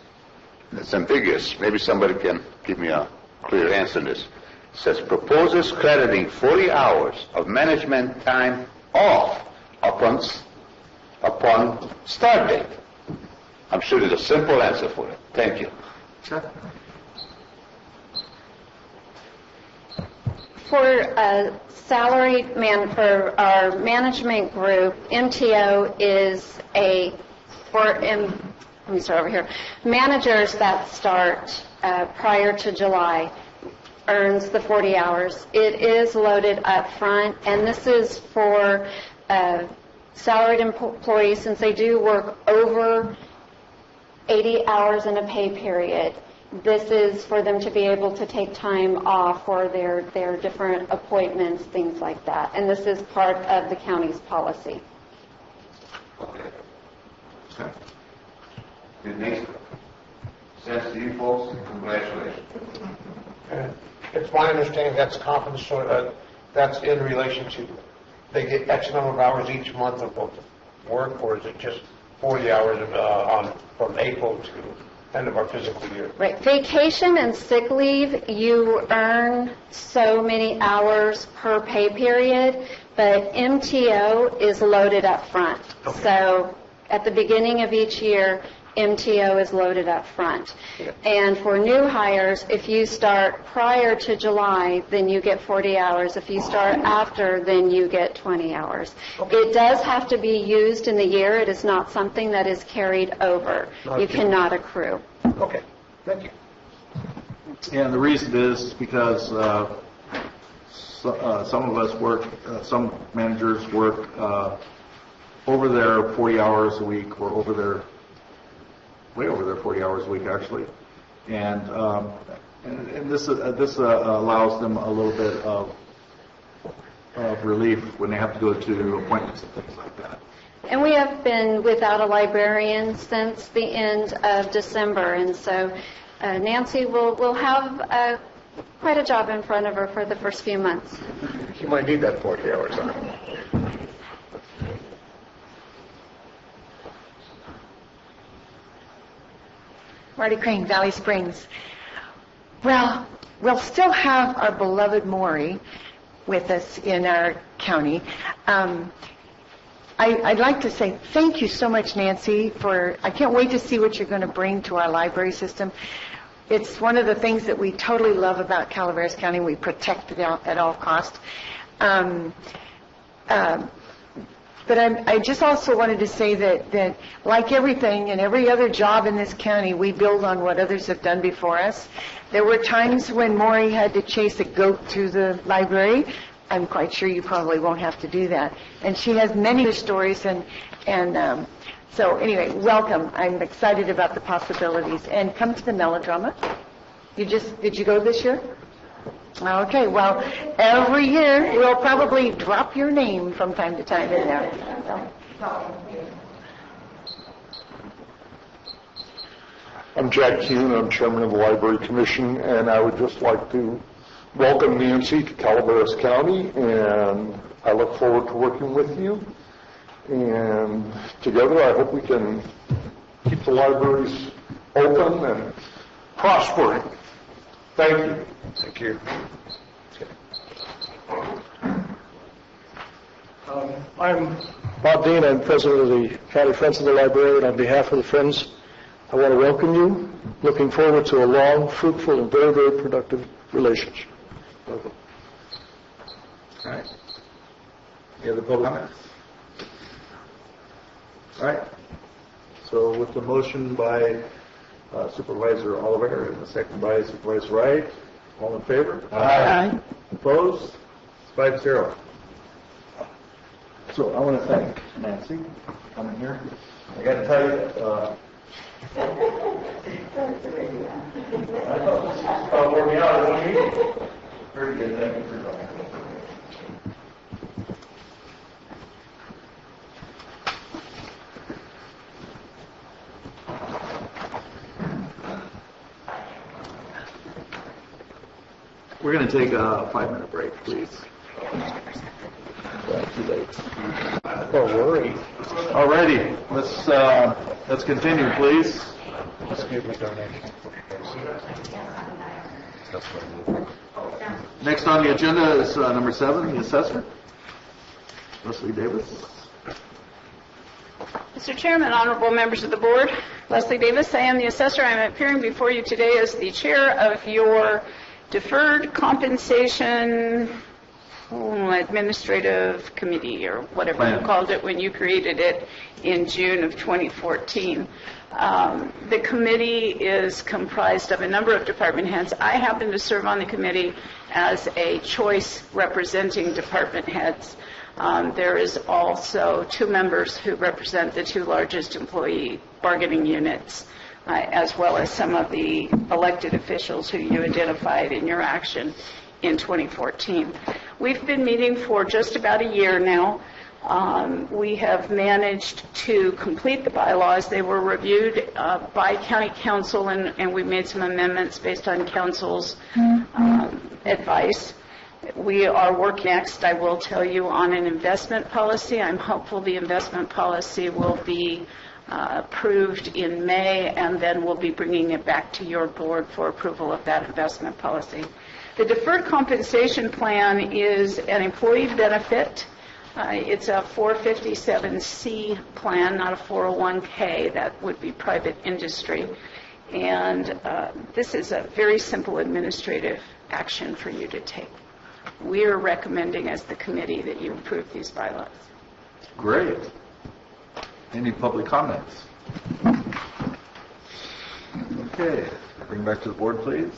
[SPEAKER 7] ambiguous. Maybe somebody can give me a clear answer on this. It says, proposes crediting 40 hours of management time off upon start date. I'm sure there's a simple answer for it. Thank you.
[SPEAKER 11] For for our management group, MTO is let me start over here. Managers that start prior to July earns the 40 hours. It is loaded up front, and this is for salaried employees since they do work over 80 hours in a pay period. This is for them to be able to take time off for their different appointments, things like that. And this is part of the county's policy.
[SPEAKER 7] Okay. It makes sense to you folks. Congratulations.
[SPEAKER 14] It's my understanding that's compensatory, that's in relation to, they get X number of hours each month of work, or is it just 40 hours from April to end of our fiscal year?
[SPEAKER 11] Right. Vacation and sick leave, you earn so many hours per pay period, but MTO is loaded up front. Okay. So at the beginning of each year, MTO is loaded up front. Yeah. And for new hires, if you start prior to July, then you get 40 hours. If you start after, then you get 20 hours. Okay. It does have to be used in the year. It is not something that is carried over. You cannot accrue.
[SPEAKER 14] Okay. Thank you.
[SPEAKER 13] And the reason is because some of us work, some managers work over their 40 hours a week, or way over their 40 hours a week, actually. And this allows them a little bit of relief when they have to go to appointments and things like that.
[SPEAKER 11] And we have been without a librarian since the end of December, and so Nancy will have quite a job in front of her for the first few months.
[SPEAKER 14] She might need that 40 hours on.
[SPEAKER 16] Marty Crane, Valley Springs. Well, we'll still have our beloved Maury with us in our county. I'd like to say thank you so much, Nancy, I can't wait to see what you're going to bring to our library system. It's one of the things that we totally love about Calaveras County. We protect it at all costs. But I just also wanted to say that like everything and every other job in this county, we build on what others have done before us. There were times when Maury had to chase a goat through the library. I'm quite sure you probably won't have to do that. And she has many stories, and so anyway, welcome. I'm excited about the possibilities. And come to the melodrama. Did you go this year? Okay, well, every year we'll probably drop your name from time to time in there.
[SPEAKER 18] I'm Jack Kuhn. I'm chairman of the Library Commission, and I would just like to welcome Nancy to Calaveras County, and I look forward to working with you. And together, I hope we can keep the libraries open and prospering. Thank you.
[SPEAKER 14] Thank you.
[SPEAKER 17] I'm Bob Dean. I'm president of the County Friends of the Library, and on behalf of the Friends, I want to welcome you. Looking forward to a long, fruitful, and very, very productive relationship. Welcome.
[SPEAKER 13] All right. Any other public comments? All right. So with the motion by Supervisor Oliver and the second by Supervisor Wright, all in favor?
[SPEAKER 17] Aye.
[SPEAKER 13] Opposed? It's 5-0. So I want to thank Nancy for coming here. I got to tell you, wore me out in one meeting. Very good, thank you for your time. We're going to take a 5-minute break, please. Too late.
[SPEAKER 14] Don't worry.
[SPEAKER 13] All righty, let's continue, please.
[SPEAKER 14] Let's give a donation.
[SPEAKER 13] Next on the agenda is number 7, the assessor, Leslie Davis.
[SPEAKER 15] Mr. Chairman, honorable members of the board, Leslie Davis, I am the assessor. I am appearing before you today as the chair of your deferred compensation administrative committee, or whatever you called it when you created it in June of 2014. The committee is comprised of a number of department heads. I happen to serve on the committee as a choice representing department heads. There is also 2 members who represent the 2 largest employee bargaining units, as well as some of the elected officials who you identified in your action in 2014. We've been meeting for just about a year now. We have managed to complete the bylaws. They were reviewed by county council, and we made some amendments based on council's advice. We are working next, I will tell you, on an investment policy. I'm hopeful the investment policy will be approved in May, and then we'll be bringing it back to your board for approval of that investment policy. The deferred compensation plan is an employee benefit. It's a 457C plan, not a 401K. That would be private industry. And this is a very simple administrative action for you to take. We are recommending as the committee that you approve these bylaws.
[SPEAKER 13] Great. Any public comments? Okay, bring back to the board, please.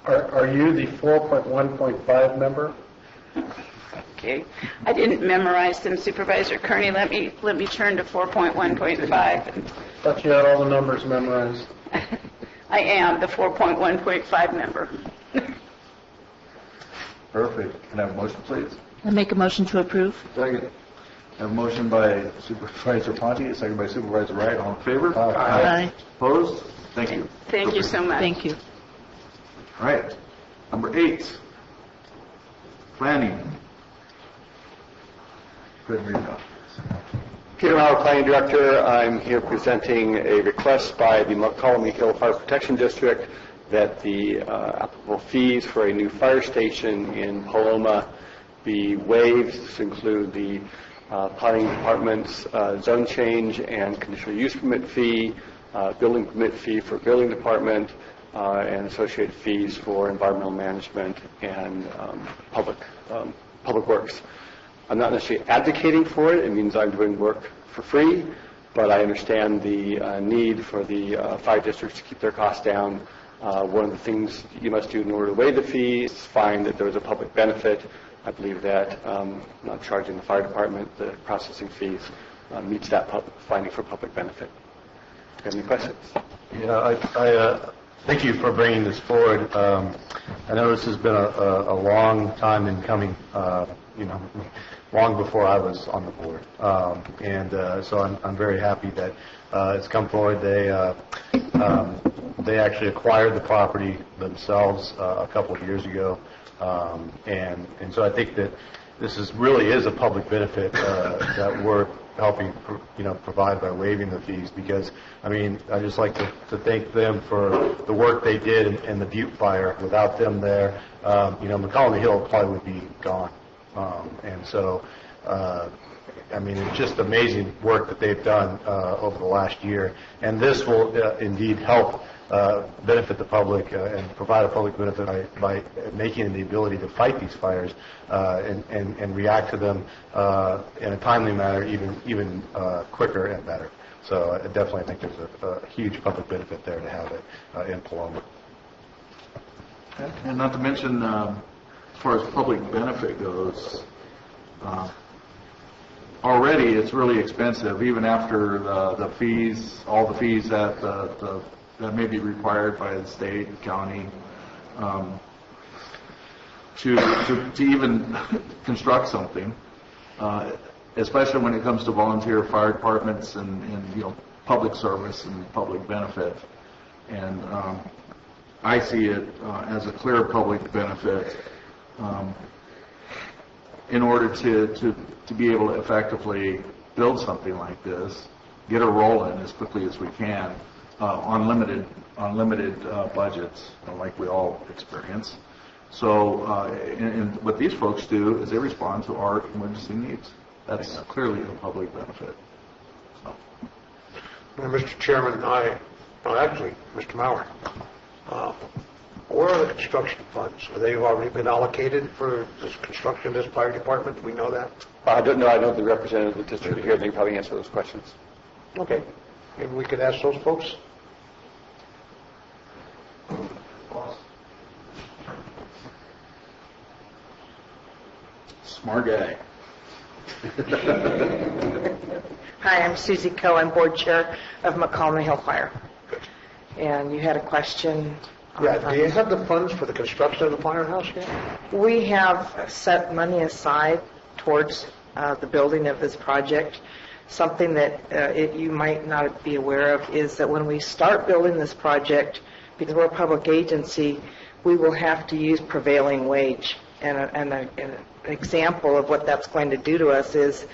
[SPEAKER 14] Are you the 4.1.5 member?
[SPEAKER 15] Okay. I didn't memorize them, Supervisor Kearney. Let me turn to 4.1.5.
[SPEAKER 14] Thought you had all the numbers memorized.
[SPEAKER 15] I am the 4.1.5 member.
[SPEAKER 13] Perfect. Can I have a motion, please?
[SPEAKER 5] I make a motion to approve.
[SPEAKER 13] Second. I have a motion by Supervisor Ponte, a second by Supervisor Wright. All in favor?
[SPEAKER 5] Aye.
[SPEAKER 13] Opposed? Thank you.
[SPEAKER 15] Thank you so much.
[SPEAKER 5] Thank you.
[SPEAKER 13] All right. Number 8, planning. Go ahead and read it off.
[SPEAKER 21] Peter Maurer, Planning Director. I'm here presenting a request by the Colony Hill Fire Protection District that the applicable fees for a new fire station in Paloma be waived. This include the planning department's zone change and conditional use permit fee, building permit fee for building department, and associated fees for environmental management and public works. I'm not necessarily advocating for it. It means I'm doing work for free, but I understand the need for the fire districts to keep their costs down. One of the things you must do in order to waive the fees is find that there is a public benefit. I believe that not charging the fire department the processing fees meets that finding for public benefit. Do you have any questions?
[SPEAKER 23] Yeah, I thank you for bringing this forward. I know this has been a long time in coming, long before I was on the board. So I'm very happy that it's come forward. They actually acquired the property themselves a couple of years ago. And so I think that this really is a public benefit that we're helping provide by waiving the fees, because I just like to thank them for the work they did in the Butte fire. Without them there, McCollum Hill probably would be gone. And so it's just amazing work that they've done over the last year, and this will indeed help benefit the public and provide a public benefit by making the ability to fight these fires and react to them in a timely manner, even quicker and better. So I definitely think there's a huge public benefit there to have it in Paloma.
[SPEAKER 13] Okay. And not to mention, as far as public benefit goes, already it's really expensive, even after the fees, all the fees that that may be required by the state, county. to even construct something, especially when it comes to volunteer fire departments and public service and public benefit. And I see it as a clear public benefit in order to be able to effectively build something like this, get a roll in as quickly as we can on limited budgets, like we all experience. So, and what these folks do is they respond to our emergency needs. That's clearly a public benefit. So.
[SPEAKER 14] Now, Mr. Chairman, actually, Mr. Mauer, where are the construction funds? Have they already been allocated for this construction of this fire department? Do we know that?
[SPEAKER 21] I don't know. I know the representative of the district here. They can probably answer those questions.
[SPEAKER 14] Okay. Maybe we could ask those folks.
[SPEAKER 2] Smart guy.
[SPEAKER 4] Hi, I'm Susie Coe. I'm board chair of McCallum Hill Fire. And you had a question.
[SPEAKER 14] Yeah, do you have the funds for the construction of the firehouse yet?
[SPEAKER 4] We have set money aside towards the building of this project. Something that you might not be aware of is that when we start building this project, because we're a public agency, we will have to use prevailing wage. And an example of what that's going to do to us is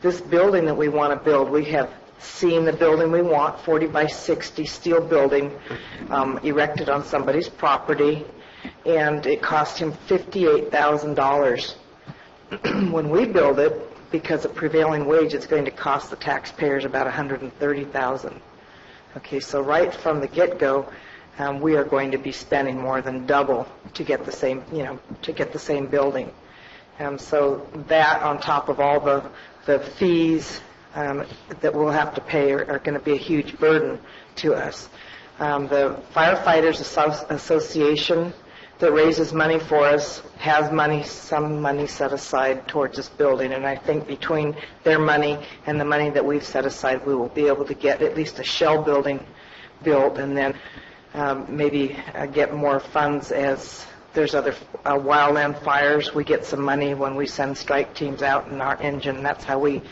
[SPEAKER 4] this building that we want to build. We have seen the building we want, 40 by 60 steel building, erected on somebody's property, and it cost him $58,000. When we build it, because of prevailing wage, it's going to cost the taxpayers about $130,000. Okay, so right from the get-go, we are going to be spending more than double to get the same, to get the same building. So that, on top of all the fees that we'll have to pay, are going to be a huge burden to us. The Firefighters Association that raises money for us has some money set aside towards this building, and I think between their money and the money that we've set aside, we will be able to get at least a shell building built, and then maybe get more funds as there's other wildland fires. We get some money when we send strike teams out in our engine. That's how we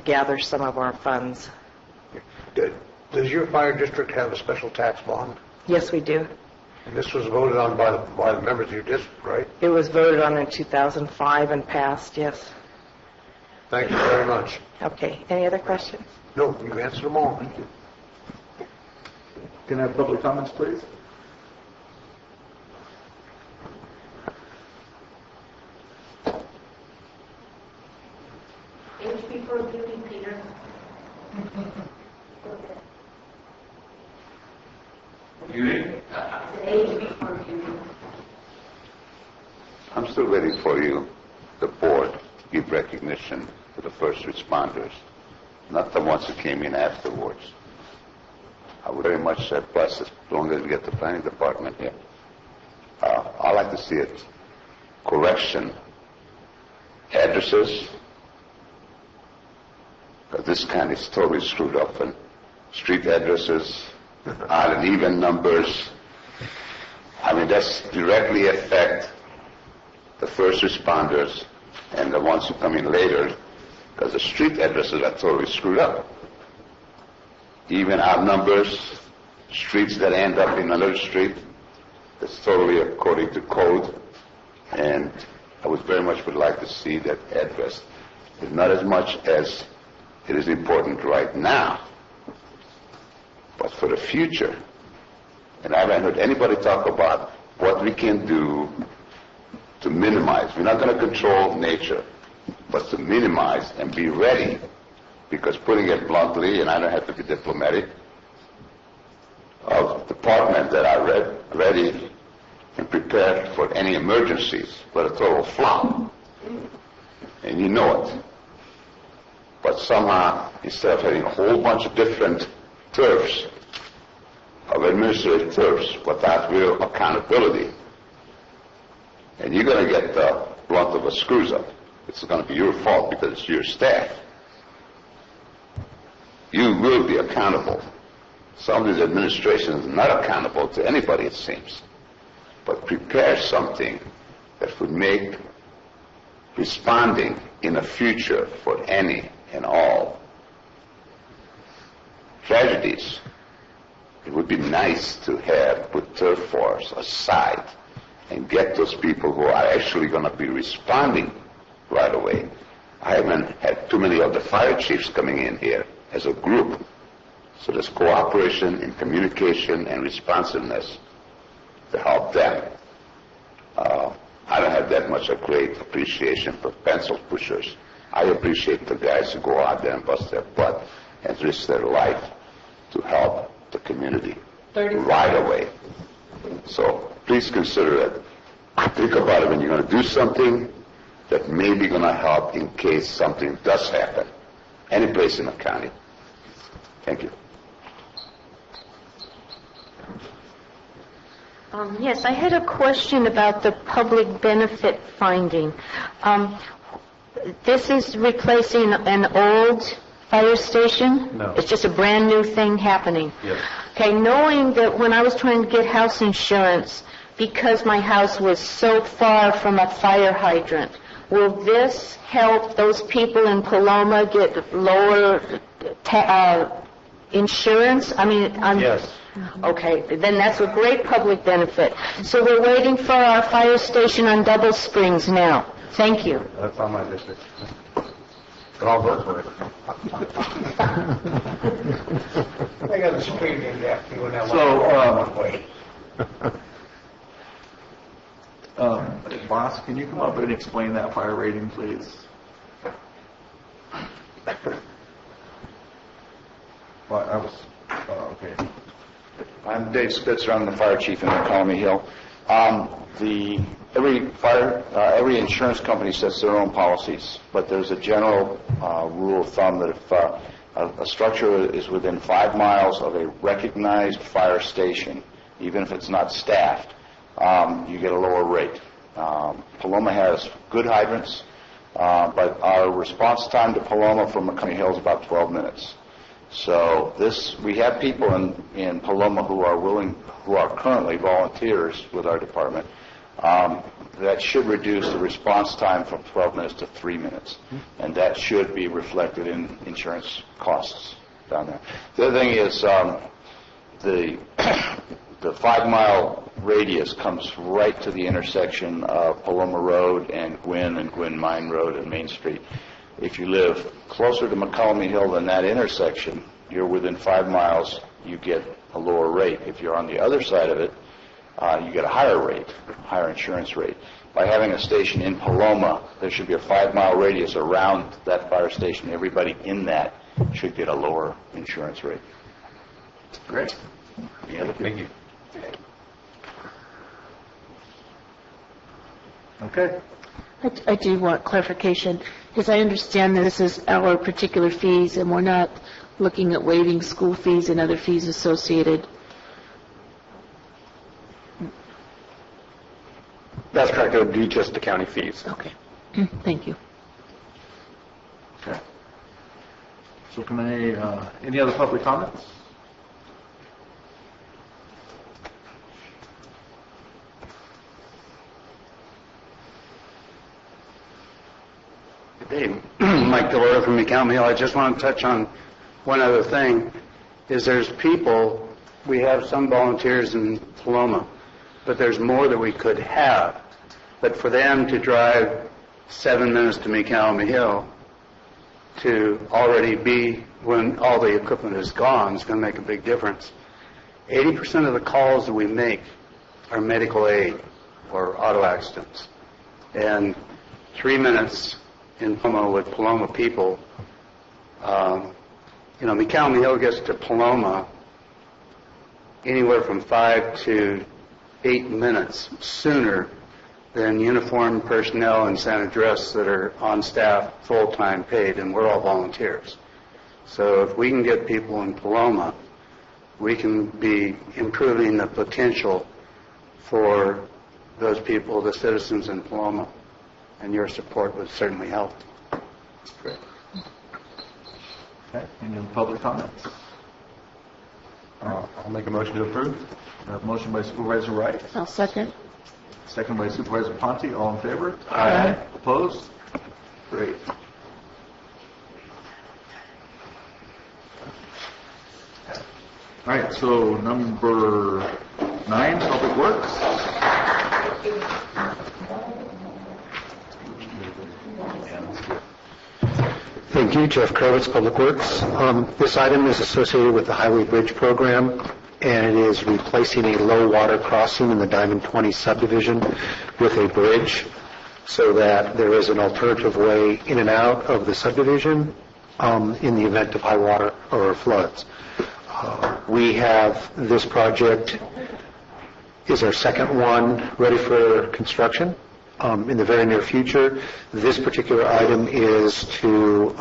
[SPEAKER 4] gather some of our funds.
[SPEAKER 14] Does your fire district have a special tax bond?
[SPEAKER 4] Yes, we do.
[SPEAKER 14] And this was voted on by the members of your district, right?
[SPEAKER 4] It was voted on in 2005 and passed, yes.
[SPEAKER 14] Thank you very much.
[SPEAKER 4] Okay. Any other questions?
[SPEAKER 14] No, you've answered them all. Thank you.
[SPEAKER 2] Can I have public comments, please?
[SPEAKER 9] Peter.
[SPEAKER 7] I'm still waiting for you, the board, to give recognition to the first responders, not the ones who came in afterwards. I would very much surplus as long as we get the planning department here. I'd like to see it correction addresses, because this kind is totally screwed up, and street addresses, odd and even numbers. I mean, that's directly affect the first responders and the ones who come in later, because the street addresses are totally screwed up. Even odd numbers, streets that end up in another street, it's totally according to code, and I would very much would like to see that address. It's not as much as it is important right now, but for the future. And I haven't heard anybody talk about what we can do to minimize. We're not going to control nature, but to minimize and be ready. Because putting it bluntly, and I don't have to be diplomatic, of departments that are ready and prepared for any emergencies, but a total flop. And you know it. But somehow, instead of having a whole bunch of different turfs, of administrative turfs, without real accountability, and you're going to get the blunt of a screws up. It's going to be your fault because it's your staff. You will be accountable. Some of these administrations are not accountable to anybody, it seems. But prepare something that would make responding in the future for any and all tragedies. It would be nice to have put turf force aside and get those people who are actually going to be responding right away. I haven't had too many of the fire chiefs coming in here as a group. So there's cooperation and communication and responsiveness to help them. I don't have that much a great appreciation for pencil pushers. I appreciate the guys who go out there and bust their butt and risk their life to help the community right away. So please consider it. Think about it when you're going to do something that may be going to help in case something does happen any place in the county. Thank you.
[SPEAKER 8] Yes, I had a question about the public benefit finding. This is replacing an old fire station?
[SPEAKER 23] No.
[SPEAKER 8] It's just a brand new thing happening?
[SPEAKER 23] Yes.
[SPEAKER 8] Okay, knowing that when I was trying to get house insurance, because my house was so far from a fire hydrant, will this help those people in Paloma get lower insurance? I mean,
[SPEAKER 23] Yes.
[SPEAKER 8] Okay, then that's a great public benefit. So we're waiting for our fire station on Double Springs now. Thank you.
[SPEAKER 23] That's on my district. But I'll vote for it.
[SPEAKER 14] I got a screen in there. You and that
[SPEAKER 13] Boss, can you come up and explain that fire rating, please? Well, I was, okay.
[SPEAKER 6] I'm Dave Spitzer. I'm the fire chief in Colony Hill. Every insurance company sets their own policies, but there's a general rule of thumb that if a structure is within 5 miles of a recognized fire station, even if it's not staffed, you get a lower rate. Paloma has good hydrants, but our response time to Paloma from McConaughey Hill is about 12 minutes. So we have people in Paloma who are currently volunteers with our department. That should reduce the response time from 12 minutes to 3 minutes, and that should be reflected in insurance costs down there. The other thing is the 5-mile radius comes right to the intersection of Paloma Road and Gwynn Mine Road and Main Street. If you live closer to McCallum Hill than that intersection, you're within 5 miles, you get a lower rate. If you're on the other side of it, you get a higher rate, higher insurance rate. By having a station in Paloma, there should be a 5-mile radius around that fire station. Everybody in that should get a lower insurance rate.
[SPEAKER 13] Great.
[SPEAKER 6] Yeah, thank you.
[SPEAKER 13] Okay.
[SPEAKER 5] I do want clarification, because I understand that this is our particular fees, and we're not looking at waiving school fees and other fees associated.
[SPEAKER 21] That's correct. It would be just the county fees.
[SPEAKER 5] Okay. Thank you.
[SPEAKER 13] Okay. So can any other public comments?
[SPEAKER 19] Hey, Mike Delora from McCallum Hill. I just want to touch on one other thing, is there's people, we have some volunteers in Paloma, but there's more that we could have. But for them to drive 7 minutes to McCallum Hill to already be, when all the equipment is gone, is going to make a big difference. 80% of the calls that we make are medical aid or auto accidents. And 3 minutes in Paloma with Paloma people, McCallum Hill gets to Paloma anywhere from 5 to 8 minutes sooner than uniformed personnel in San Andres that are on staff, full-time paid, and we're all volunteers. So if we can get people in Paloma, we can be improving the potential for those people, the citizens in Paloma, and your support would certainly help.
[SPEAKER 13] Great. Okay. Any other public comments?
[SPEAKER 23] I'll make a motion to approve.
[SPEAKER 13] Motion by Supervisor Wright.
[SPEAKER 5] I'll second.
[SPEAKER 13] Second by Supervisor Ponte. All in favor?
[SPEAKER 21] Aye.
[SPEAKER 13] Opposed? Great. All right, so number 9, Public Works.
[SPEAKER 10] Thank you, Jeff Kravitz, Public Works. This item is associated with the Highway Bridge Program, and it is replacing a low water crossing in the Diamond 20 subdivision with a bridge so that there is an alternative way in and out of the subdivision in the event of high water or floods. We have this project is our second one ready for construction in the very near future. This particular item is to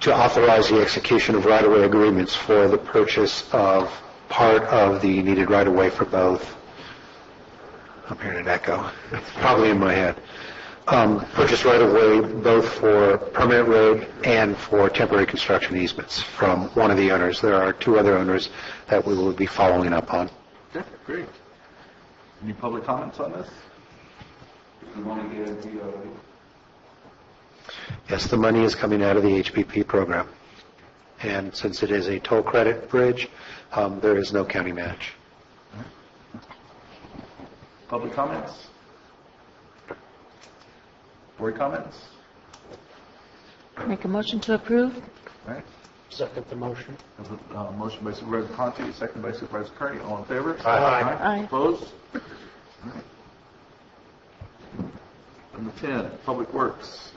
[SPEAKER 10] authorize the execution of right-of-way agreements for the purchase of part of the needed right-of-way for both. I'm hearing an echo. It's probably in my head. Purchase right-of-way both for permanent road and for temporary construction easements from one of the owners. There are 2 other owners that we will be following up on.
[SPEAKER 13] Okay, great. Any public comments on this? You want to get
[SPEAKER 10] Yes, the money is coming out of the HPP program. And since it is a toll credit bridge, there is no county match.
[SPEAKER 13] Public comments? Board comments?
[SPEAKER 5] Make a motion to approve.
[SPEAKER 13] All right.
[SPEAKER 14] Second the motion.
[SPEAKER 13] Motion by Supervisor Ponte, second by Supervisor Kearney. All in favor?
[SPEAKER 14] Aye.
[SPEAKER 5] Aye.
[SPEAKER 13] Opposed? All right. Number 10, Public Works.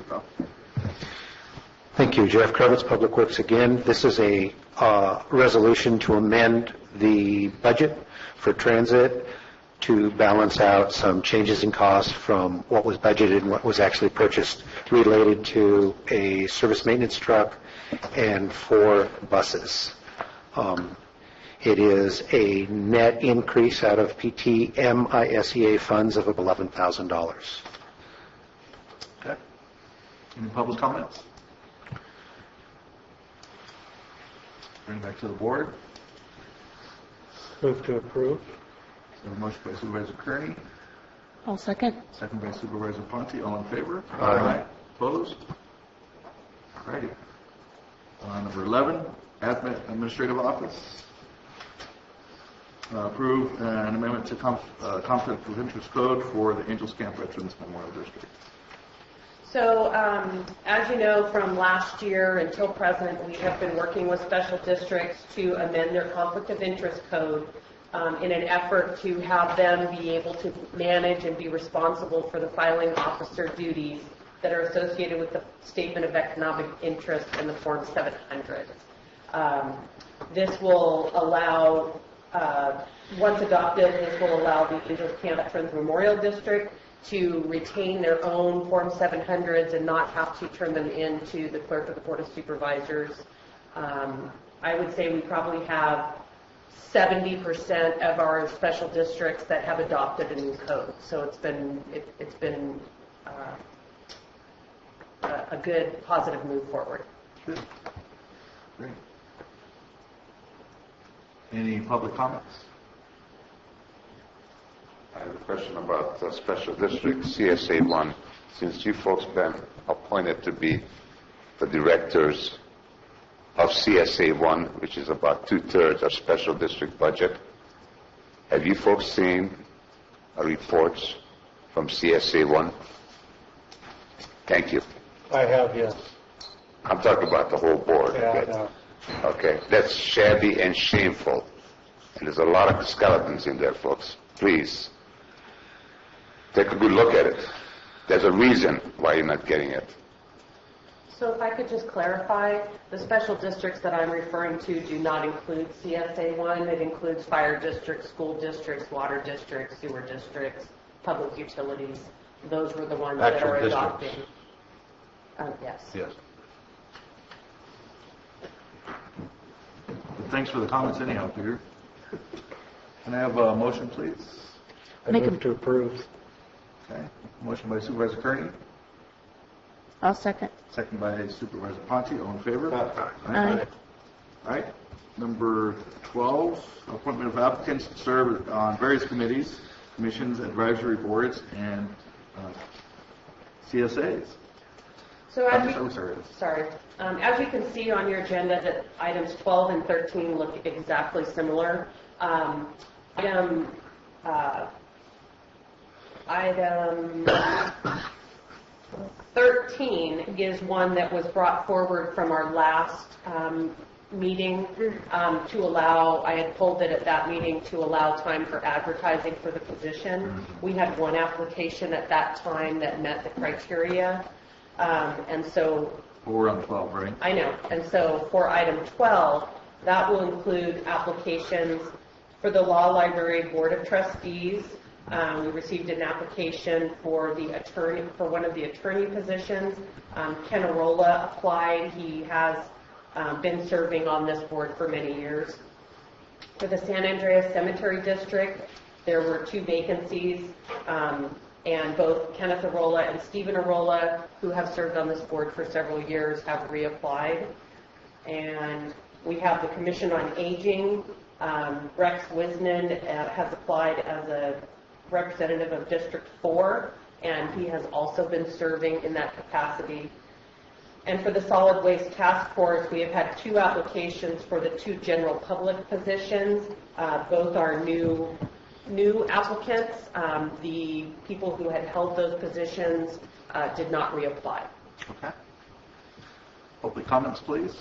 [SPEAKER 10] Thank you. Jeff Kravitz, Public Works again. This is a resolution to amend the budget for transit to balance out some changes in cost from what was budgeted and what was actually purchased related to a service maintenance truck and 4 buses. It is a net increase out of PTMISEA funds of $11,000.
[SPEAKER 13] Okay. Any public comments? Bring it back to the board.
[SPEAKER 14] Move to approve.
[SPEAKER 13] So a motion by Supervisor Kearney,
[SPEAKER 5] I'll second.
[SPEAKER 13] second by Supervisor Ponte. All in favor?
[SPEAKER 14] Aye.
[SPEAKER 13] Opposed? All righty. Number 11, Administrative Office. Approve an amendment to Conflict of Interest Code for the Angels Camp Veterans Memorial District.
[SPEAKER 20] So, as you know, from last year until present, we have been working with special districts to amend their conflict of interest code in an effort to have them be able to manage and be responsible for the filing officer duties that are associated with the Statement of Economic Interest in the Form 700. This will allow, once adopted, this will allow the Angels Camp Veterans Memorial District to retain their own Form 700s and not have to turn them in to the clerk of the Board of Supervisors. I would say we probably have 70% of our special districts that have adopted a new code. So it's been a good, positive move forward.
[SPEAKER 13] Good. Great. Any public comments?
[SPEAKER 7] I have a question about Special District CSA 1. Since you folks been appointed to be the directors of CSA 1, which is about 2/3 of Special District budget, have you folks seen reports from CSA 1? Thank you.
[SPEAKER 14] I have, yes.
[SPEAKER 7] I'm talking about the whole board.
[SPEAKER 14] Yeah,
[SPEAKER 7] okay?
[SPEAKER 14] I know.
[SPEAKER 7] Okay, that's shabby and shameful. And there's a lot of skeletons in there, folks. Please, take a good look at it. There's a reason why you're not getting it.
[SPEAKER 20] So if I could just clarify, the special districts that I'm referring to do not include CSA 1. It includes fire districts, school districts, water districts, sewer districts, public utilities. Those were the ones that are adopting. Yes.
[SPEAKER 13] Yes. Thanks for the comments anyhow, Peter. Can I have a motion, please?
[SPEAKER 14] I move to approve.
[SPEAKER 13] Okay. Motion by Supervisor Kearney,
[SPEAKER 5] I'll second.
[SPEAKER 13] second by Supervisor Ponte. All in favor?
[SPEAKER 5] Aye.
[SPEAKER 13] All right. Number 12, appointment of applicants to serve on various committees. commissions, advisory boards, and CSAs.
[SPEAKER 20] So as
[SPEAKER 13] As
[SPEAKER 20] you can see on your agenda, that items 12 and 13 look exactly similar. Item 13 is one that was brought forward from our last meeting to allow, I had pulled it at that meeting to allow time for advertising for the position. We had one application at that time that met the criteria. And so
[SPEAKER 13] we're on 12, right?
[SPEAKER 20] I know. And so for item 12, that will include applications for the Law Library Board of Trustees. We received an application for the attorney, for one of the attorney positions. Ken Arola applied. He has been serving on this board for many years. For the San Andreas Cemetery District, there were 2 vacancies, and both Kenneth Arola and Stephen Arola, who have served on this board for several years, have reapplied. And we have the Commission on Aging. Rex Wisnan has applied as a representative of District 4, and he has also been serving in that capacity. And for the Solid Waste Task Force, we have had 2 applications for the 2 general public positions. Both are new applicants. The people who had held those positions did not reapply.
[SPEAKER 13] Okay. Public comments, please.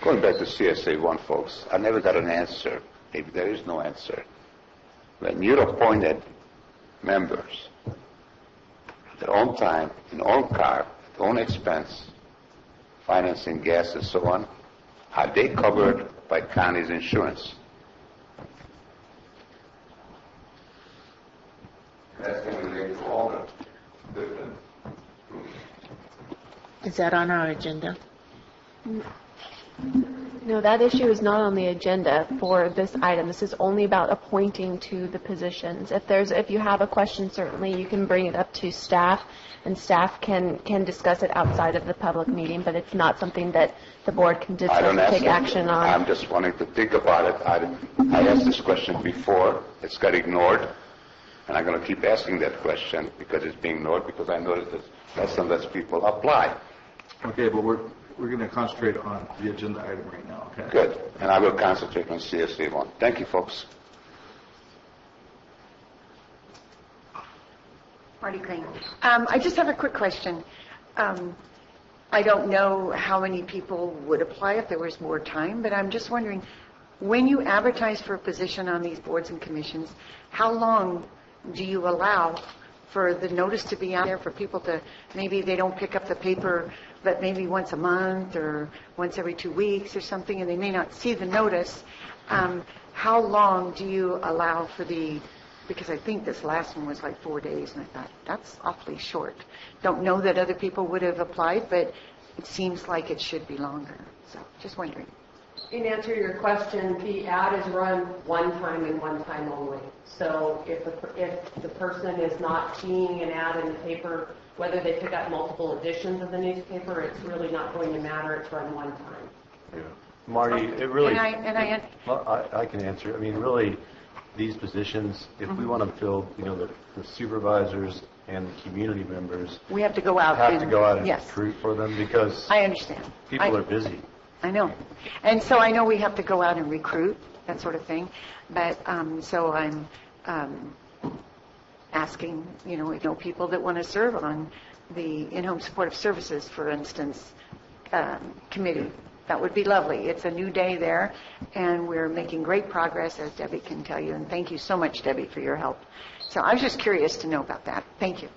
[SPEAKER 7] Going back to CSA 1, folks, I never got an answer. Maybe there is no answer. When you're appointed members, their own time, in own car, at own expense, financing gas and so on, are they covered by county's insurance? That's going to relate to all the different groups.
[SPEAKER 5] Is that on our agenda?
[SPEAKER 1] No, that issue is not on the agenda for this item. This is only about appointing to the positions. If you have a question, certainly you can bring it up to staff, and staff can discuss it outside of the public meeting, but it's not something that the board can discuss or take action on.
[SPEAKER 7] I'm just wanting to think about it. I asked this question before. It's got ignored, and I'm going to keep asking that question because it's being ignored, because I noticed that less and less people apply.
[SPEAKER 13] Okay, but we're going to concentrate on the agenda item right now, okay?
[SPEAKER 7] Good. And I will concentrate on CSA 1. Thank you, folks.
[SPEAKER 16] Marty Crane. I just have a quick question. I don't know how many people would apply if there was more time, but I'm just wondering, when you advertise for a position on these boards and commissions, how long do you allow for the notice to be out there for people to, maybe they don't pick up the paper, but maybe once a month or once every 2 weeks or something, and they may not see the notice. How long do you allow for because I think this last one was like 4 days, and I thought, that's awfully short. Don't know that other people would have applied, but it seems like it should be longer. So just wondering.
[SPEAKER 20] In answer to your question, the ad is run one time and one time only. So if the person is not seeing an ad in the paper, whether they pick up multiple editions of the newspaper, it's really not going to matter. It's run one time.
[SPEAKER 23] Yeah. Marty, it really...
[SPEAKER 16] Well,
[SPEAKER 23] I can answer. I mean, really, these positions, if we want to fill, the supervisors and the community members...
[SPEAKER 16] We have to go out
[SPEAKER 23] and recruit for them, because...
[SPEAKER 16] I understand.
[SPEAKER 23] People are busy.
[SPEAKER 16] I know. And so I know we have to go out and recruit, that sort of thing. But so I'm asking, people that want to serve on the in-home supportive services, for instance, committee. That would be lovely. It's a new day there, and we're making great progress, as Debbie can tell you. And thank you so much, Debbie, for your help. So I was just curious to know about that. Thank you.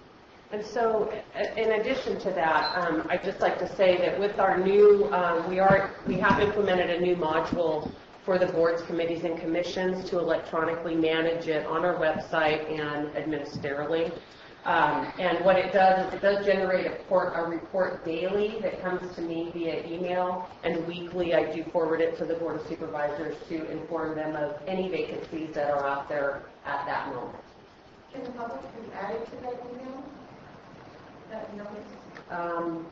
[SPEAKER 20] And so, in addition to that, I'd just like to say that with our new, we have implemented a new module for the boards, committees, and commissions to electronically manage it on our website and administratively. And what it does is it does generate a report daily that comes to me via email, and weekly I do forward it to the Board of Supervisors to inform them of any vacancies that are out there at that moment.
[SPEAKER 9] Can the public be added to that email? That notice?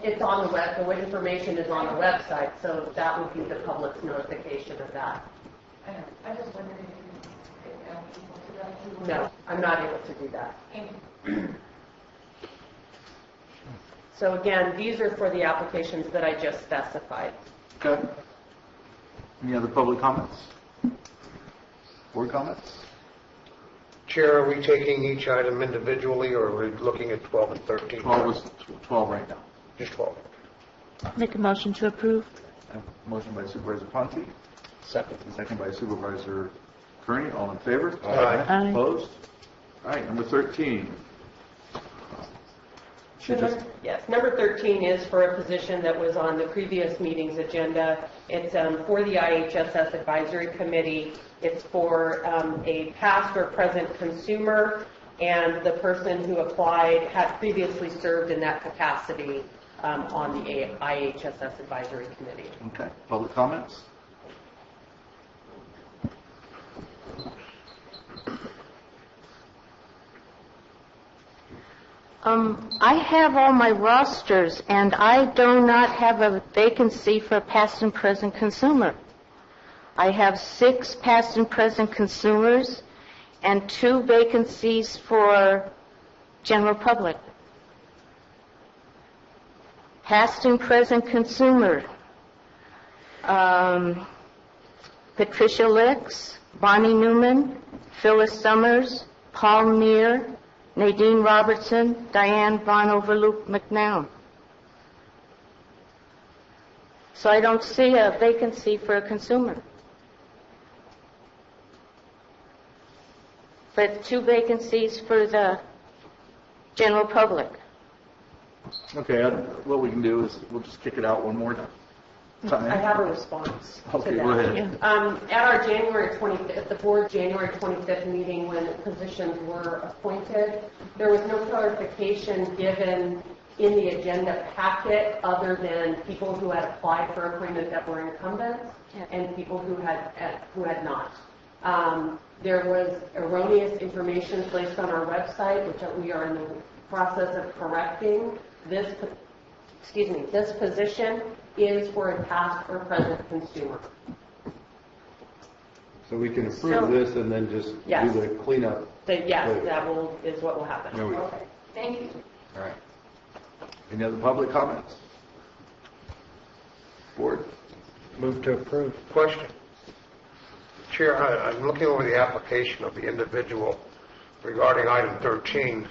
[SPEAKER 20] It's on the web, the information is on the website, so that would be the public's notification of that.
[SPEAKER 1] I just wondered if you could add people to that.
[SPEAKER 20] No, I'm not able to do that. So again, these are for the applications that I just specified.
[SPEAKER 13] Okay. Any other public comments? Board comments?
[SPEAKER 14] Chair, are we taking each item individually, or are we looking at 12 and 13?
[SPEAKER 13] 12 right now.
[SPEAKER 14] Just 12.
[SPEAKER 5] Make a motion to approve.
[SPEAKER 13] Motion by Supervisor Ponte.
[SPEAKER 14] Second.
[SPEAKER 13] Second by Supervisor Kearney. All in favor?
[SPEAKER 14] Aye.
[SPEAKER 5] Aye.
[SPEAKER 13] Opposed? All right, number 13.
[SPEAKER 20] Yes, number 13 is for a position that was on the previous meeting's agenda. It's for the IHSS Advisory Committee. It's for a past or present consumer, and the person who applied had previously served in that capacity on the IHSS Advisory Committee.
[SPEAKER 13] Okay, public comments?
[SPEAKER 8] I have all my rosters, and I do not have a vacancy for past and present consumer. I have 6 past and present consumers and 2 vacancies for general public. Past and present consumer, Patricia Licks, Bonnie Newman, Phyllis Summers, Paul Meir, Nadine Robertson, Diane Von Overloop McNown. So I don't see a vacancy for a consumer. But 2 vacancies for the general public.
[SPEAKER 13] Okay, what we can do is we'll just kick it out one more time.
[SPEAKER 20] I have a response
[SPEAKER 13] Okay,
[SPEAKER 20] to that.
[SPEAKER 13] go ahead.
[SPEAKER 20] At our January 25th, the board January 25th meeting, when positions were appointed, there was no clarification given in the agenda packet other than people who had applied for appointment that were incumbents and people who had not. There was erroneous information placed on our website, which we are in the process of correcting. This position is for a past or present consumer.
[SPEAKER 23] So we can approve this and then just
[SPEAKER 20] Yes.
[SPEAKER 23] do the cleanup.
[SPEAKER 20] Yes,
[SPEAKER 23] later.
[SPEAKER 20] that is what will happen.
[SPEAKER 13] There we go.
[SPEAKER 20] Okay. Thank you.
[SPEAKER 13] All right. Any other public comments? Board?
[SPEAKER 14] Move to approve. Question. Chair, I'm looking over the application of the individual regarding item 13.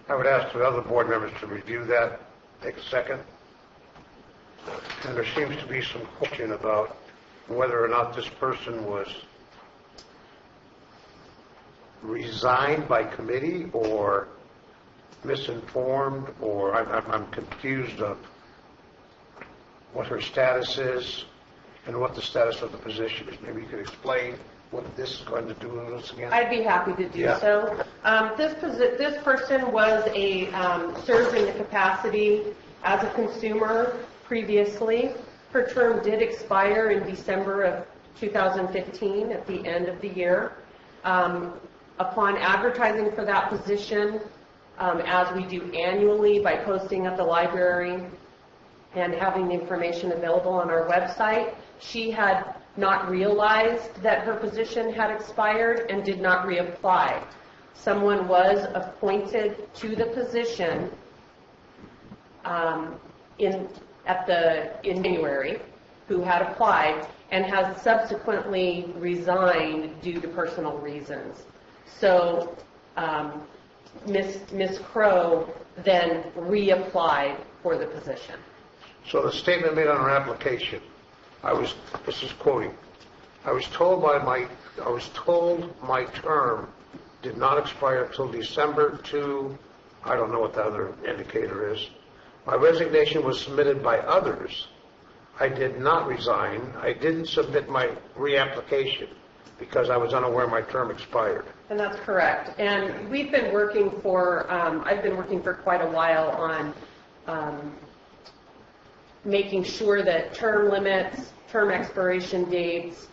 [SPEAKER 14] I would ask the other board members to review that, take a second. And there seems to be some question about whether or not this person was resigned by committee or misinformed, or I'm confused of what her status is and what the status of the position is. Maybe you could explain what this is going to do to us again.
[SPEAKER 20] I'd be happy to do so. This person was served in the capacity as a consumer previously. Her term did expire in December of 2015 at the end of the year. Upon advertising for that position, as we do annually by posting at the library and having the information available on our website, she had not realized that her position had expired and did not reapply. Someone was appointed to the position in January who had applied and has subsequently resigned due to personal reasons. So Ms. Crow then reapplied for the position.
[SPEAKER 14] So the statement made on her application, this is quoting, I was told my term did not expire until December 2, I don't know what the other indicator is. My resignation was submitted by others. I did not resign. I didn't submit my reapplication because I was unaware my term expired.
[SPEAKER 20] And that's correct. And we've been working I've been working for quite a while on making sure that term limits, term expiration dates,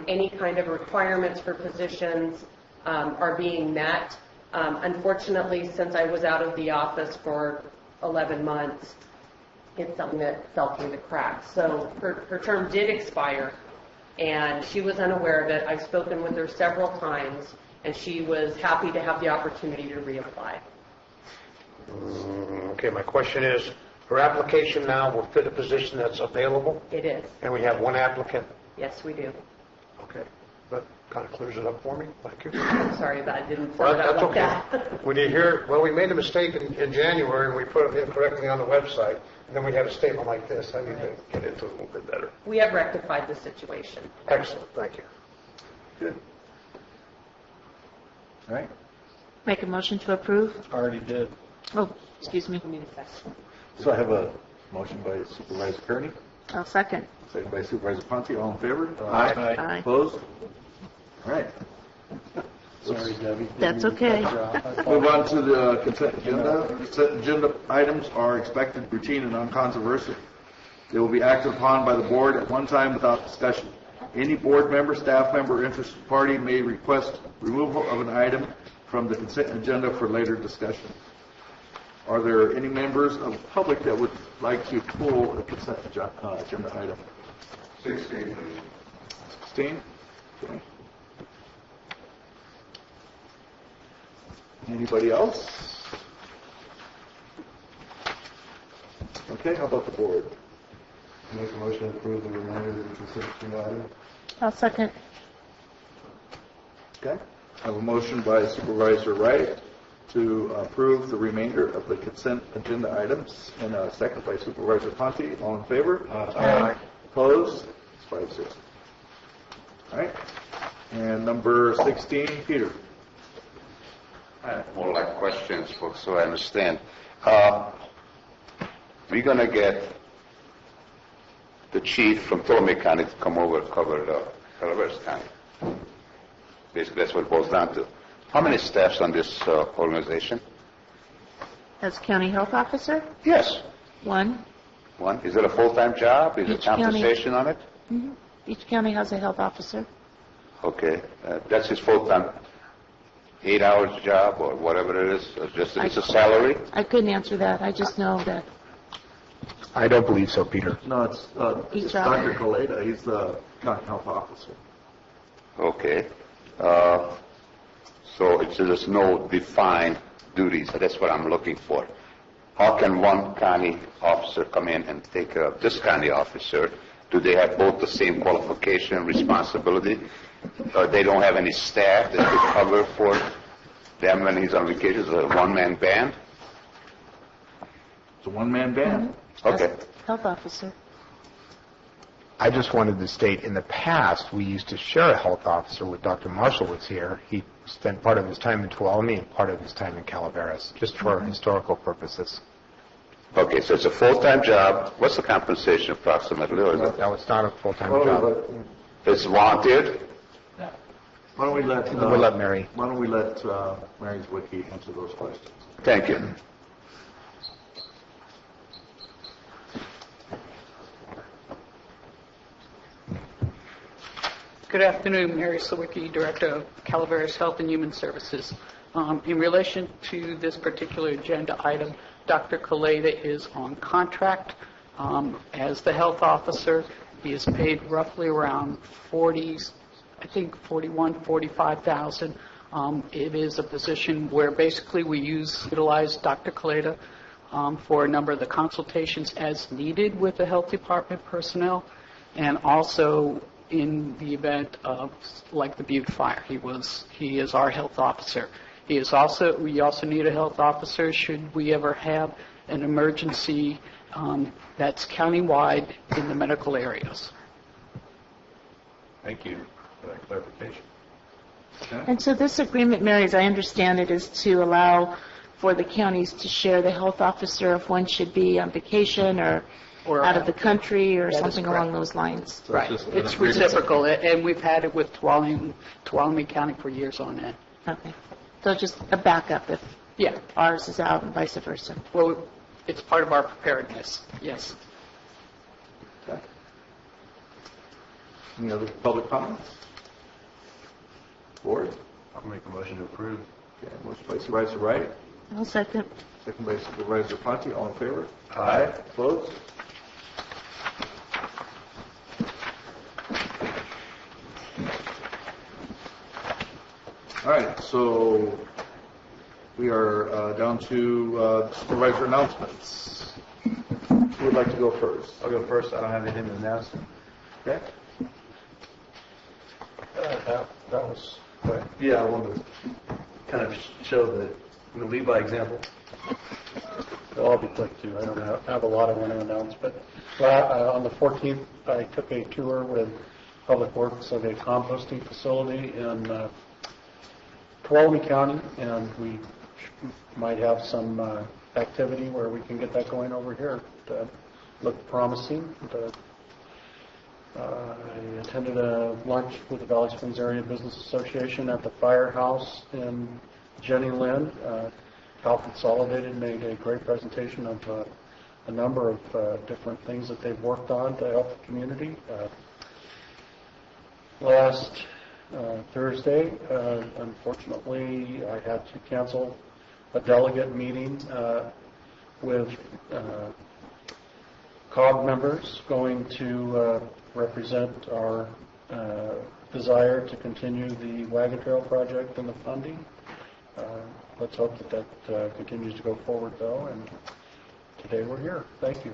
[SPEAKER 20] any kind of requirements for positions are being met. Unfortunately, since I was out of the office for 11 months, it's something that fell through the cracks. So her term did expire, and she was unaware of it. I've spoken with her several times, and she was happy to have the opportunity to reapply.
[SPEAKER 14] Okay, my question is, her application now will fit a position that's available?
[SPEAKER 20] It is.
[SPEAKER 14] And we have one applicant?
[SPEAKER 20] Yes, we do.
[SPEAKER 14] Okay, that kind of clears it up for me. Thank you.
[SPEAKER 20] I'm sorry that I didn't
[SPEAKER 14] Well,
[SPEAKER 20] sort it out
[SPEAKER 14] that's
[SPEAKER 20] like
[SPEAKER 14] okay.
[SPEAKER 20] that.
[SPEAKER 14] When you hear, well, we made a mistake in January, and we put it incorrectly on the website, and then we had a statement like this. I need to get into it a little bit better.
[SPEAKER 20] We have rectified the situation.
[SPEAKER 14] Excellent, thank you.
[SPEAKER 2] Good. All right.
[SPEAKER 5] Make a motion to approve?
[SPEAKER 2] Already did.
[SPEAKER 5] Oh, excuse me.
[SPEAKER 2] So I have a motion by Supervisor Kearney,
[SPEAKER 5] I'll second.
[SPEAKER 2] second by Supervisor Ponte. All in favor?
[SPEAKER 5] Aye. Aye.
[SPEAKER 2] Opposed? All right.
[SPEAKER 23] Sorry, Debbie.
[SPEAKER 5] That's okay.
[SPEAKER 2] Move on to the consent agenda. Consent agenda items are expected, routine, and uncontroversial. They will be acted upon by the board at one time without discussion. Any board member, staff member, or interested party may request removal of an item from the consent agenda for later discussion. Are there any members of the public that would like to pull a consent agenda item? 16. 16? Okay. Anybody else? Okay, how about the board?
[SPEAKER 23] Make a motion to approve the remainder of the consent agenda item.
[SPEAKER 5] I'll second.
[SPEAKER 2] Okay. I have a motion by Supervisor Wright to approve the remainder of the consent agenda items, and a second by Supervisor Ponte. All in favor?
[SPEAKER 23] Aye.
[SPEAKER 2] Opposed? It's 5-0. All right. And number 16, Peter.
[SPEAKER 7] More like questions, folks, so I understand. We're going to get the chief from Ptolemy County to come over and cover Calaveras County. Basically, that's what it boils down to. How many staffs on this organization?
[SPEAKER 5] As county health officer?
[SPEAKER 7] Yes.
[SPEAKER 5] One.
[SPEAKER 7] One. Is it a full-time job? Is
[SPEAKER 5] Each
[SPEAKER 7] there compensation on it?
[SPEAKER 5] Mm-hmm. Each county has a health officer.
[SPEAKER 7] Okay. That's his full-time 8 hours job or whatever it is? It's a salary?
[SPEAKER 5] I couldn't answer that. I just know that.
[SPEAKER 10] I don't believe so, Peter.
[SPEAKER 2] No, it's Dr. Kaleda. He's the county health officer.
[SPEAKER 7] Okay. So there's no defined duties. That's what I'm looking for. How can one county officer come in and take care of this county officer? Do they have both the same qualification and responsibility? Or they don't have any staff that could cover for them when he's on vacation? It's a one-man band?
[SPEAKER 2] It's a one-man band.
[SPEAKER 7] Okay.
[SPEAKER 5] Health officer.
[SPEAKER 10] I just wanted to state, in the past, we used to share a health officer with Dr. Marshall was here. He spent part of his time in Tuolumne and part of his time in Calaveras, just for historical purposes.
[SPEAKER 7] Okay, so it's a full-time job. What's the compensation approximately? Or is it?
[SPEAKER 10] No, it's not a full-time job.
[SPEAKER 7] It's volunteered?
[SPEAKER 2] Why don't we let
[SPEAKER 10] We'll let Mary.
[SPEAKER 2] Why don't we let Mary Zwicky answer those questions?
[SPEAKER 7] Thank you.
[SPEAKER 3] Good afternoon, Mary Sawicki, Director of Calaveras Health and Human Services. In relation to this particular agenda item, Dr. Kaleda is on contract as the health officer. He is paid roughly around 45,000. It is a position where basically we utilize Dr. Kaleda for a number of the consultations as needed with the health department personnel, and also in the event of like the Butte fire. He is our health officer. We also need a health officer should we ever have an emergency that's countywide in the medical areas.
[SPEAKER 23] Thank you for that clarification.
[SPEAKER 5] And so this agreement, Mary, as I understand it, is to allow for the counties to share the health officer if one should be on vacation or out of the country or something along those lines.
[SPEAKER 3] So right. It's reciprocal, and we've had it with Tuolumne County for years on end.
[SPEAKER 5] Okay. So just a backup if ours is out and vice versa.
[SPEAKER 3] Well, it's part of our preparedness, yes.
[SPEAKER 2] Okay. Any other public comments? Board?
[SPEAKER 23] I'll make a motion to approve.
[SPEAKER 13] Okay, motion by Supervisor Wright,
[SPEAKER 5] I'll second.
[SPEAKER 13] second by Supervisor Ponte. All in favor? Aye. Opposed? All right, so we are down to supervisor announcements. Who would like to go first?
[SPEAKER 23] I'll go first. I don't have anything to announce.
[SPEAKER 13] Okay.
[SPEAKER 23] That was, yeah, I wanted to kind of show the, lead by example. I'll be quick too. I don't have a lot I want to announce, but on the 14th, I took a tour with Public Works of a composting facility in Tuolumne County, and we might have some activity where we can get that going over here. It looked promising. I attended a lunch with the Valley Springs Area Business Association at the Firehouse in Jenny Lind. Cal Consolidated made a great presentation of a number of different things that they've worked on to help the community. Last Thursday, unfortunately, I had to cancel a delegate meeting with COG members going to represent our desire to continue the wagon trail project and the funding. Let's hope that continues to go forward, though, and today we're here. Thank you.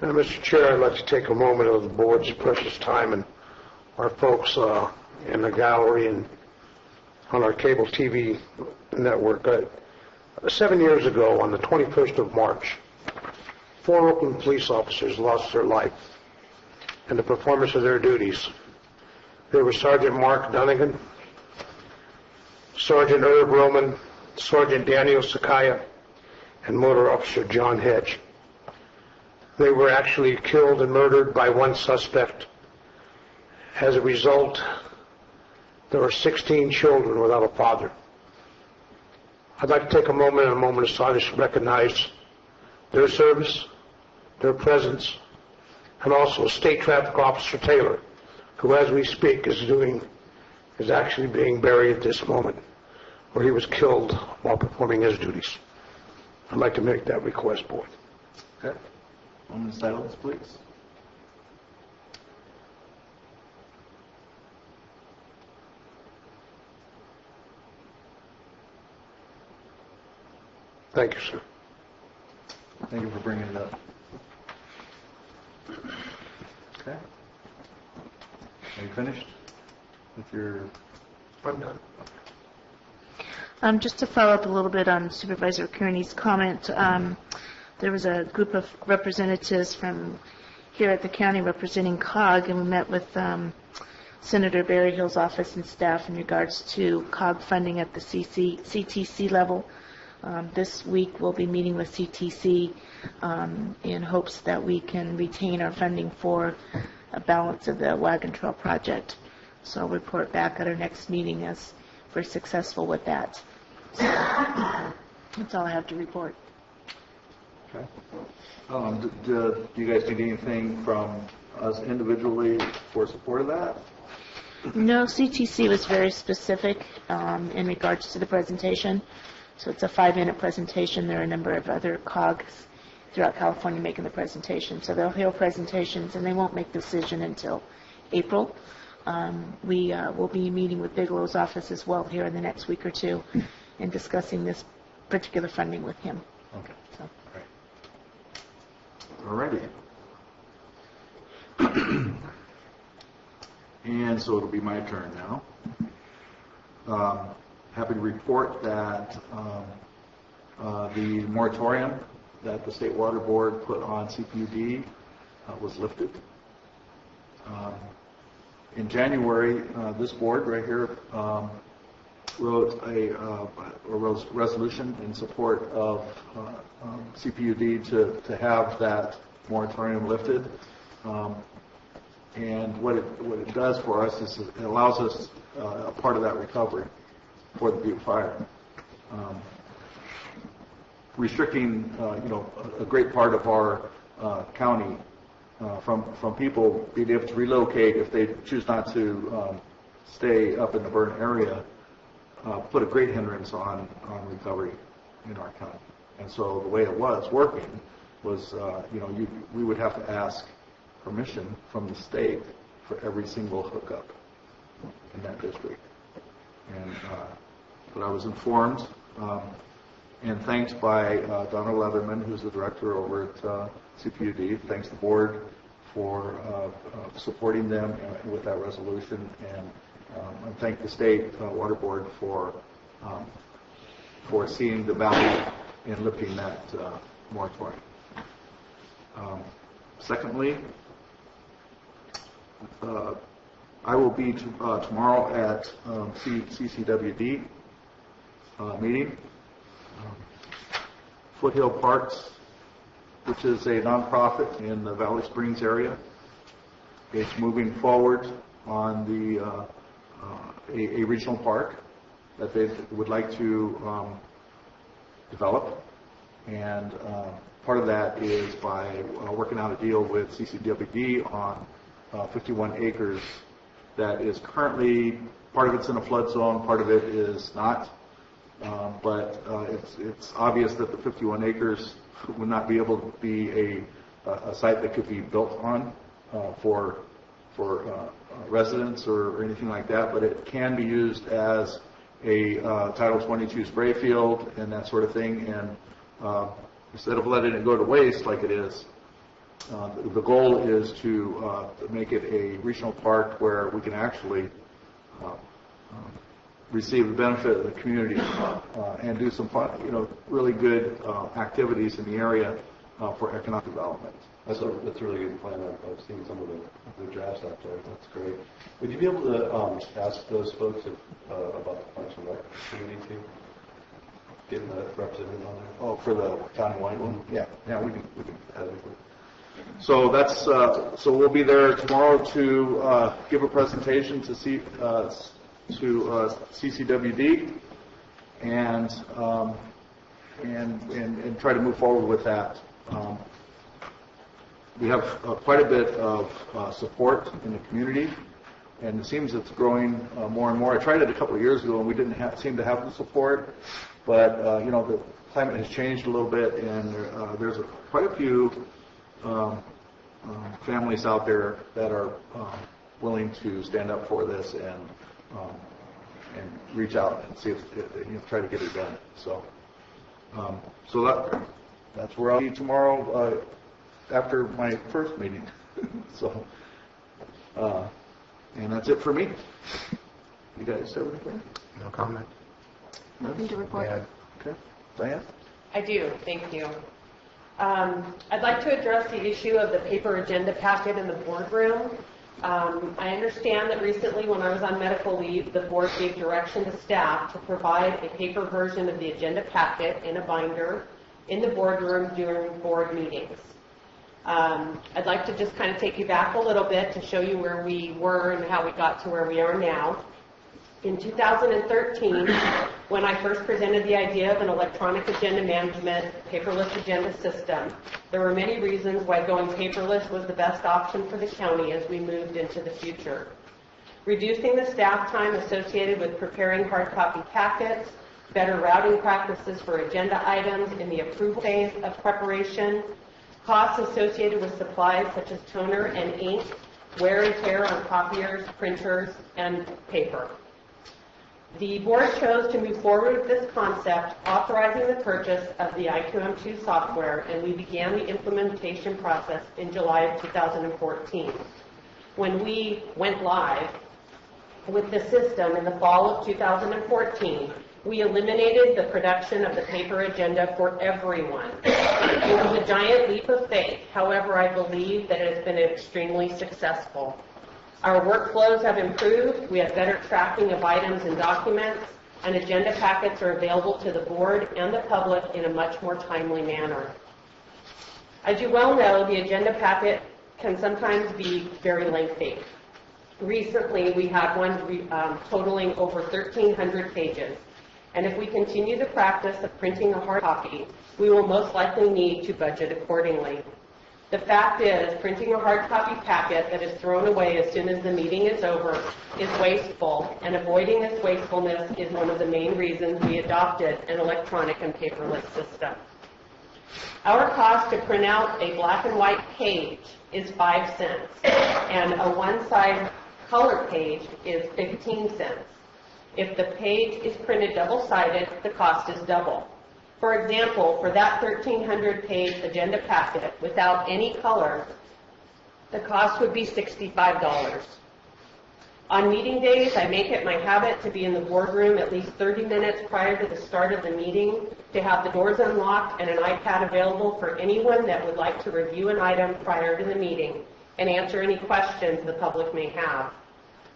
[SPEAKER 14] Mr. Chair, I'd like to take a moment of the board's precious time and our folks in the gallery and on our cable TV network. 7 years ago, on the 21st of March, 4 Oakland police officers lost their life in the performance of their duties. They were Sergeant Mark Dunnigan, Sergeant Herb Roman, Sergeant Daniel Sakaya, and Motor Officer John Hedge. They were actually killed and murdered by one suspect. As a result, there were 16 children without a father. I'd like to take a moment of silence to recognize their service, their presence, and also State Traffic Officer Taylor, who, as we speak, is actually being buried at this moment, where he was killed while performing his duties. I'd like to make that request, board.
[SPEAKER 13] Okay. Moment of silence, please.
[SPEAKER 14] Thank you, sir.
[SPEAKER 13] Thank you for bringing it up. Okay. Are you finished with your...
[SPEAKER 14] I'm done.
[SPEAKER 5] Just to follow up a little bit on Supervisor Kearney's comment, there was a group of representatives from here at the county representing COG, and we met with Senator Berryhill's office and staff in regards to COG funding at the CTC level. This week we'll be meeting with CTC in hopes that we can retain our funding for a balance of the wagon trail project. So I'll report back at our next meeting as we're successful with that. So that's all I have to report.
[SPEAKER 13] Okay. Do you guys need anything from us individually for support of that?
[SPEAKER 5] No, CTC was very specific in regards to the presentation. So it's a 5-minute presentation. There are a number of other COGs throughout California making the presentation. So they'll hear presentations, and they won't make the decision until April. We will be meeting with Bigelow's office as well here in the next week or two and discussing this particular funding with him.
[SPEAKER 13] Okay.
[SPEAKER 5] So.
[SPEAKER 13] All righty. And so it'll be my turn now. Happy to report that the moratorium that the State Water Board put on CPUD was lifted. In January, this board right here wrote a resolution in support of CPUD to have that moratorium lifted. And what it does for us is it allows us a part of that recovery for the Butte Fire, restricting a great part of our county from people being able to relocate if they choose not to stay up in the burn area put a great hindrance on recovery in our county. And so the way it was working was, we would have to ask permission from the state for every single hookup in that district. And but I was informed, and thanks by Donna Leatherman, who's the director over at CPUD, thanks the board for supporting them with that resolution, and thank the state water board for seeing the value in lifting that moratorium. Secondly, I will be tomorrow at CCWD meeting. Foothill Parks, which is a nonprofit in the Valley Springs area, is moving forward on a regional park that they would like to develop, and part of that is by working out a deal with CCWD on 51 acres that is currently, part of it's in a flood zone, part of it is not, but it's obvious that the 51 acres would not be able to be a site that could be built on for residents or anything like that, but it can be used as a Title 22 spray field and that sort of thing, and instead of letting it go to waste like it is, the goal is to make it a regional park where we can actually receive the benefit of the community and do some fun, really good activities in the area for economic development.
[SPEAKER 23] That's a really good plan. I've seen some of the drafts out there. That's great. Would you be able to ask those folks about the Parks and Rec community too? Getting the representative on there?
[SPEAKER 13] Oh, for the countywide one? Yeah, we can add it. So that's so we'll be there tomorrow to give a presentation to CCWD and try to move forward with that. We have quite a bit of support in the community, and it seems it's growing more and more. I tried it a couple of years ago, and we didn't seem to have the support, but the climate has changed a little bit, and there's quite a few families out there that are willing to stand up for this and reach out and see if try to get it done. So that's where I'll be tomorrow after my first meeting. So and that's it for me. You guys have anything?
[SPEAKER 23] No comment.
[SPEAKER 1] Nothing to report.
[SPEAKER 13] Okay. Diane?
[SPEAKER 20] I do, thank you. I'd like to address the issue of the paper agenda packet in the boardroom. I understand that recently when I was on medical leave, the board gave direction to staff to provide a paper version of the agenda packet in a binder in the boardroom during board meetings. I'd like to just kind of take you back a little bit to show you where we were and how we got to where we are now. In 2013, when I first presented the idea of an electronic agenda management paperless agenda system, there were many reasons why going paperless was the best option for the county as we moved into the future. Reducing the staff time associated with preparing hard copy packets, better routing practices for agenda items in the approval phase of preparation, costs associated with supplies such as toner and ink, wear and tear on copiers, printers, and paper. The board chose to move forward with this concept, authorizing the purchase of the I2M2 software, and we began the implementation process in July of 2014. When we went live with the system in the fall of 2014, we eliminated the production of the paper agenda for everyone. It was a giant leap of faith. However, I believe that it has been extremely successful. Our workflows have improved, we have better tracking of items and documents, and agenda packets are available to the board and the public in a much more timely manner. As you well know, the agenda packet can sometimes be very lengthy. Recently, we had one totaling over 1,300 pages, and if we continue the practice of printing a hard copy, we will most likely need to budget accordingly. The fact is, printing a hard copy packet that is thrown away as soon as the meeting is over is wasteful, and avoiding this wastefulness is one of the main reasons we adopted an electronic and paperless system. Our cost to print out a black and white page is 5 cents, and a one-side color page is 15 cents. If the page is printed double-sided, the cost is double. For example, for that 1,300-page agenda packet without any color, the cost would be $65. On meeting days, I make it my habit to be in the boardroom at least 30 minutes prior to the start of the meeting, to have the doors unlocked and an iPad available for anyone that would like to review an item prior to the meeting and answer any questions the public may have.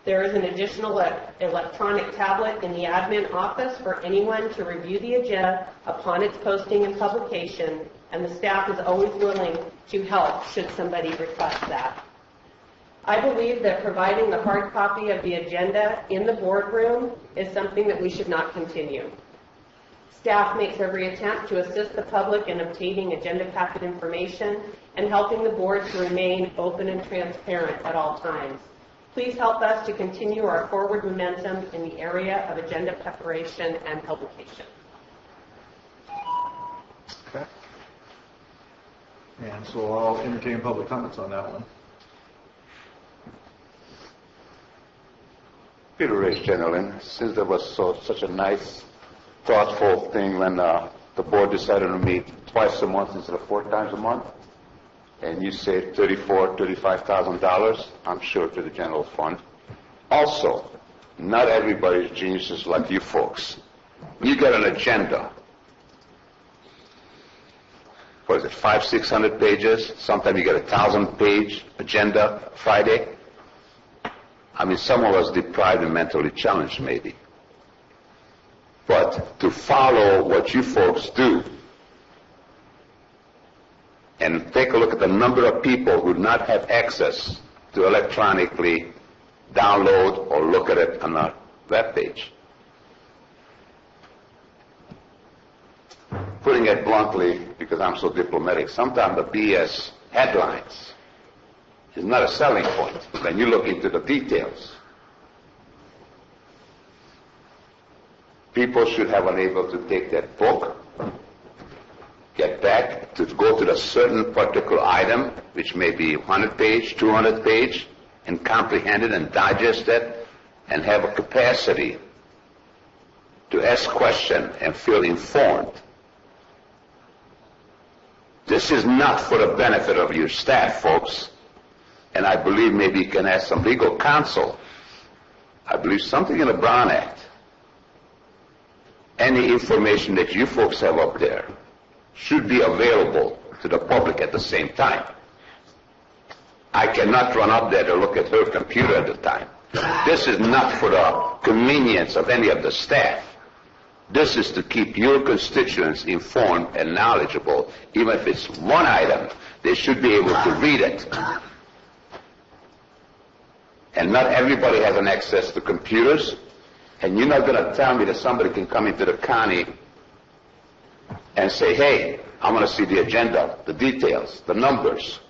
[SPEAKER 20] There is an additional electronic tablet in the admin office for anyone to review the agenda upon its posting and publication, and the staff is always willing to help should somebody request that. I believe that providing the hard copy of the agenda in the boardroom is something that we should not continue. Staff makes every attempt to assist the public in obtaining agenda packet information and helping the board to remain open and transparent at all times. Please help us to continue our forward momentum in the area of agenda preparation and publication.
[SPEAKER 13] Okay. And so I'll entertain public comments on that one.
[SPEAKER 7] Peter Rich, gentlemen, since there was such a nice, thoughtful thing when the board decided to meet twice a month instead of 4 times a month, and you saved $35,000, I'm sure, to the general fund. Also, not everybody's geniuses like you folks. You get an agenda. What is it, 500-600 pages? Sometimes you get a 1,000-page agenda Friday. I mean, some of us deprived and mentally challenged, maybe. But to follow what you folks do, and take a look at the number of people who do not have access to electronically download or look at it on a web page. Putting it bluntly, because I'm so diplomatic, sometimes the BS headlines is not a selling point when you look into the details. People should have been able to take that book, get back to go to the certain particular item, which may be 100 page, 200 page, and comprehend it and digest it, and have a capacity to ask questions and feel informed. This is not for the benefit of your staff, folks, and I believe maybe you can ask some legal counsel. I believe something in the Brown Act, any information that you folks have up there should be available to the public at the same time. I cannot run up there to look at her computer at the time. This is not for the convenience of any of the staff. This is to keep your constituents informed and knowledgeable. Even if it's one item, they should be able to read it. And not everybody has an access to computers. And you're not going to tell me that somebody can come into the county and say, hey, I want to see the agenda, the details, the numbers,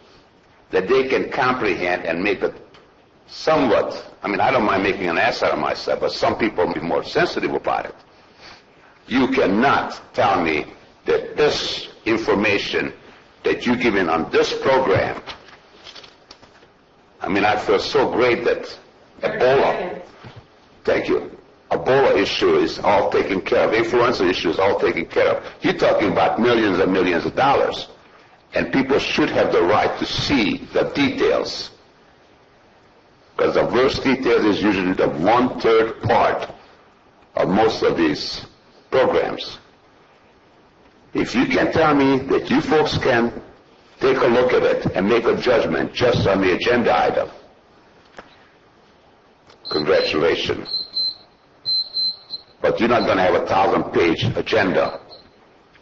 [SPEAKER 7] that they can comprehend and make it somewhat, I mean, I don't mind making an ass out of myself, but some people will be more sensitive about it. You cannot tell me that this information that you're giving on this program, I mean, I feel so great that Ebola, thank you, Ebola issue is all taken care of, influenza issue is all taken care of. You're talking about millions and millions of dollars, and people should have the right to see the details, because the worst details is usually the 1/3 part of most of these programs. If you can tell me that you folks can take a look at it and make a judgment just on the agenda item, congratulations. But you're not going to have a 1,000-page agenda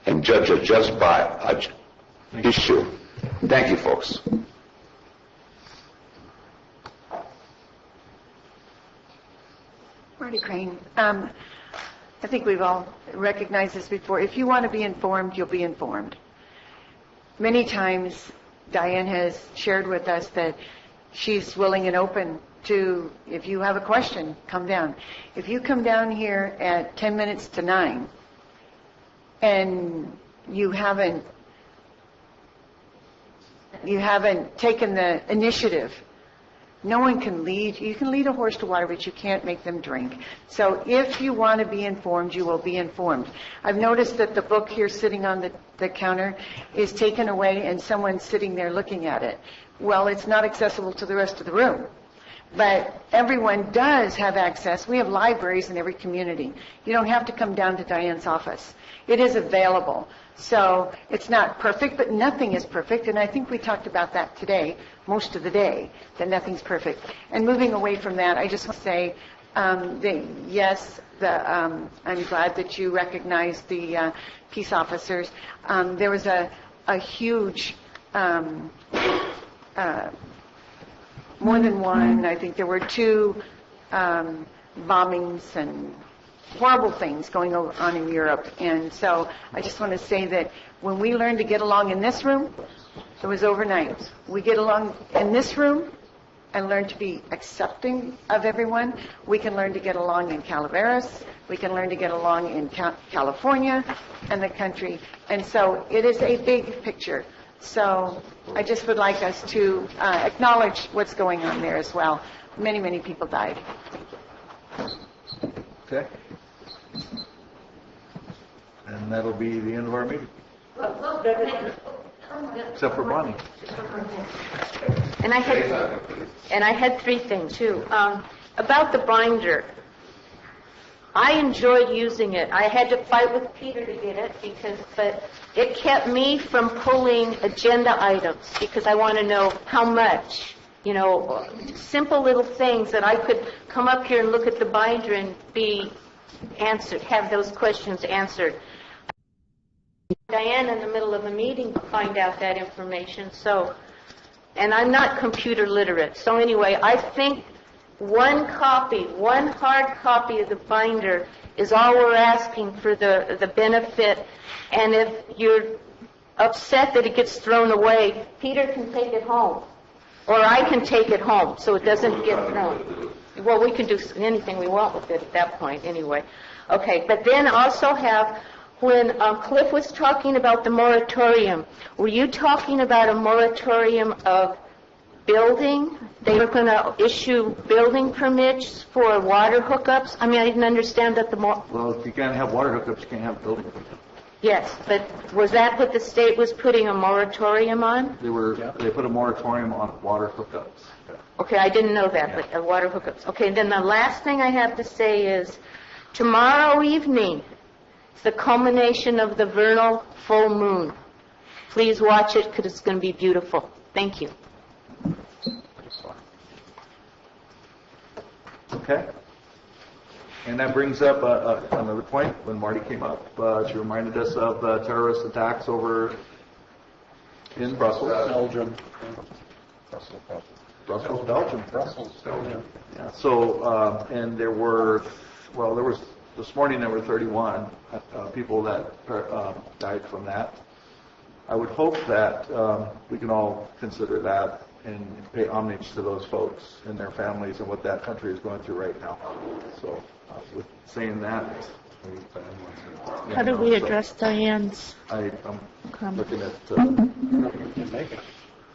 [SPEAKER 7] and judge it just by an issue. Thank you, folks.
[SPEAKER 16] Marty Crane. I think we've all recognized this before. If you want to be informed, you'll be informed. Many times Diane has shared with us that she's willing and open to, if you have a question, come down. If you come down here at 10 minutes to 9 and you haven't taken the initiative, no one can lead. You can lead a horse to water, but you can't make them drink. So if you want to be informed, you will be informed. I've noticed that the book here sitting on the counter is taken away and someone's sitting there looking at it. Well, it's not accessible to the rest of the room. But everyone does have access. We have libraries in every community. You don't have to come down to Diane's office. It is available. So it's not perfect, but nothing is perfect. And I think we talked about that today, most of the day, that nothing's perfect. And moving away from that, I just want to say I'm glad that you recognize the peace officers. There was a huge, more than one, I think there were 2 bombings and horrible things going on in Europe. And so I just want to say that when we learn to get along in this room, it was overnight. We get along in this room and learn to be accepting of everyone. We can learn to get along in Calaveras. We can learn to get along in California and the country. And so it is a big picture. So I just would like us to acknowledge what's going on there as well. Many, many people died.
[SPEAKER 13] Okay. And that'll be the end of our meeting. Except for Bonnie.
[SPEAKER 11] And I had 3 things too. About the binder, I enjoyed using it. I had to fight with Peter to get it but it kept me from pulling agenda items because I want to know how much. Simple little things that I could come up here and look at the binder and be answered, have those questions answered. Diane in the middle of a meeting to find out that information. And I'm not computer literate. So anyway, I think one hard copy of the binder is all we're asking for the benefit. And if you're upset that it gets thrown away, Peter can take it home. Or I can take it home so it doesn't get thrown. Well, we can do anything we want with it at that point anyway. Okay, but then also when Cliff was talking about the moratorium, were you talking about a moratorium of building? They were going to issue building permits for water hookups? I mean, I didn't understand that
[SPEAKER 13] Well, if you can't have water hookups, you can't have building permits.
[SPEAKER 11] Yes, but was that what the state was putting a moratorium on?
[SPEAKER 13] They put a moratorium on water hookups.
[SPEAKER 11] Okay, I didn't know that, but water hookups. Okay, then the last thing I have to say is tomorrow evening is the culmination of the vernal full moon. Please watch it because it's going to be beautiful. Thank you.
[SPEAKER 13] Okay. And that brings up another point. When Marty came up, she reminded us of terrorist attacks over in Brussels.
[SPEAKER 18] Belgium.
[SPEAKER 13] Brussels, Belgium. Yeah. So, and there was, this morning there were 31 people that died from that. I would hope that we can all consider that and pay homage to those folks and their families and what that country is going through right now. So, with saying that,
[SPEAKER 5] how do we address Diane's?
[SPEAKER 13] I'm looking at.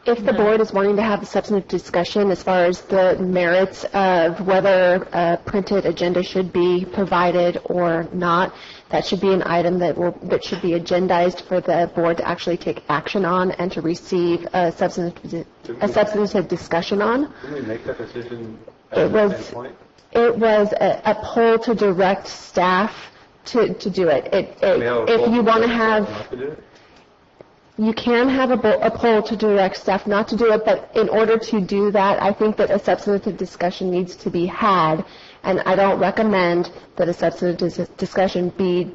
[SPEAKER 1] If the board is wanting to have a substantive discussion as far as the merits of whether a printed agenda should be provided or not, that should be an item that should be agendized for the board to actually take action on and to receive a substantive discussion on.
[SPEAKER 23] Didn't we make that decision
[SPEAKER 1] It was a poll to direct staff to do it. If you want to have... You can have a poll to direct staff not to do it, but in order to do that, I think that a substantive discussion needs to be had, and I don't recommend that a substantive discussion be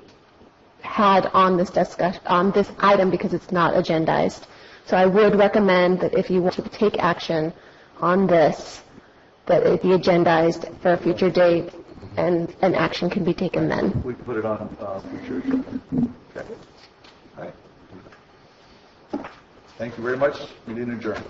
[SPEAKER 1] had on this item because it's not agendized. So I would recommend that if you want to take action on this, that it be agendized for a future date, and an action can be taken then.
[SPEAKER 13] We can put it on future. Okay. All right. Thank you very much. Meeting adjourned.